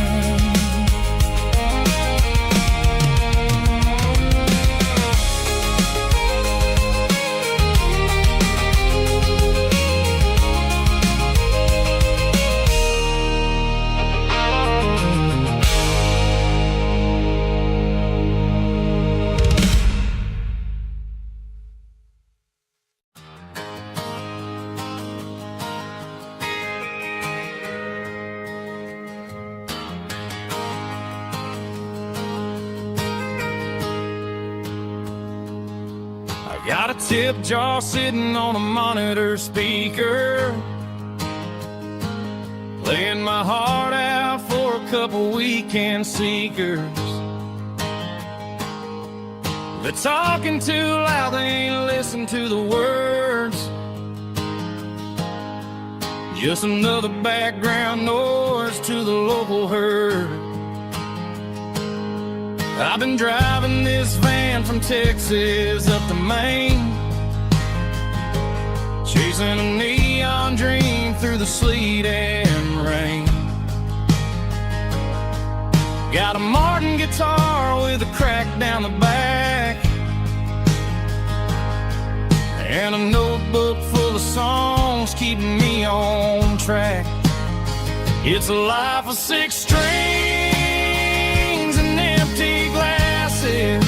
Got a tip jar sitting on a monitor speaker, playing my heart out for a couple weekend seekers. They're talking too loud, they ain't listen to the words. Just another background noise to the local herd. I've been driving this van from Texas up to Maine, chasing a neon dream through the sleet and rain. Got a Martin guitar with a crack down the back, and a notebook full of songs keeping me on track. It's a life of 6 strings and empty glasses,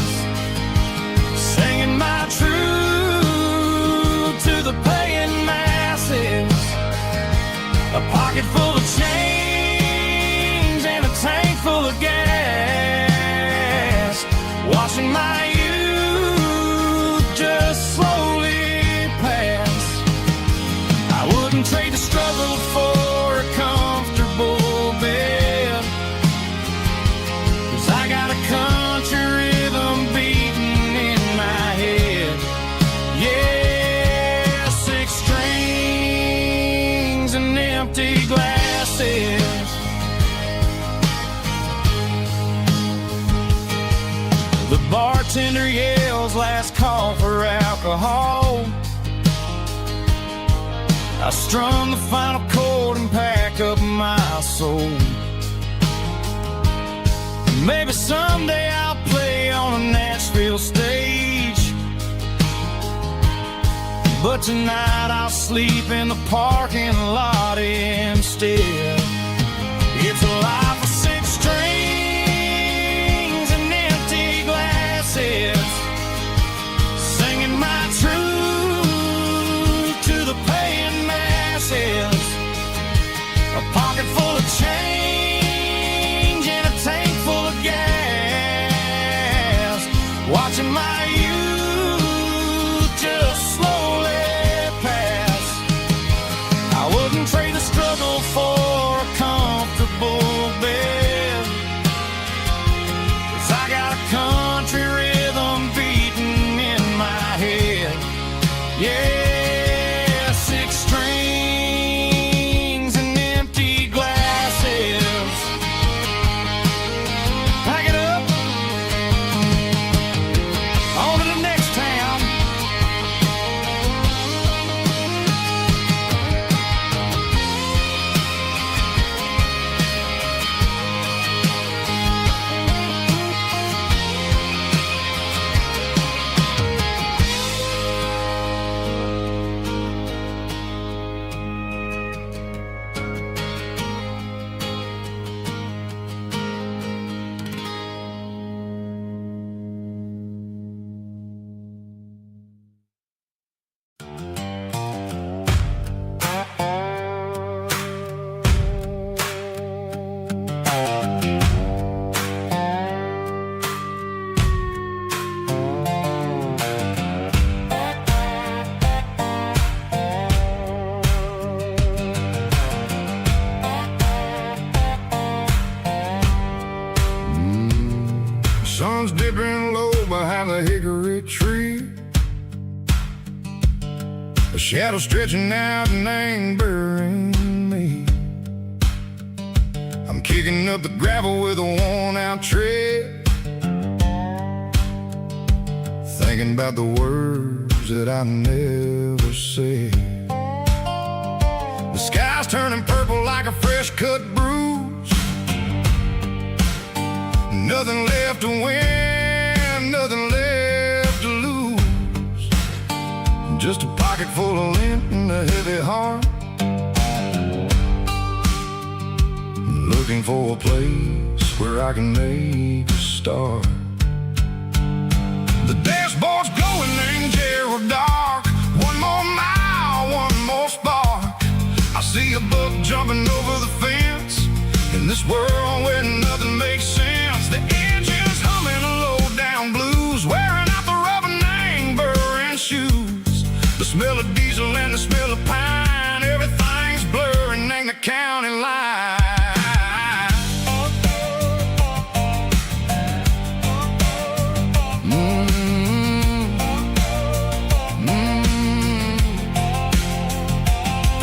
Bartender yells last call for alcohol. I strummed the final chord and packed up my soul. Maybe someday I'll play on a Nashville stage, but tonight I'll sleep in the parking lot instead. It's a life of 6 strings and empty glasses, singing my truth to the paying masses. A pocket full of change and a tank full of gas, watching my youth just slowly pass. I wouldn't trade the struggle for a comfortable bed, 'cause I got a country rhythm beating in my head. Yeah, 6 strings and empty glasses. Pack it up, on to the next town. Sun's dipping low behind the hickory tree, a shadow stretching out and angering me. I'm kicking up the gravel with a worn-out tread, thinking about the words that I never said. The sky's turning purple like a fresh-cut bruise. Nothing left to win, nothing left to lose. Just a pocket full of lint and a heavy heart, looking for a place where I can make a start. The dashboard's glowing in Gerald dark. One more mile, one more spark. I see a buck jumping over the fence in this world where nothing makes sense. The engine's humming a low-down blues, wearing out the rubber-nang burring shoes. The smell of diesel and the smell of pine, everything's blurring in the county line.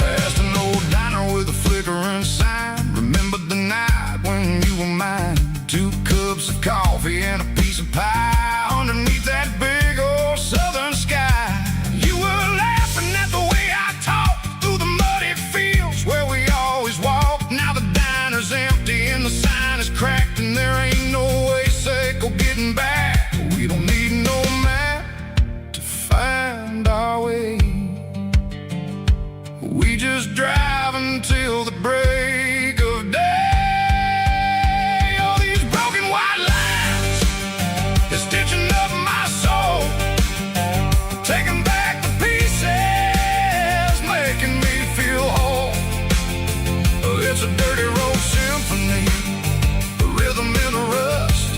Past an old diner with a flickering sign. Remember the night when you were mine. 2 cups of coffee and a piece of pie underneath that big old southern sky. You were laughing at the way I talked through the muddy fields where we always walked. Now the diner's empty and the sign is cracked, and there ain't no way safe or getting back. We don't need no map to find our way. We just drive until the break of day. Stitching up my soul, taking back the pieces, making me feel whole. It's a dirty road symphony, a rhythm in a rust,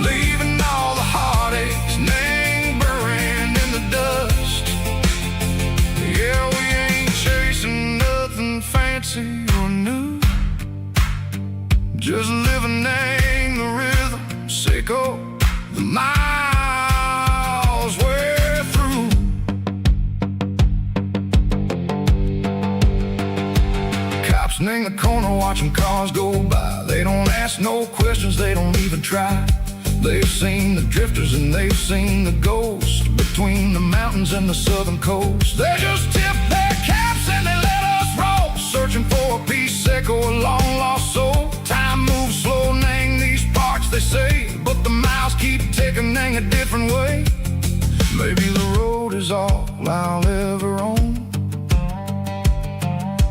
leaving all the heartaches lingering in the dust. Yeah, we ain't chasing nothing fancy or new, just living in the rhythm, sicko. The miles we're through. Cops in the corner watching cars go by. They don't ask no questions, they don't even try. They've seen the drifters and they've seen the ghosts between the mountains and the southern coast. They just tip their caps and they let us roll, searching for a piece seco, a long lost soul. Time moves slow, nang these parts they say, but the miles keep ticking, nang a different way. Maybe the road is all I'll ever own,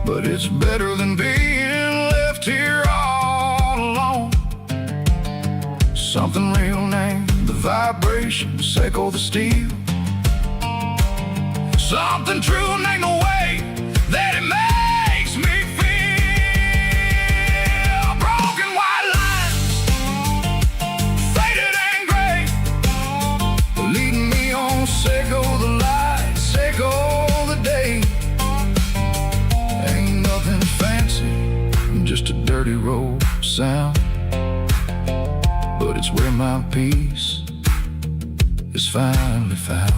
but it's better than being left here all alone. Something real named the vibrations echo the steel. Something true named the way that it makes me feel. Broken white lines, faded and gray, leading me on, Seco the light, Seco the day. Ain't nothing fancy, just a dirty road sound, but it's where my peace is finally found.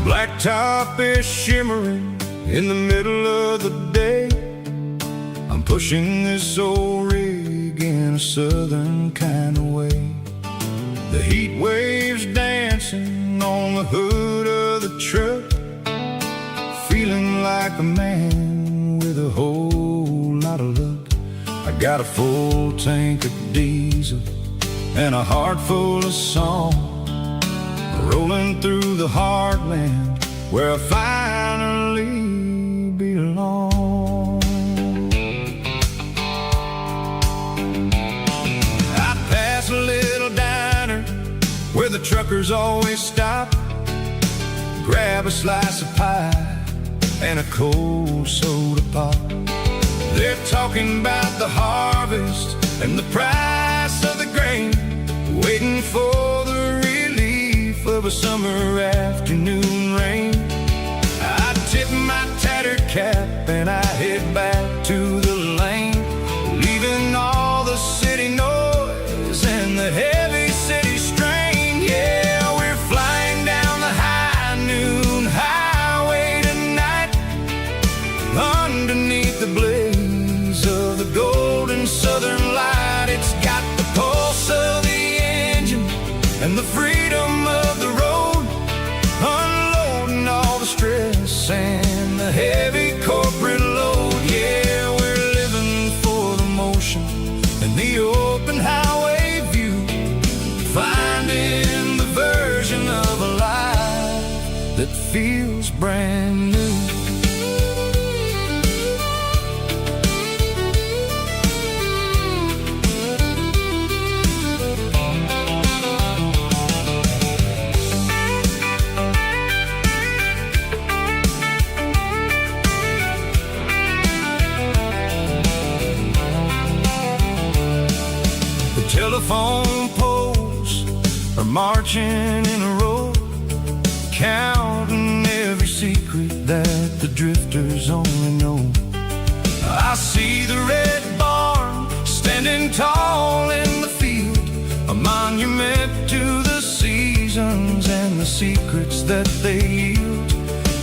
Blacktop is shimmering in the middle of the day. I'm pushing this old rig in a southern kind of way. The heat waves dancing on the hood of the truck, feeling like a man with a whole lot of luck. I got a full tank of diesel and a heart full of song, rolling through the heartland where I finally belong. I pass a little diner where the truckers always stop, grab a slice of pie and a cold soda pop. They're talking about the harvest and the price of the grain, waiting for the relief of a summer afternoon rain. I tip my tattered cap and I head back to the lane, leaving all the city noise and the heavy city strain. Yeah, we're flying down the high noon highway tonight, underneath the blaze of the golden southern light. It's got the pulse of the engine and the freedom of the road, unloading all the stress and the heavy corporate load. Yeah, we're living for the motion and the open highway view, finding the version of a life that feels brand new. Telephone poles are marching in a row, counting every secret that the drifters only know. I see the red barn standing tall in the field, a monument to the seasons and the secrets that they yield.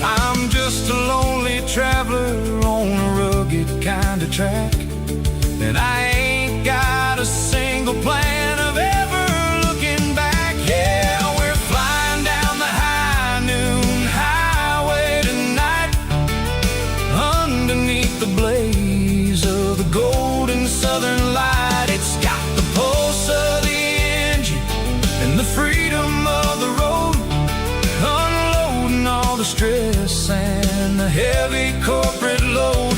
I'm just a lonely traveler on a rugged kind of track, and I ain't got a single plan of ever looking back. Yeah, we're flying down the high noon highway tonight, underneath the blaze of the golden southern light. It's got the pulse of the engine and the freedom of the road, unloading all the stress and the heavy corporate load.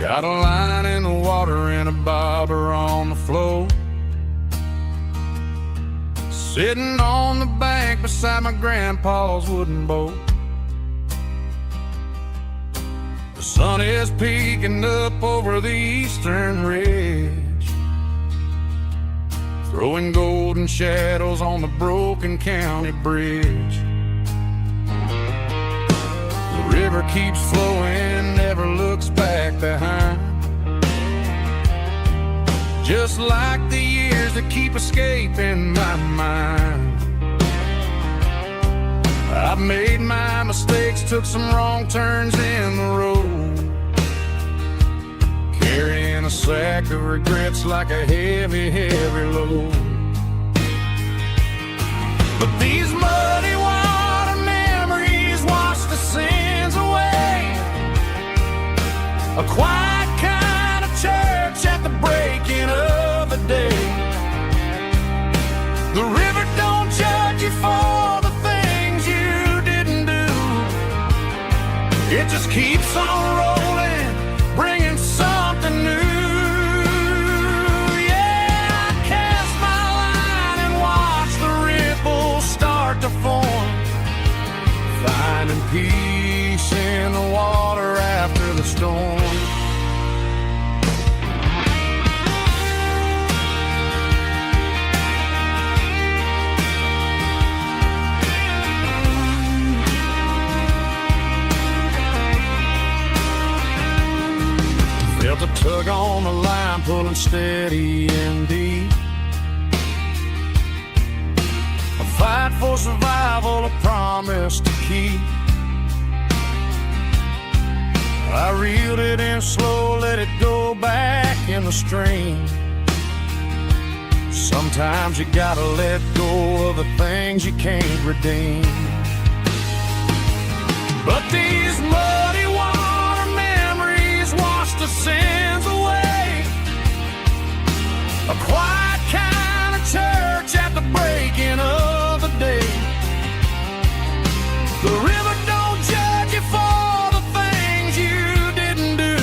Got a line in the water and a bobber on the floor. Sitting on the bank beside my grandpa's wooden boat. The sun is peeking up over the eastern ridge, throwing golden shadows on the broken county bridge. The river keeps flowing, never looks back behind, just like the years that keep escaping my mind. I've made my mistakes, took some wrong turns in the road, carrying a sack of regrets like a heavy, heavy load. But these muddy water memories wash the sins away. A quiet kind of church at the breaking of the day. The river don't judge you for the things you didn't do. It just keeps on rolling, bringing something new. Yeah, I cast my line and watch the ripples start to form, finding peace in the water after the storm. Felt a tug on the line, pulling steady and deep. A fight for survival, a promise to keep. I reeled it in slow, let it go back in the stream. Sometimes you gotta let go of the things you can't redeem. But these muddy water memories wash the sins away. A quiet kind of church at the breaking of the day. The river don't judge you for the things you didn't do.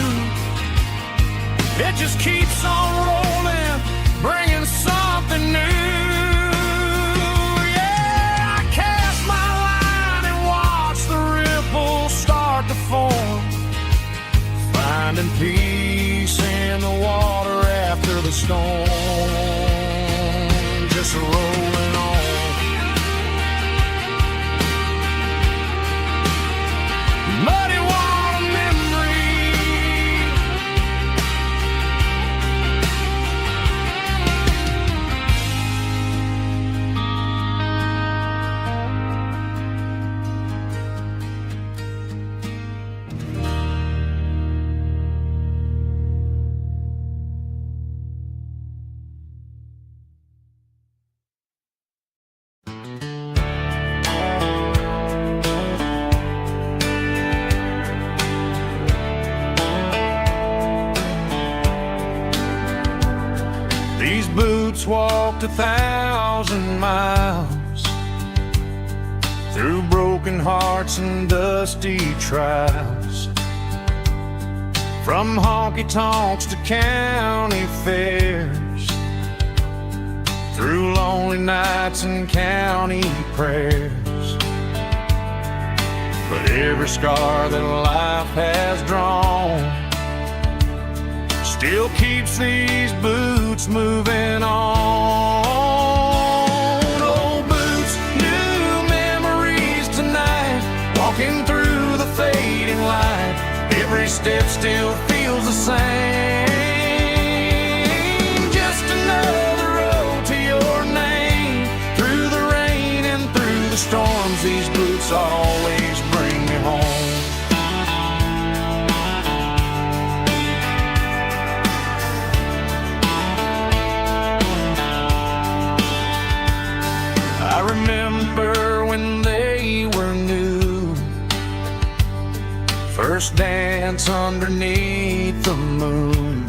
It just keeps on rolling, bringing something new. Yeah, I cast my line and watch the ripples start to form, finding peace in the water after the storm. Just rolling on. Muddy water memory. These boots walked 1,000 miles through broken hearts and dusty trials, from honky-tonks to county fairs, through lonely nights and county prayers. But every scar that life has drawn still keeps these boots moving on. Old boots, new memories tonight, walking through the fading light. Every step still feels the same. Just another road to your name. Through the rain and through the storms, these boots always bring me home. I remember when they were new, first dance underneath the moon.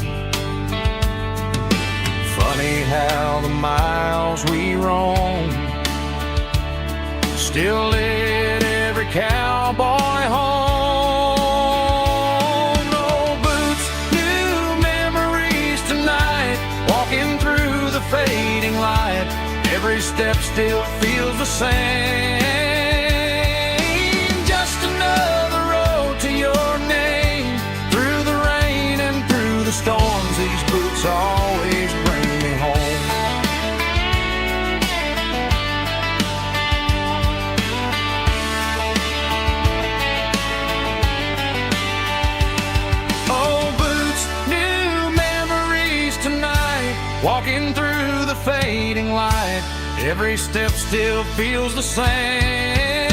Funny how the miles we roam still lit every cowboy home. Old boots, new still feels the same. Just another road to your name. Through the rain and through the storms, these boots always bring me home. Old boots, new memories tonight. Walking through the fading light, every step still feels the same.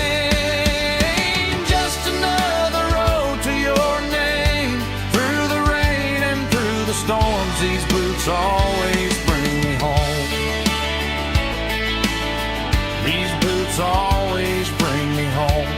Just another road to your name. Through the rain and through the storms, these boots always bring me home. These boots always bring me home.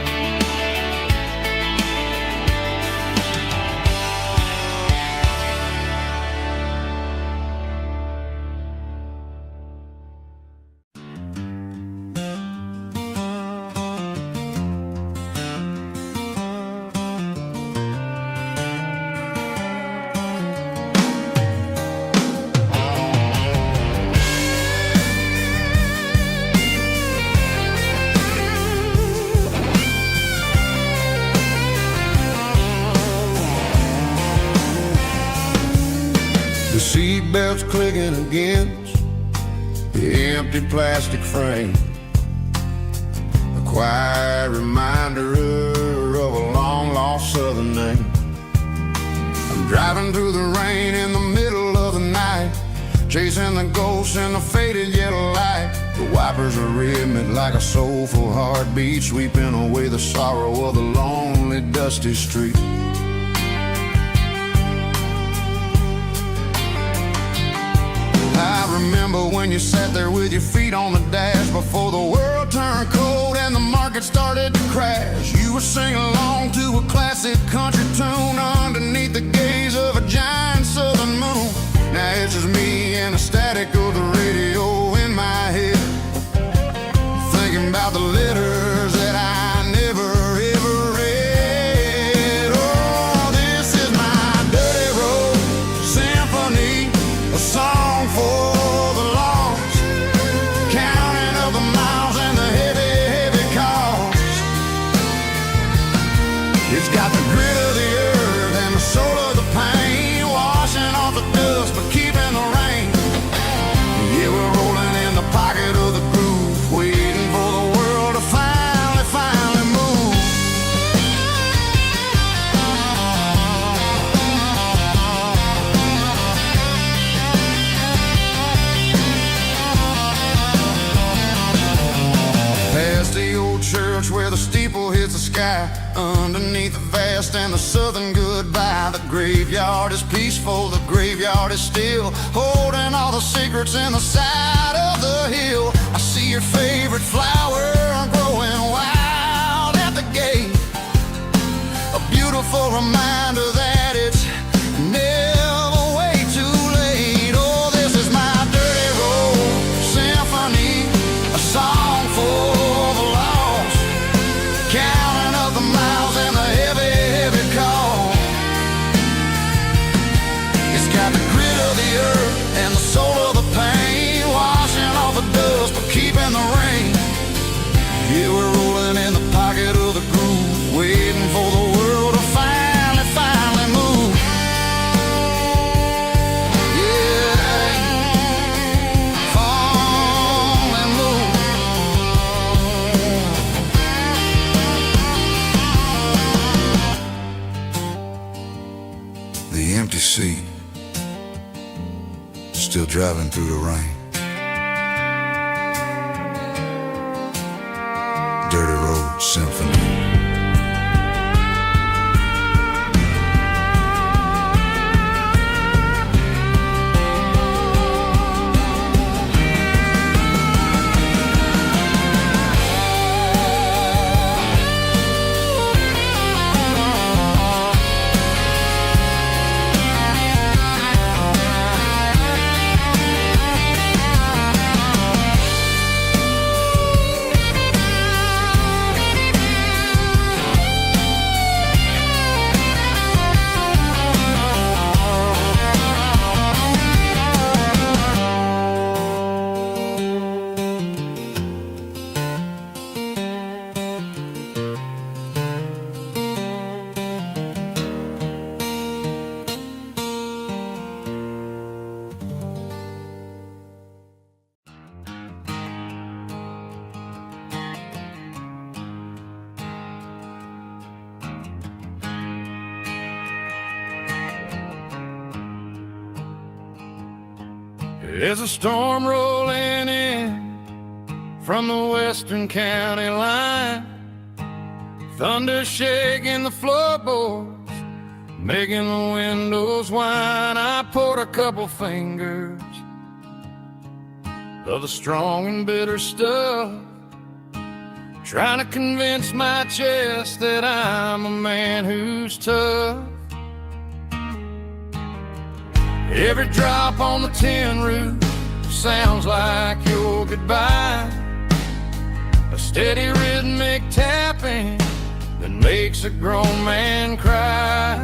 The seatbelt's clicking against the empty plastic frame. A quiet reminder of a long-lost southern name. I'm driving through the rain in the middle of the night, chasing the ghosts in the faded yellow light. The wipers are rhythmic like a soulful heartbeat, sweeping away the sorrow of the lonely, dusty street. I remember when you sat there with your feet on the dash before the world turned cold and the market started to crash. You were singing along to a classic country tune underneath the gaze of a giant southern moon. Now it's just me and the static of the radio in my head, thinking about the letters that I never ever read. Oh, this is my dirty road symphony, a song for the lost, counting up the miles and the heavy, heavy cost. It's got the grit of the earth and the soul of the pain, washing off the dust but keeping the rain. Yeah, we're rolling in the pocket of the groove, waiting for the world to finally move. Past the old church where the steeple hits the sky, underneath the vast and the southern goodbye. The graveyard is peaceful, the graveyard is still, holding all the secrets in the side of the hill. I see your favorite flower growing wild at the gate, a beautiful reminder that it's never way too late. Oh, this is my dirty road symphony, a song for the lost, counting up the miles and the heavy, heavy call. It's got the grit of the earth and the soul of the pain, washing off the dust but keeping the rain. Yeah, we're rolling in the pocket of the groove, waiting for the world to finally move. Yeah, finally move. The empty seat, still driving through the rain. Dirty road symphony. There's a storm rolling in from the western county line, thunder shaking the floorboards, making the windows whine. I poured a couple fingers of the strong and bitter stuff, trying to convince my chest that I'm a man who's tough. Every drop on the tin roof sounds like your goodbye, a steady rhythmic tapping that makes a grown man cry.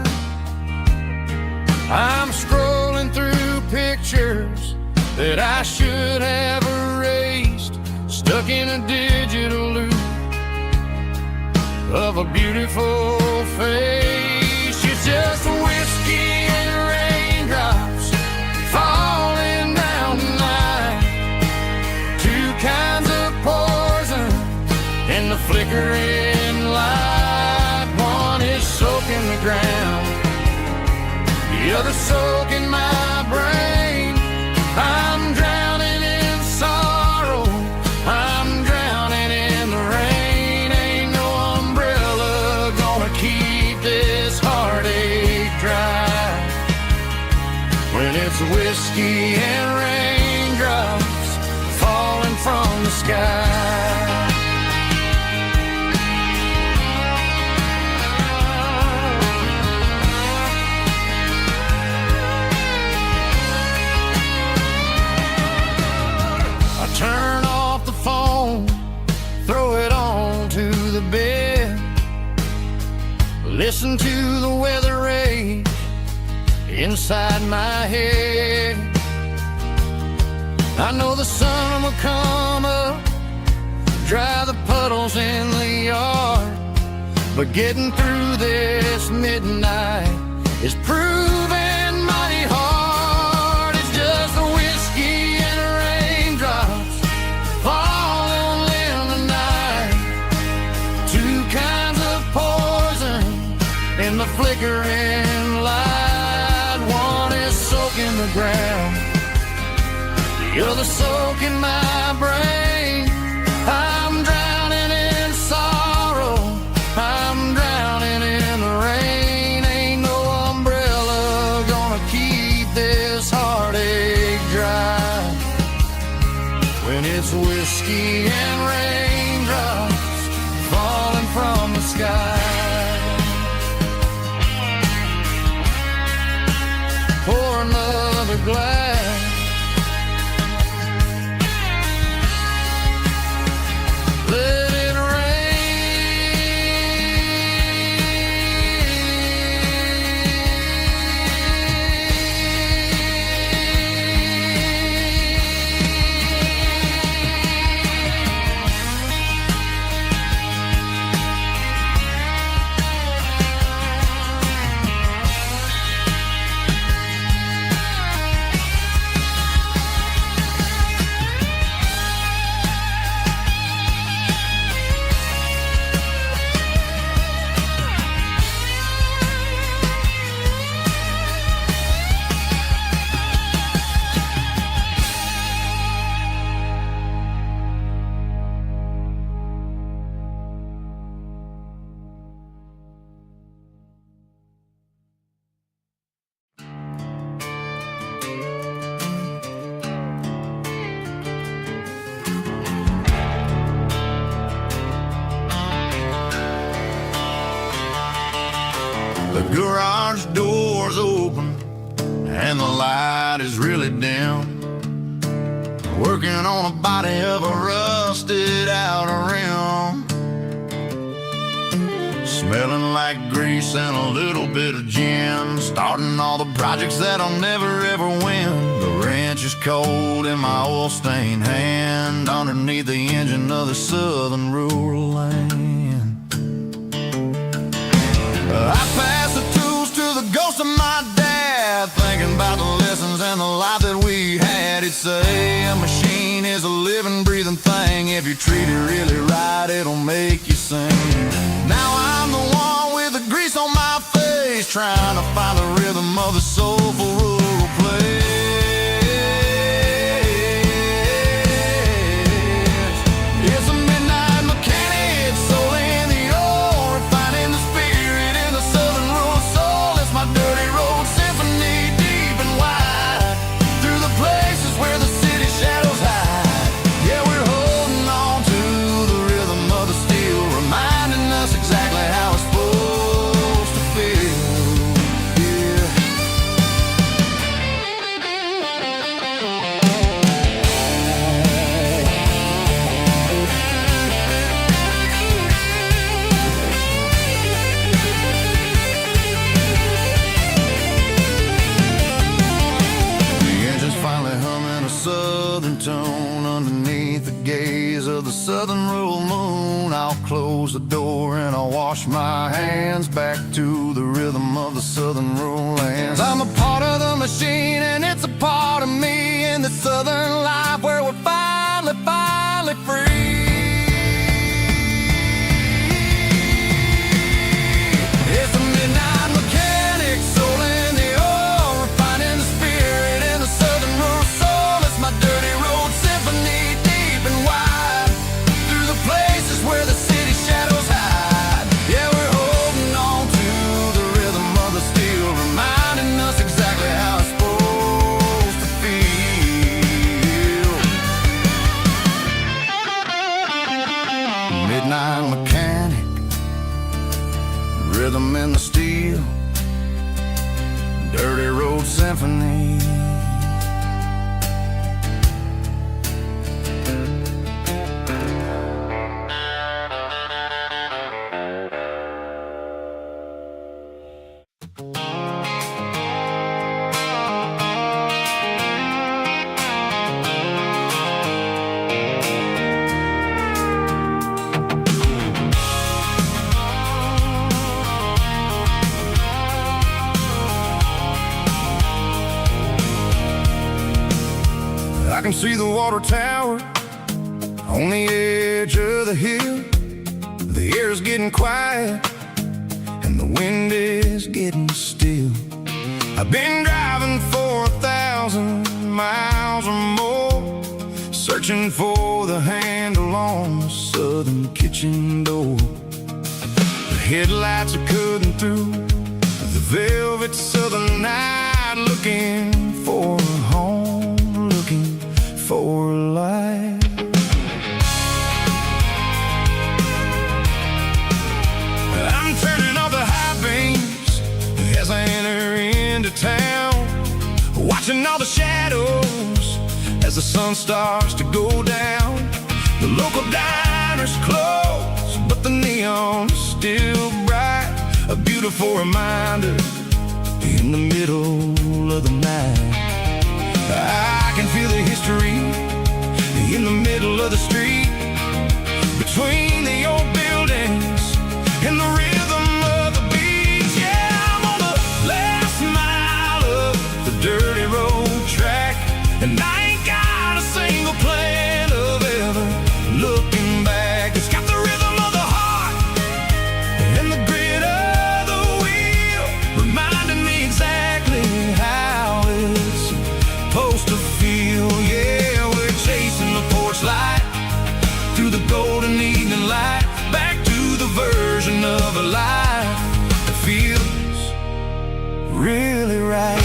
I'm scrolling through pictures that I should have erased, stuck in a digital loop of a beautiful face. It's just whiskey and raindrops falling down tonight, two kinds of poison in the flickering light. One is soaking the ground, the other soaking my brain. I'm drowning in sorrow, I'm drowning in the rain. Ain't no umbrella gonna keep this heartache dry when it's whiskey and raindrops falling from the sky. Turn off the phone, throw it on to the bed, listen to the weather rage inside my head. I know the sun will come up, dry the puddles in the yard, but getting through this midnight is proving mighty hard. It's just a whiskey and raindrops falling in the night, two kinds of poison in the flickering light. One is soaking the ground, the other soaking my brain. I'm drowning in sorrow, I'm drowning in the rain. Ain't no umbrella gonna keep this heartache dry when it's whiskey and raindrops falling from the sky. Pour another glass, let it The garage door's open and the light is really dim, working on a body of a rusted out rim, smelling like grease and a little bit of gin, starting all the projects that I'll never ever win. The wrench is cold in my oil-stained hand, underneath the engine of the southern rural land. I pass the tools to the ghost of my dad, thinking about the lessons and the life that we had. He'd say a machine is a living, breathing thing. If you treat it really right, it'll make you sing. Now I'm the one with the grease on my face, trying to find the rhythm of the soulful rural place. I'll wash my hands back to the rhythm of the southern rural lands. I'm a part of the machine and it's a part of me in the southern life where we're finally free. It's a midnight mechanic, soul in the oil, refining the spirit in the southern rural soul. It's my dirty road symphony, deep and wide, through the places where the city shadows hide. Yeah, we're holding on to the rhythm of the steel, reminding us exactly how it's supposed to feel. Midnight mechanic, rhythm in the steel, dirty road symphony. I can see the water tower on the edge of the hill. The air's getting quiet and the wind is getting still. I've been driving for 1,000 miles or more, searching for the handle on the southern kitchen door. The headlights are cutting through the velvet southern night, looking for a home, looking for life. I'm turning off the high beams as I enter into town, watching all the shadows as the sun starts to go down. The local diner's closed, but the neon's still bright, a beautiful reminder in the middle of the night. I can feel the history in the middle of the street, between the old buildings and the rhythm of the beats. Yeah, I'm on the last mile of the dirty road track, and I ain't got a single plan of ever looking back. It's got the rhythm of the heart and the grit of the wheel, reminding me exactly how it's supposed to feel. Yeah, we're chasing the porch light through the golden evening light, back to the version of a life that feels really right.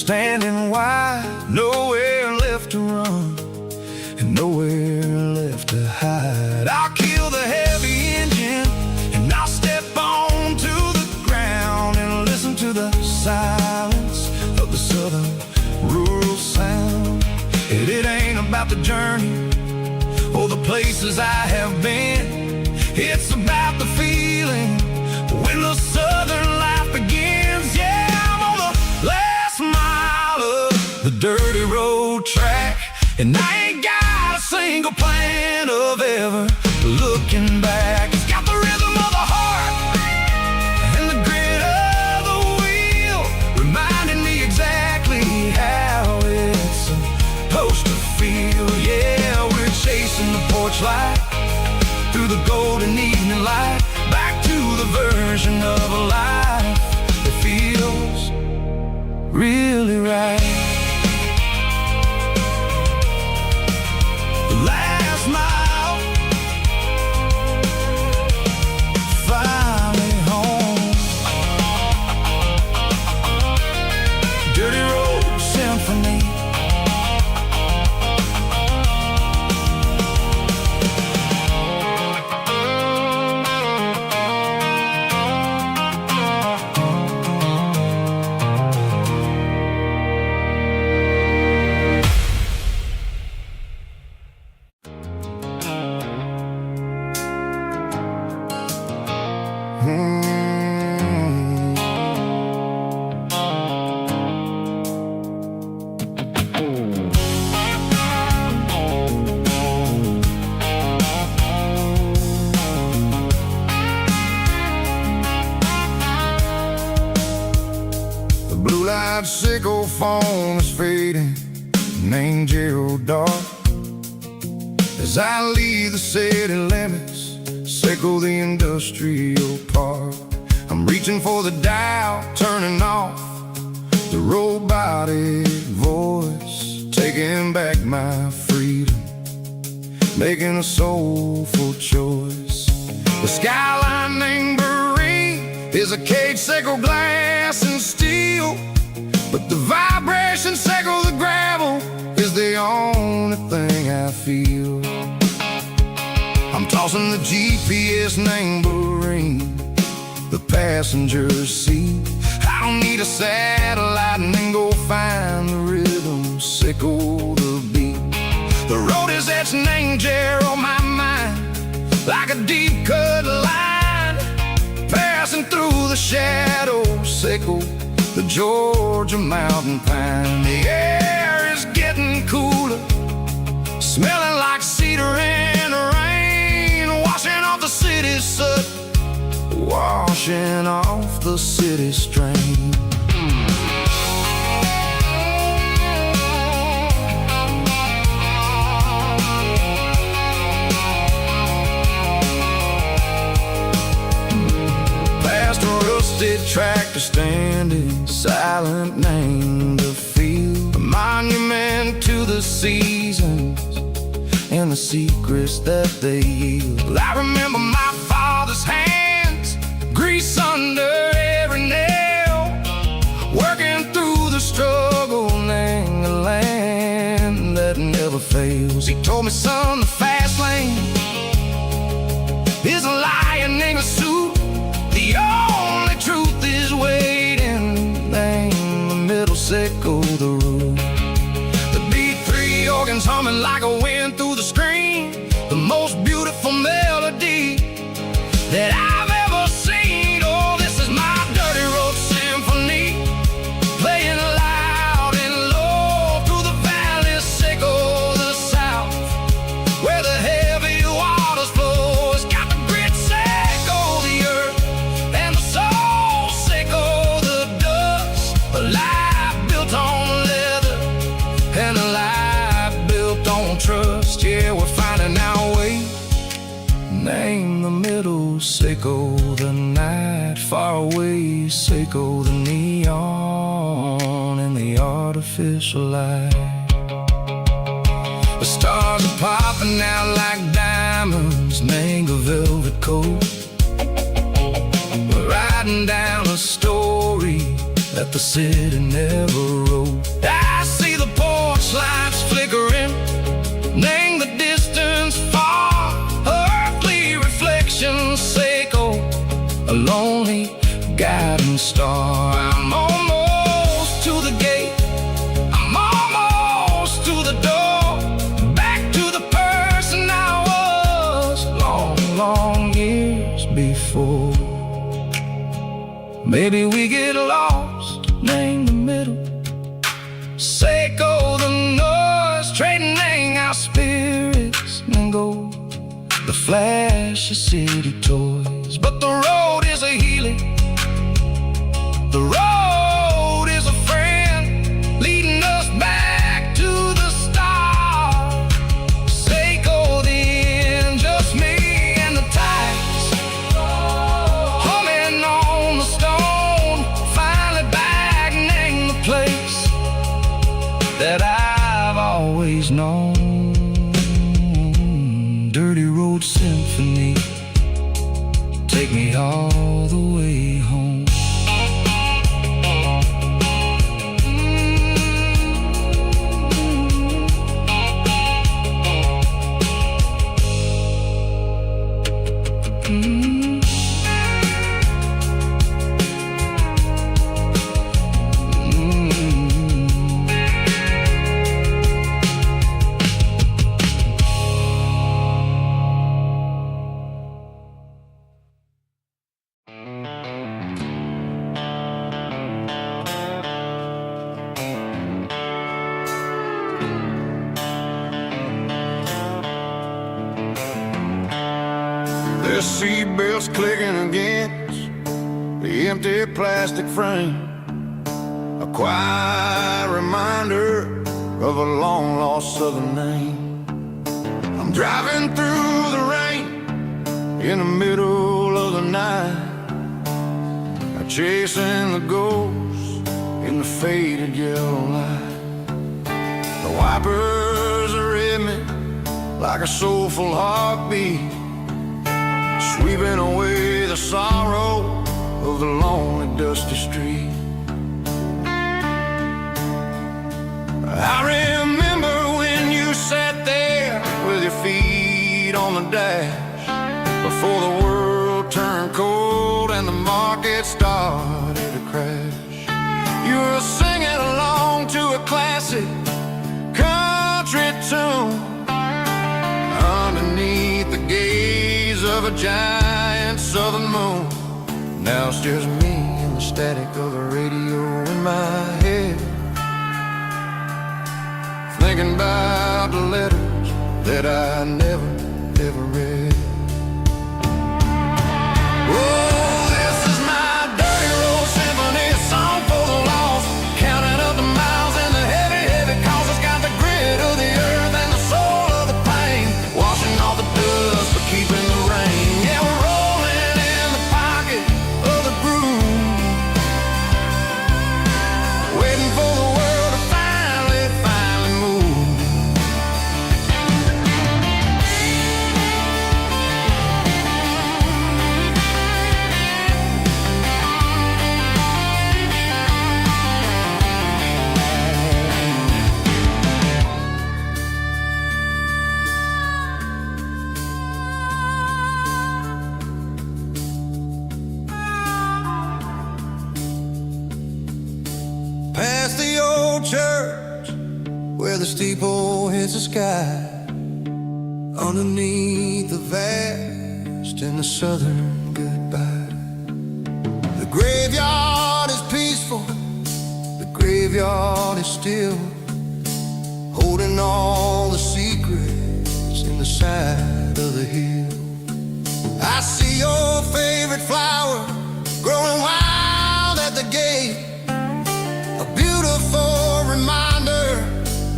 Standing wide, nowhere left to run and nowhere left to hide. I'll kill the heavy engine and I'll step onto the ground and listen to the silence of the southern rural sound. It ain't about the journey or the places I have been, it's about the feeling when the southern life begins. Yeah, I'm on the last mile of the dirty road track, and I ain't got a single plan of ever looking back. It's got the rhythm of the heart and the grit of the wheel, reminding me exactly how it's supposed to feel. Yeah, we're chasing the porch light through the golden evening light, back to the version of a life that feels really right. The last mile, finally home. Dirty road symphony. That sickle phone is fading, named Gerald Dark. As I leave the city limits, sickle the industrial park. I'm reaching for the dial, turning off the robotic voice, taking back my freedom, making a soulful choice. The skyline named Marine is a cage, sickle glass and steel, but the vibration sickle the gravel is the only thing I feel. I'm tossing the GPS named Marine, the passenger seat. I don't need a satellite and then go find the rhythm, sickle the beat. The road is etched and Gerald on my mind, like a deep cut line, passing through the shadows, sickle the Georgia mountain pine. The air is getting cooler, smelling like cedar in the rain, washing off the city's soot, washing off the city strain. Past a rusted tractor standing silent, named the field, a monument to the seasons and the secrets that they yield. I remember my father's hands, grease under every nail, working through the struggle, named the land that never fails. He told me, son, the fast lane is a lion in a suit, the only truth is waiting, named the middle, sickle the root. The B3 organs humming like a wind through the screen, the most beautiful melody that I've ever seen. Oh, this is my dirty road symphony, playing loud and low through the valleys, sickle the south, where the heavy waters flow. It's got the grit, sickle the earth, and the soul, sickle the dust. A life built on leather and a life built on trust. Yeah, we're finding our way, name the middle, sickle the night, far away, sickle the neon and the artificial light. The stars are popping out like diamonds, name a velvet coat. We're riding down a story that the city never wrote. I see the porch lights flickering, name the distance far, earthly reflections, sickle a lonely guiding star. I'm almost to the gate, I'm almost to the door, back to the person I was long, long years before. Maybe we get lost, name the middle, sickle the noise, trading our spirits and go the flash of city toys. But the road is a healing, the road is a friend, leading us back to the start. Sickle the end, just me and the tides, humming on the stone, finally back, name the place that I've always known. Dirty road symphony, take me all the way home. The seatbelt's clicking against the empty plastic frame. A quiet reminder of a long-lost southern name. I'm driving through the rain in the middle of the night, chasing the ghosts in the faded yellow light. The wipers are in me like a soulful heartbeat, sweeping away the sorrow of the lonely dusty street. I remember when you sat there with your feet on the dash, before the world turned cold and the market started to crash. You were singing along to a classic country tune underneath the gaze of a giant southern moon. Now it's just me and the static of the radio in my head, thinking about the letters that I never, ever read. Oh, this is my dirty road symphony, a song for the lost, counting up the miles and the heavy, heavy calls. It's got the grit of the earth and the soul of the pain, washing off the dust but keeping the rain. Yeah, we're rolling in the pocket of the groove, waiting for the world to finally move. Past the old church where the steeple hits the sky, underneath the vast and the southern goodbye. The graveyard is peaceful, the graveyard is still, holding all the secrets in the side of the hill. I see your favorite flower growing wild at the gate, a beautiful reminder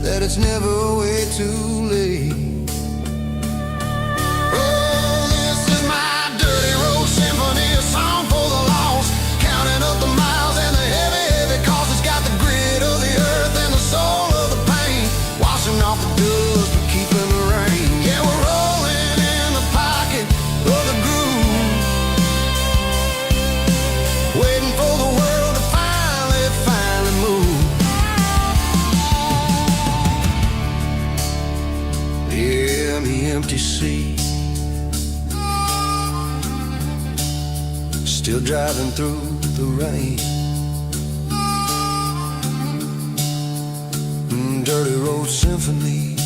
that it's never way too late. Oh, this is my dirty road symphony, a song for the lost, counting up the miles and the heavy, heavy calls. It's got the grit of the earth and the soul of the pain, washing off the dust but keeping the rain. Yeah, we're rolling in the pocket of the groove, waiting for the world to finally move. Yeah, the empty sea, still driving through the rain. Dirty road symphony.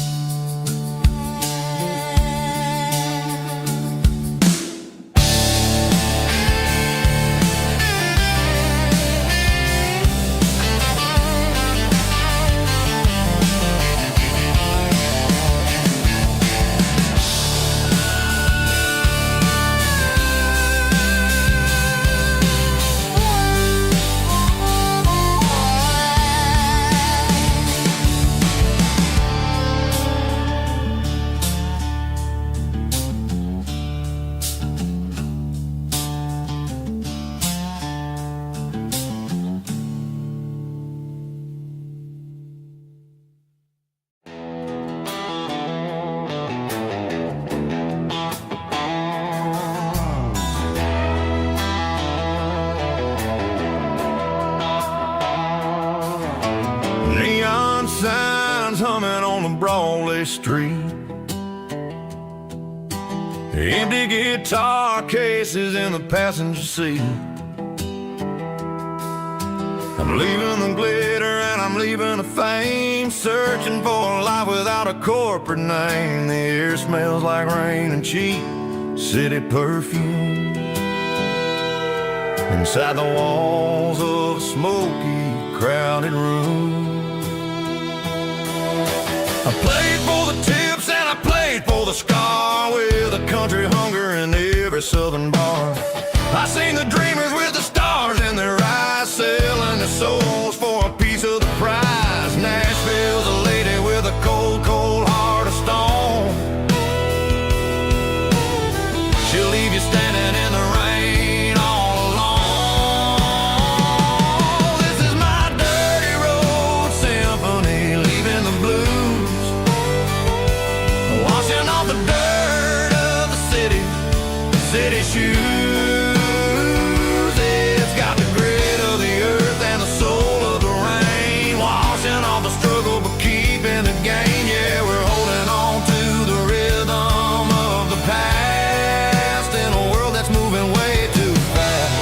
Neon signs humming on the Broadway street, empty guitar cases in the passenger seat. I'm leaving the glitter and I'm leaving the fame, searching for a life without a corporate name. The air smells like rain and cheap city perfume inside the walls of a smoky, crowded room. I played for the tips and I played for the scar, with a country hunger in every southern bar. I seen the dreamers with the stars in their eyes, selling their souls for a piece shoes. It's got the grit of the earth and the soul of the rain, washing off the struggle but keeping the gain. Yeah, we're holding on to the rhythm of the past in a world that's moving way too fast.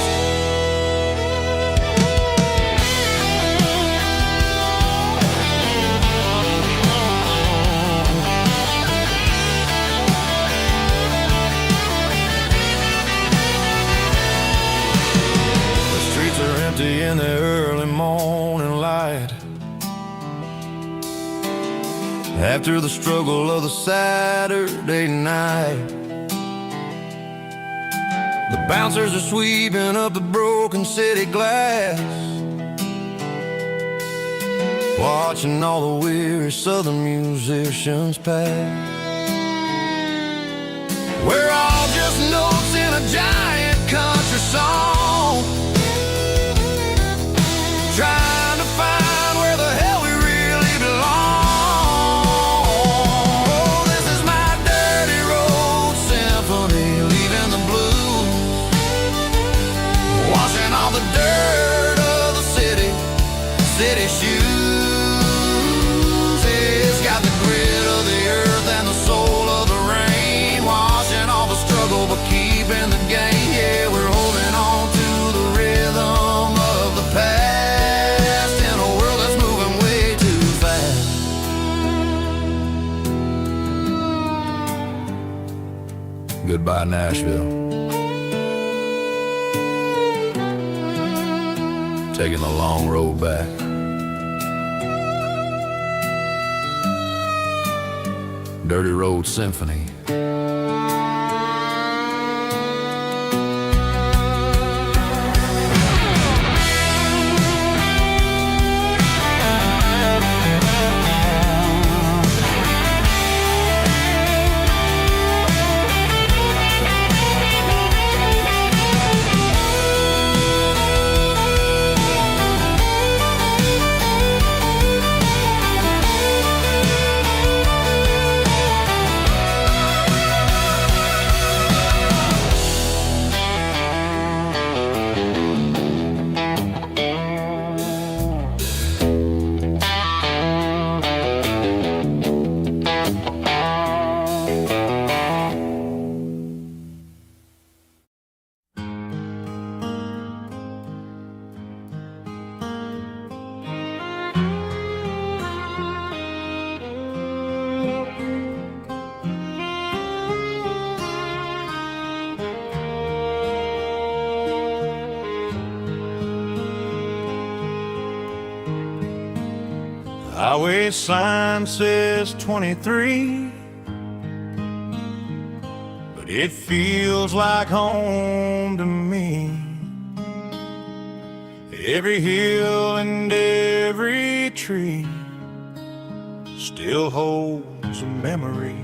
The streets are empty in the early morning light, after the struggle of the Saturday night. The bouncers are sweeping up the broken city glass, watching all the weary southern musicians pass. We're all just notes in a giant country song, trying to find where the hell we really belong. Oh, this is my dirty road symphony, leaving the blues, washing all the dirt of the city shoes. It's got the grit of the earth and the soul of the rain, washing all the struggle but keeping the gain. Yeah, we're holding on to the rhythm of the past in a world that's moving way too fast. Goodbye, Nashville. Taking the long road back. Dirty Road Symphony. Highway sign says 23, but it feels like home to me. Every hill and every tree still holds a memory.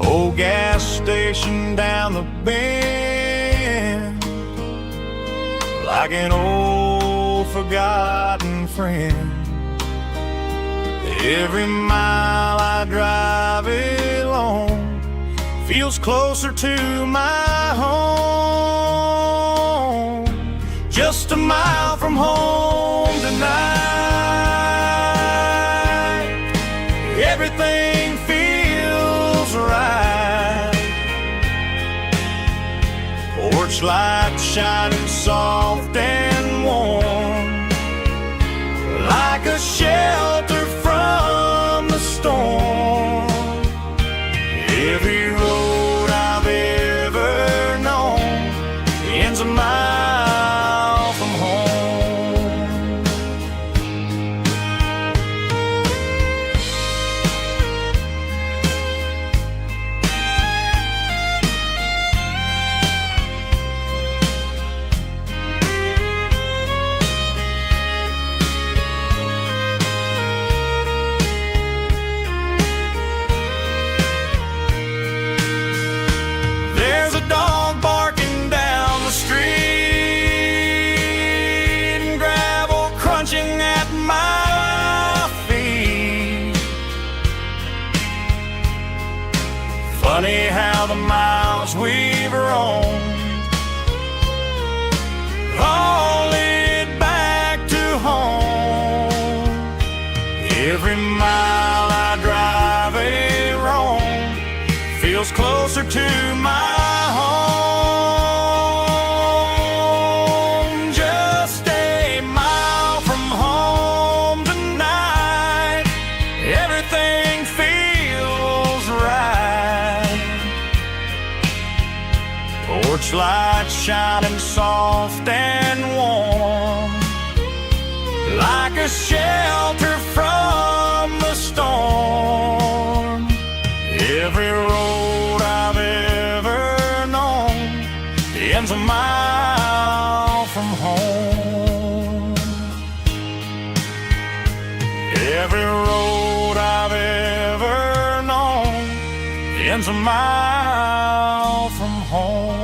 Old gas station down the bend, like an old forgotten friend. Every mile I drive it along feels closer to my home. Just a mile from home tonight, everything feels right. Porch light shining soft and warm, like a shelter from the storm. Every road I've ever known ends a mile from home. Every mile I drive a roam feels closer to my home. Just a mile from home tonight, everything feels right. Porch lights shining soft and warm, like a shelter from the storm. Every road I've ever known ends a mile from home. Every road I've ever known ends a mile from home.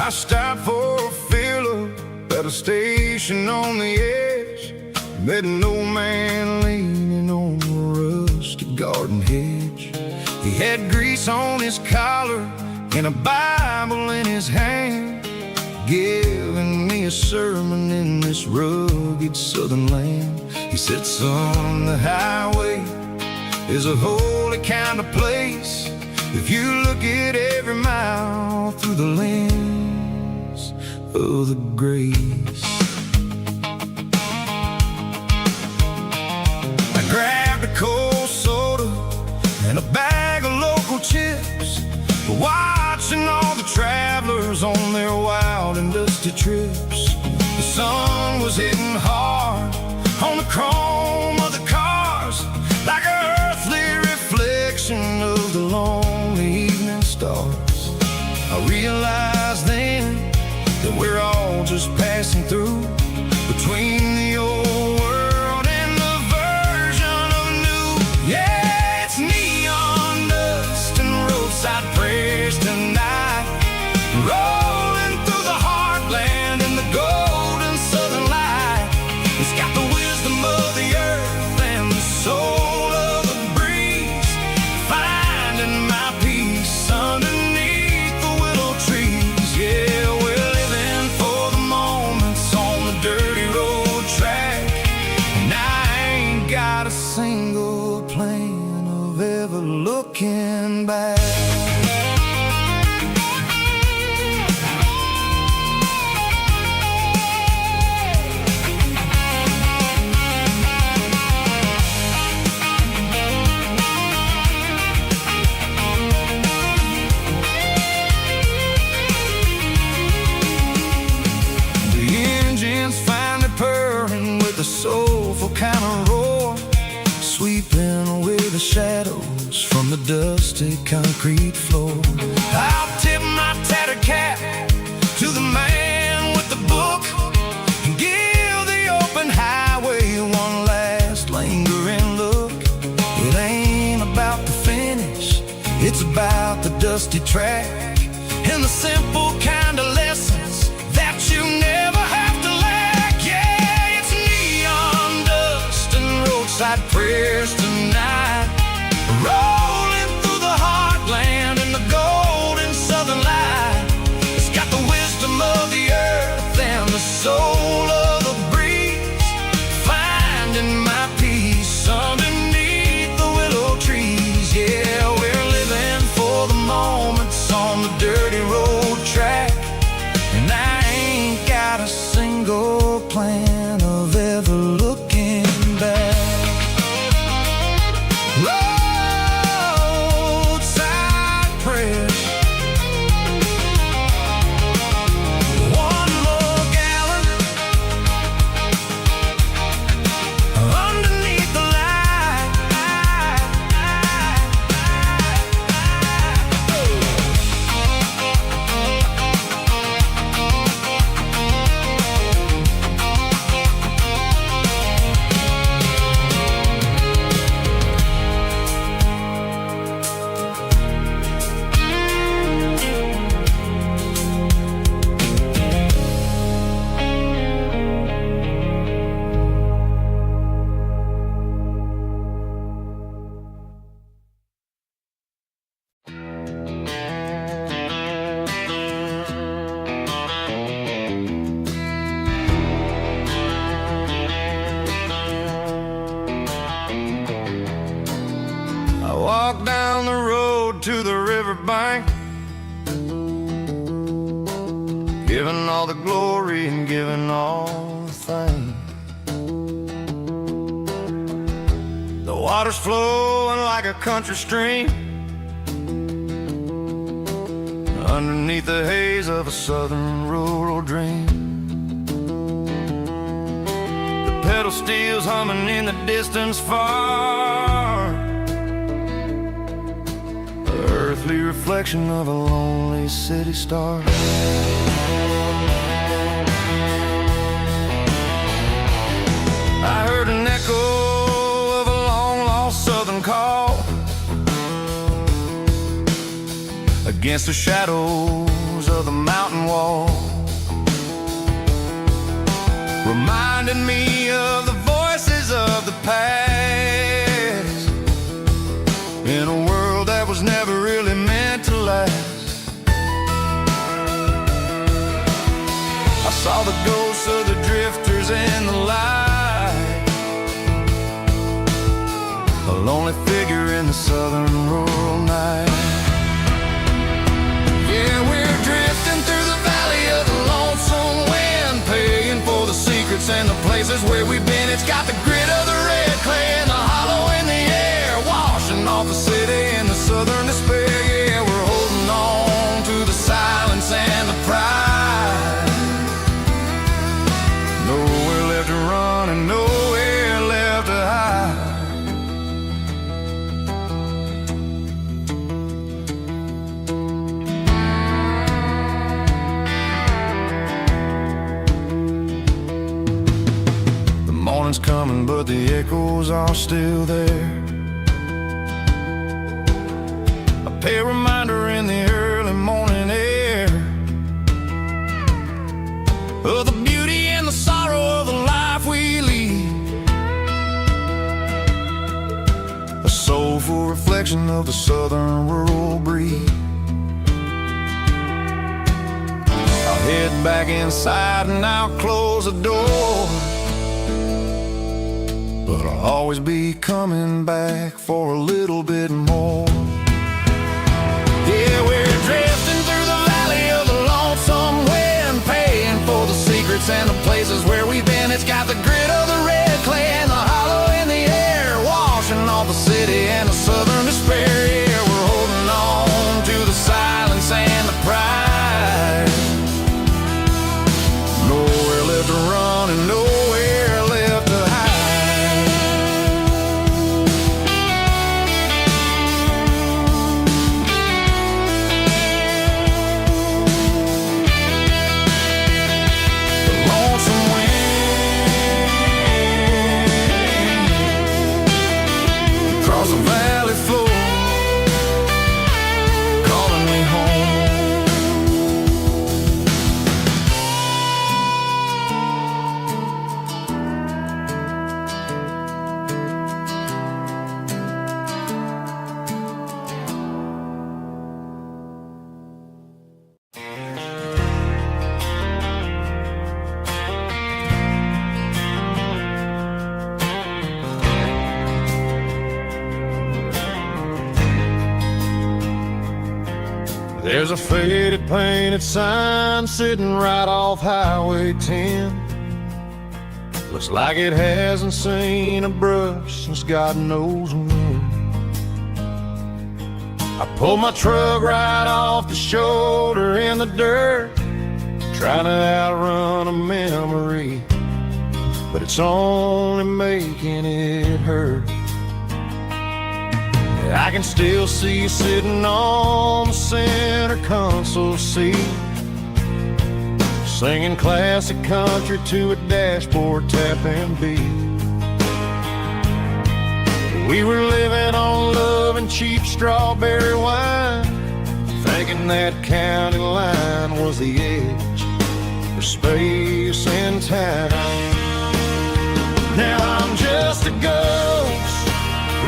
I stopped for a fill-up at a station on the edge. Met an old man leaning on a rusty garden hedge. He had grease on his collar and a Bible in his hand, giving me a sermon in this rugged southern land. He said, son, the highway is a holy kind of place if you look at every mile through the lens of the grace. I grabbed a cold soda and a bag of local chips, watching all the travelers on their wild and dusty trips. The sun was hitting hard on the chrome of the cars, like an earthly reflection of the lonely evening stars. I realized then that we're all just passing through between the old world and the version of new. Yeah, it's neon dust and roadside prayers tonight, rolling through the heartland in the golden southern light. It's got the wisdom of the earth and the soul of the breeze, finding my peace underneath the willow trees. Yeah, we're living for the moments on the dirty road track, and I ain't got a single plan of ever looking back. A soulful kind of roar, sweeping away the shadows from the dusty concrete floor. I'll tip my tattered cap to the man with the book and give the open highway one last lingering look. It ain't about the finish, it's about the dusty track and the simple kind of lessons that you never have to lack. Yeah, it's neon dust and roadside prayers tonight, rolling through the heartland in the golden southern light. It's got the wisdom of the earth and the soul of the breeze, finding my peace underneath the willow trees. Yeah, we're living for the moments on the dirty road track, and I ain't got a single plan of ever looking back. Roadside prayers, one more gallon underneath the light. walk down the road to the riverbank, giving all the glory and giving all the thanks. The water's flowing like a country stream underneath the haze of a southern rural dream. The pedal steel's humming in the distance far, the earthly reflection of a lonely city star. I heard an echo of a long-lost southern call against the shadows of the mountain wall, reminding me of the voices of the past in a world that was never really meant to last. I saw the ghosts of the drifters in the light, a lonely figure in the southern rural night. Yeah, we're drifting through the valley of the lonesome wind, paying for the secrets and the places where we've been. It's got the grit of the red clay and the hollow in the air, washing off the city and the southern despair. Yeah, we're holding on to the silence and the pride. Nowhere left to run and nowhere left to hide. Morning's coming, but the echoes are still there. A pale reminder in the early morning air of the beauty and the sorrow of the life we lead, a soulful reflection of the southern rural breed. I'll head back inside and I'll close the door, but I'll always be coming back for a little bit more. Yeah, we're drifting through the valley of the lonesome wind, paying for the secrets and the places where we've been. It's got the grit of the red clay and the hollow in the air, washing off the city and the southern despair. Yeah, we're holding on to the silence and the pride. Nowhere left to run and nowhere left to hide. There's a faded painted sign sitting right off Highway 10. Looks like it hasn't seen a brush since God knows when. I pulled my truck right off the shoulder in the dirt, trying to outrun a memory, but it's only making it hurt. I can still see you sitting on the center console seat, singing classic country to a dashboard tapping beat. We were living on love and cheap strawberry wine, thinking that county line was the edge for space and time. Now I'm just a ghost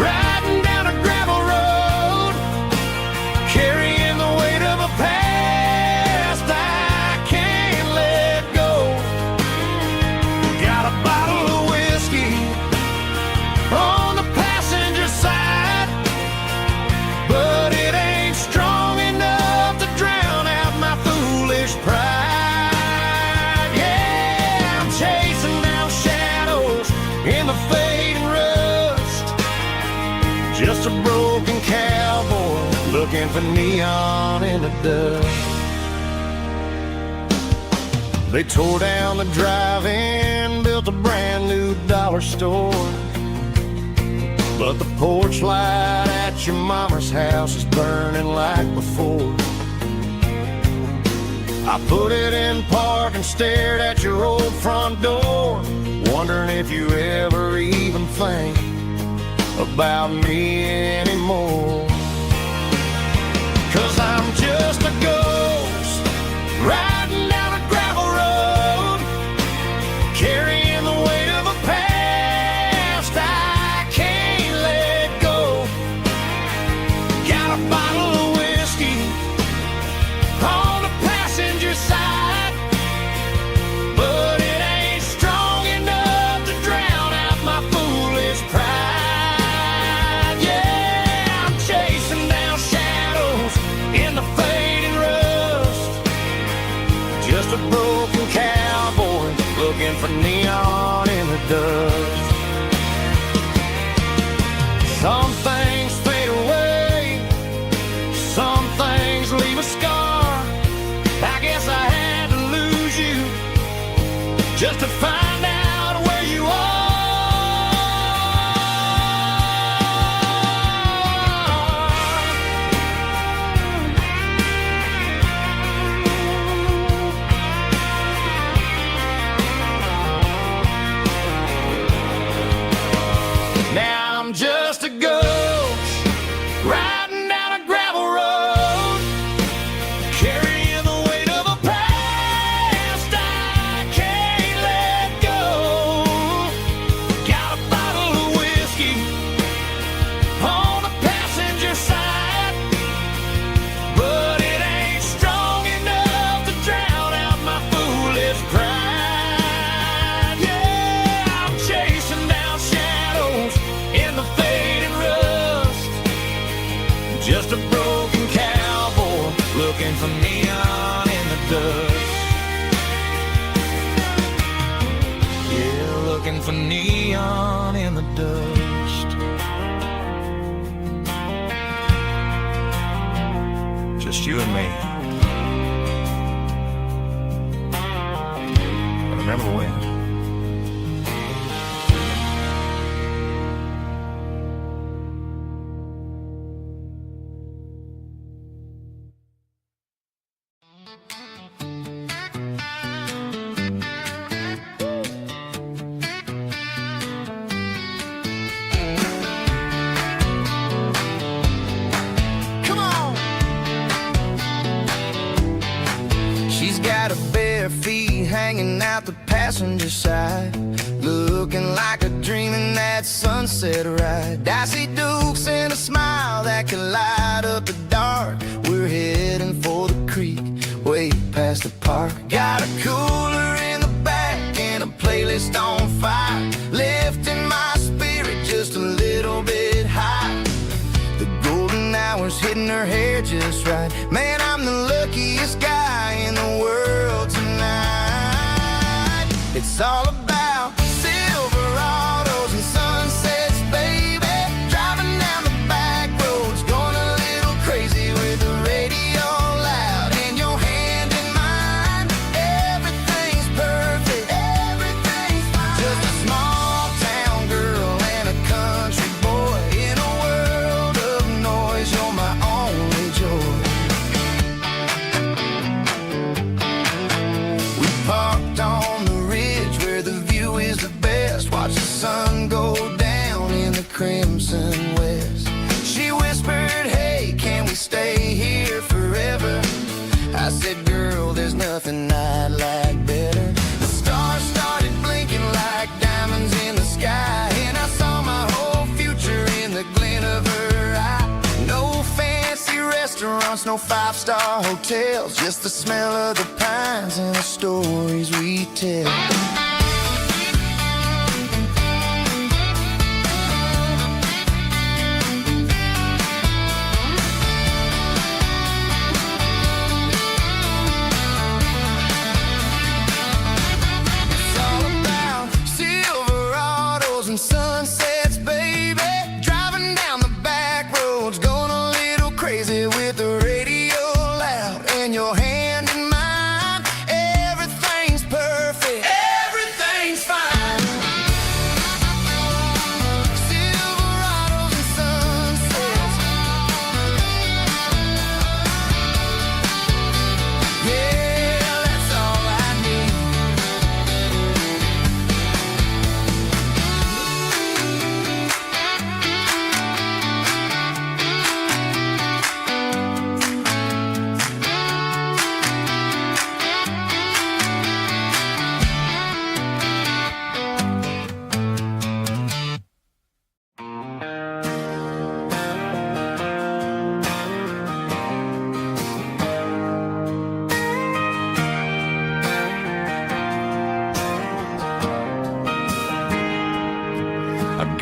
riding down a gravel road, carrying the weight of a past I can't let go. Got a bottle of whiskey on the passenger side, Just a broken cowboy looking for neon in the dust. They tore down the drive-in, built a brand new dollar store. But the porch light at your mama's house is burning like before. I put it in park and stared at your old front door, wondering if you ever even think about me anymore. 'Cause I'm just a ghost riding down a gravel road, carrying the weight of a past I can't let go. Got a bottle of whiskey on the passenger side, but it ain't strong enough to drown out my foolish pride. Yeah, I'm chasing down shadows in the fading rust. Just a broken cowboy looking for neon in the dust. Some things fade away, some things leave a scar. I guess I had to lose you just to find out where you are. Now I'm just a ghost riding down a gravel road, carrying the weight of a past I can't let go. Got a bottle of whiskey on the passenger side, but it ain't strong enough to drown out my foolish pride. Yeah, I'm chasing down shadows in the fading rust. Just a broken cowboy looking for neon in the dust. Yeah, looking for neon in the dust. Just you and me. I remember when. Come on. She's got her bare feet hanging out the passenger side, looking like a dream in that sunset ride. Dicey dukes and a smile that can light up the dark. We're heading for the creek, way past the park. Got a cooler in the back and a playlist on fire, lifting my spirit just a little bit high. The golden hours hitting her hair just right. Man, I'm the luckiest guy in the world tonight. It's all about Silverados and sunsets, baby. Driving down the back roads, going a little crazy with the radio loud and your hand in mine. Everything's perfect, everything's fine. Just a small town girl and a country boy in a world of noise. You're my only joy. We parked on the ridge where the view is the best. Watch the sun go down in the crimson west. She whispered, hey, can we stay here forever? I said, girl, there's nothing I'd like better. The stars started blinking like diamonds in the sky, and I saw my whole future in the glint of her eye. No fancy restaurants, no five-star hotels, just the smell of the pines and the stories we tell. It's all about Silverados and sunsets, baby. Driving down the back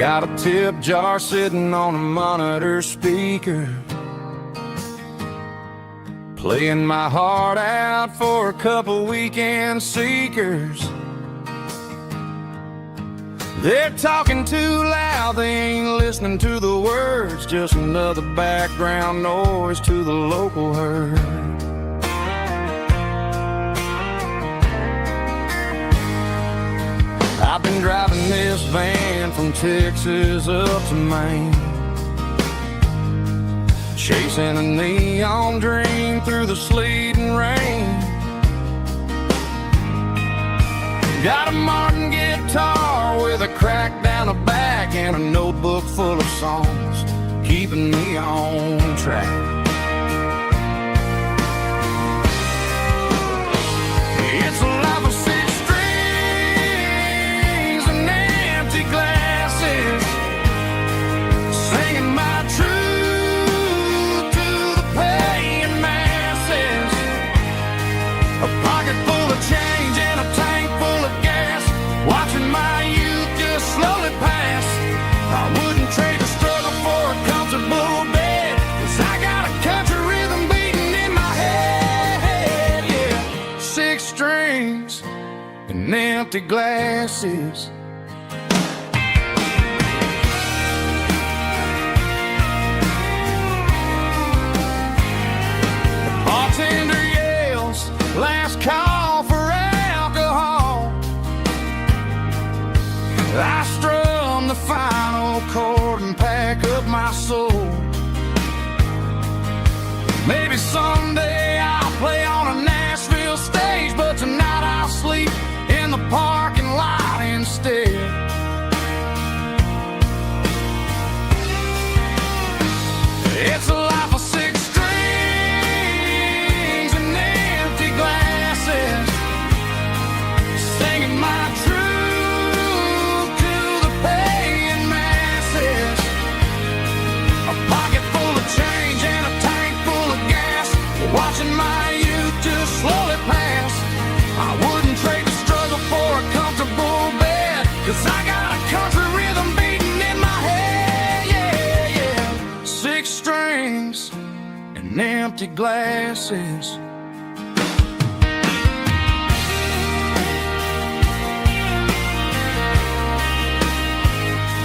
Got a tip jar sitting on a monitor speaker, playing my heart out for a couple weekend seekers. They're talking too loud, they ain't listening to the words, just another background noise to the local herd. I've been driving this van from Texas up to Maine, chasing a neon dream through the sleet and rain. Got a Martin guitar with a crack down the back and a notebook full of songs, keeping me on track. It's a life of six strings and empty glasses, singing my truth to the paying masses. A pocket full of change and a tank full of gas, watching my youth just slowly pass. I wouldn't trade the struggle for a comfortable bed, 'cause I got a country rhythm beating in my head, yeah. Six strings and empty glasses. The bartender yells, last call for alcohol. I strum the final chord and pack up my soul. Maybe someday I'll play on a Nashville stage, but tonight I'll sleep in the parking lot instead. It's a life of six strings and empty glasses, singing my truth to the paying masses. A pocket full of change and a tank full of gas, watching my youth just slowly pass. I wouldn't trade the struggle for a comfortable bed, 'cause I got a country rhythm beating in my head, yeah, yeah. Six strings and empty glasses.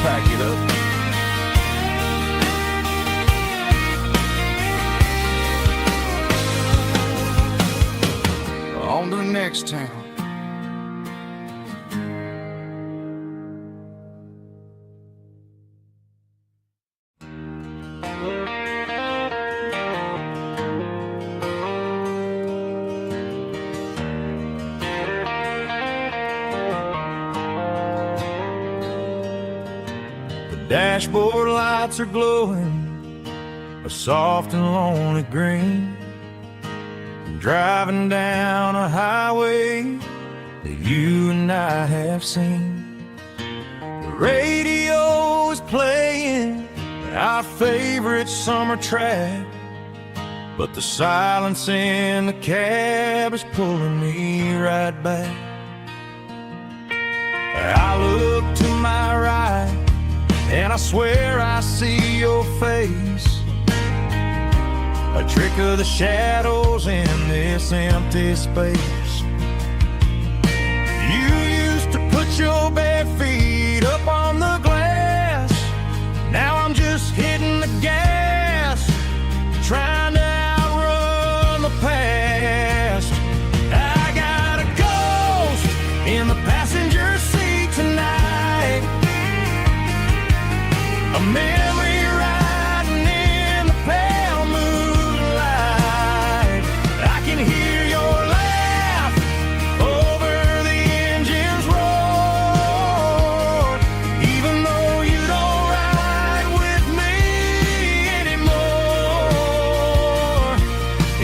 Pack it up. On to the next town. The dashboard lights are glowing a soft and lonely green, driving down a highway that you and I have seen. The radio is playing our favorite summer track, but the silence in the cab is pulling me right back. I look to my right and I swear I see your face, a trick of the shadows in this empty space. You used to put your bare feet up on the glass, now I'm just hitting the gas, trying to outrun the past. I got a ghost in the passenger seat tonight, a memory riding in the pale moonlight. I can hear your laugh over the engine's roar, even though you don't ride with me anymore.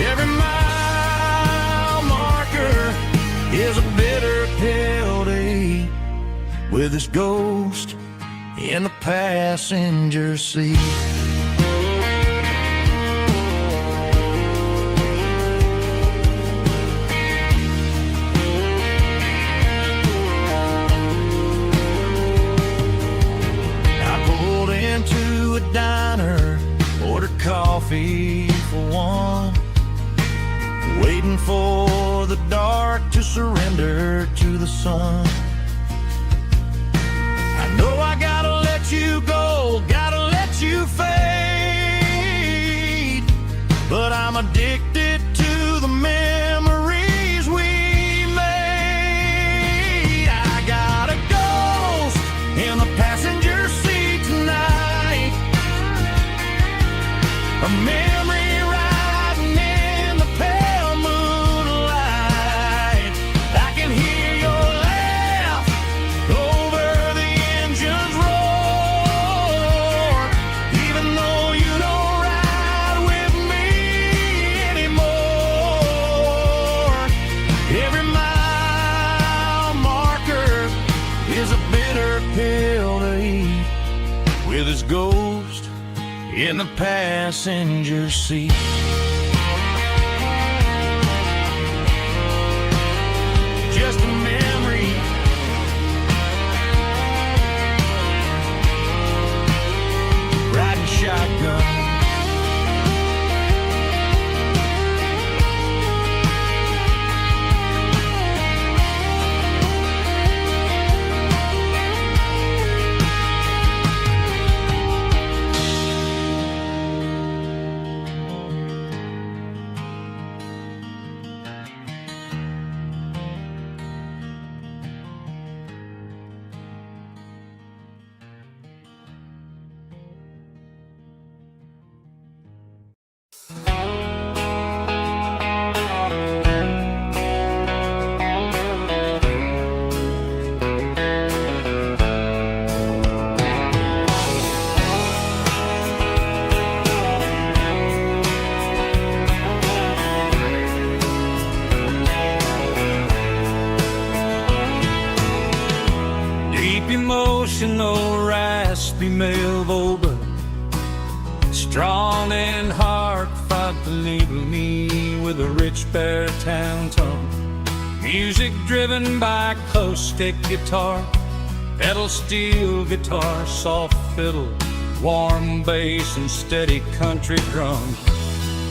Every mile marker is a bitter penalty with this ghost in the passenger seat. feet for one, waiting for the dark to surrender to the sun. I know I gotta let you go, gotta let you fade, but I'm addicted to the memories we made. I got a ghost in the passenger seat tonight, a memory riding in the pale moonlight. I can hear your laugh over the engine's roar, even though you don't ride with me anymore. Every mile marker is a bitter pill to eat, with his ghost in the passenger seat. Just a memory, riding shotgun. Emotional, raspy male vulva, strong and hard, fought to label me with a rich baritone tone. Music driven by acoustic guitar, pedal steel guitar, soft fiddle, warm bass and steady country drum.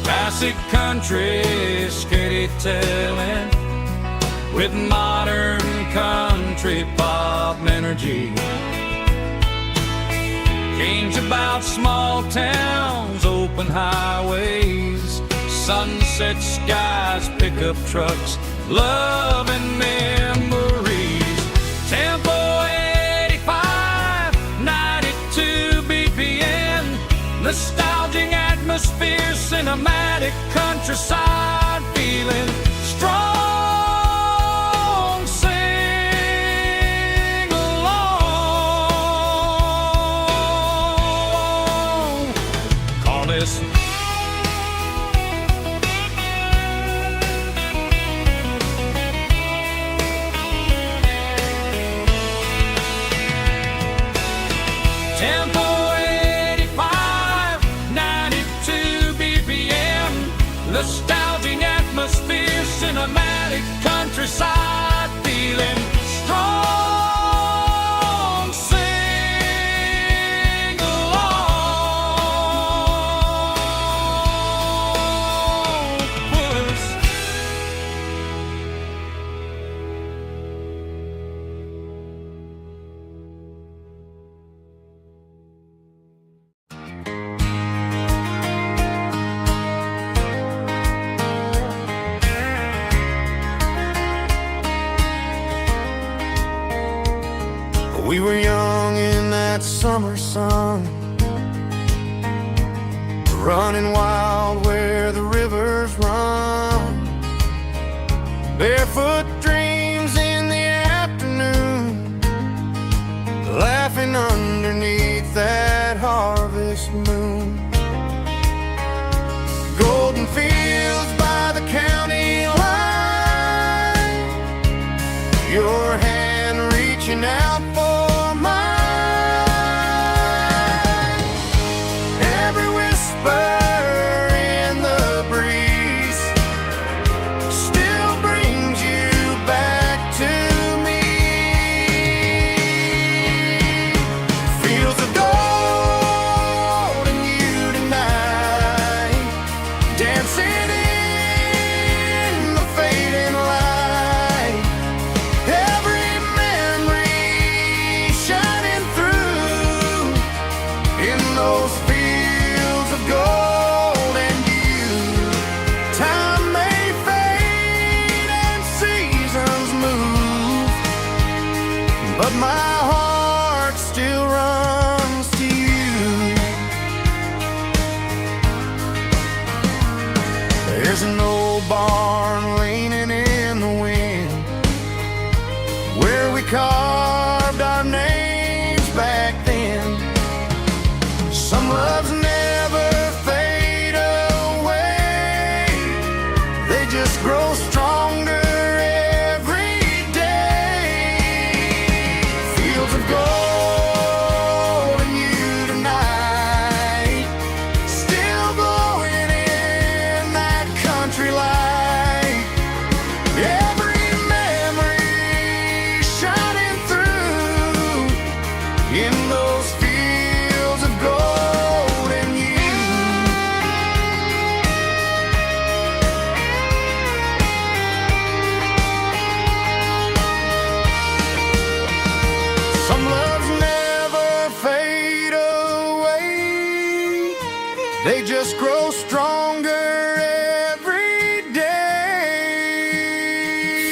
Classic country, storytelling with modern country pop energy. Games about small towns, open highways, sunset skies, pickup trucks, love and memories. Tempo 85, 92 BPM, nostalgic atmosphere, cinematic countryside feeling, strong. Tempo 85, 92 BPM, nostalgic atmosphere, cinematic countryside feeling, strong, sing along with us. We were young in that summer sun, running wild where the rivers run, barefoot dreams in the afternoon, laughing underneath that harvest moon. Golden fields by the county line, your hand reaching out for in the breeze still brings you barn leaning in the wind, where we carved our names back then. Some loves never fade away, they just grow stronger every day. Fields of gold in you tonight, still glowing in that country light. Every memory shining through in those fields of gold in you. Some loves never fade away, they just grow stronger every day.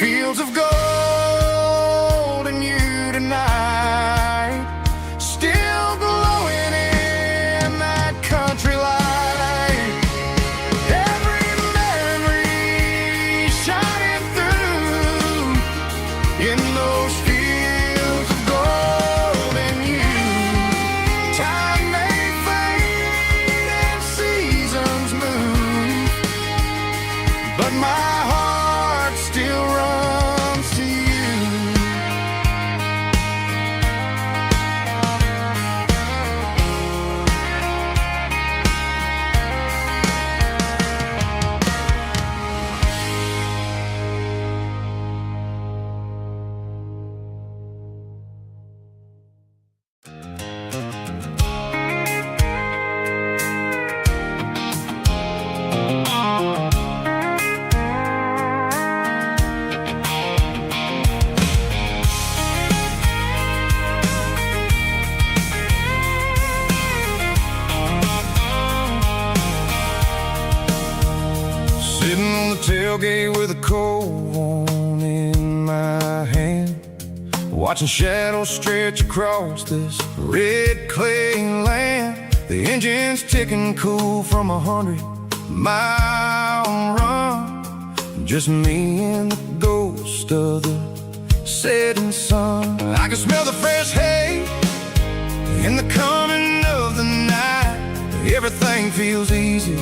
Fields of gold in you tonight, still glowing in that country light. Every memory shining through in those fields of gold in you. Time may fade and seasons move, but my heart still runs to you. Sitting on the tailgate with a cold one in my hand, watching shadows stretch across this red clay land. The engine's ticking cool from 100-mile run. Just me and the ghost of the setting sun. I can smell the fresh hay in the coming of the night. Everything feels easy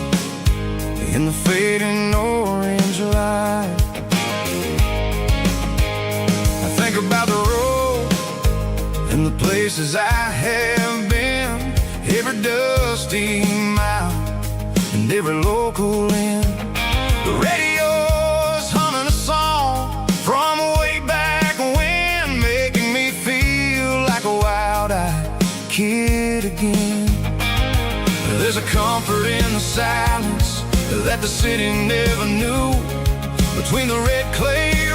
in the fading orange light. I think about the road and the places I have been, every dusty mile and every local inn. The radio's humming a song from way back when, making me feel like a wild-eyed kid again. There's a comfort in the silence that the city never knew, between the red clay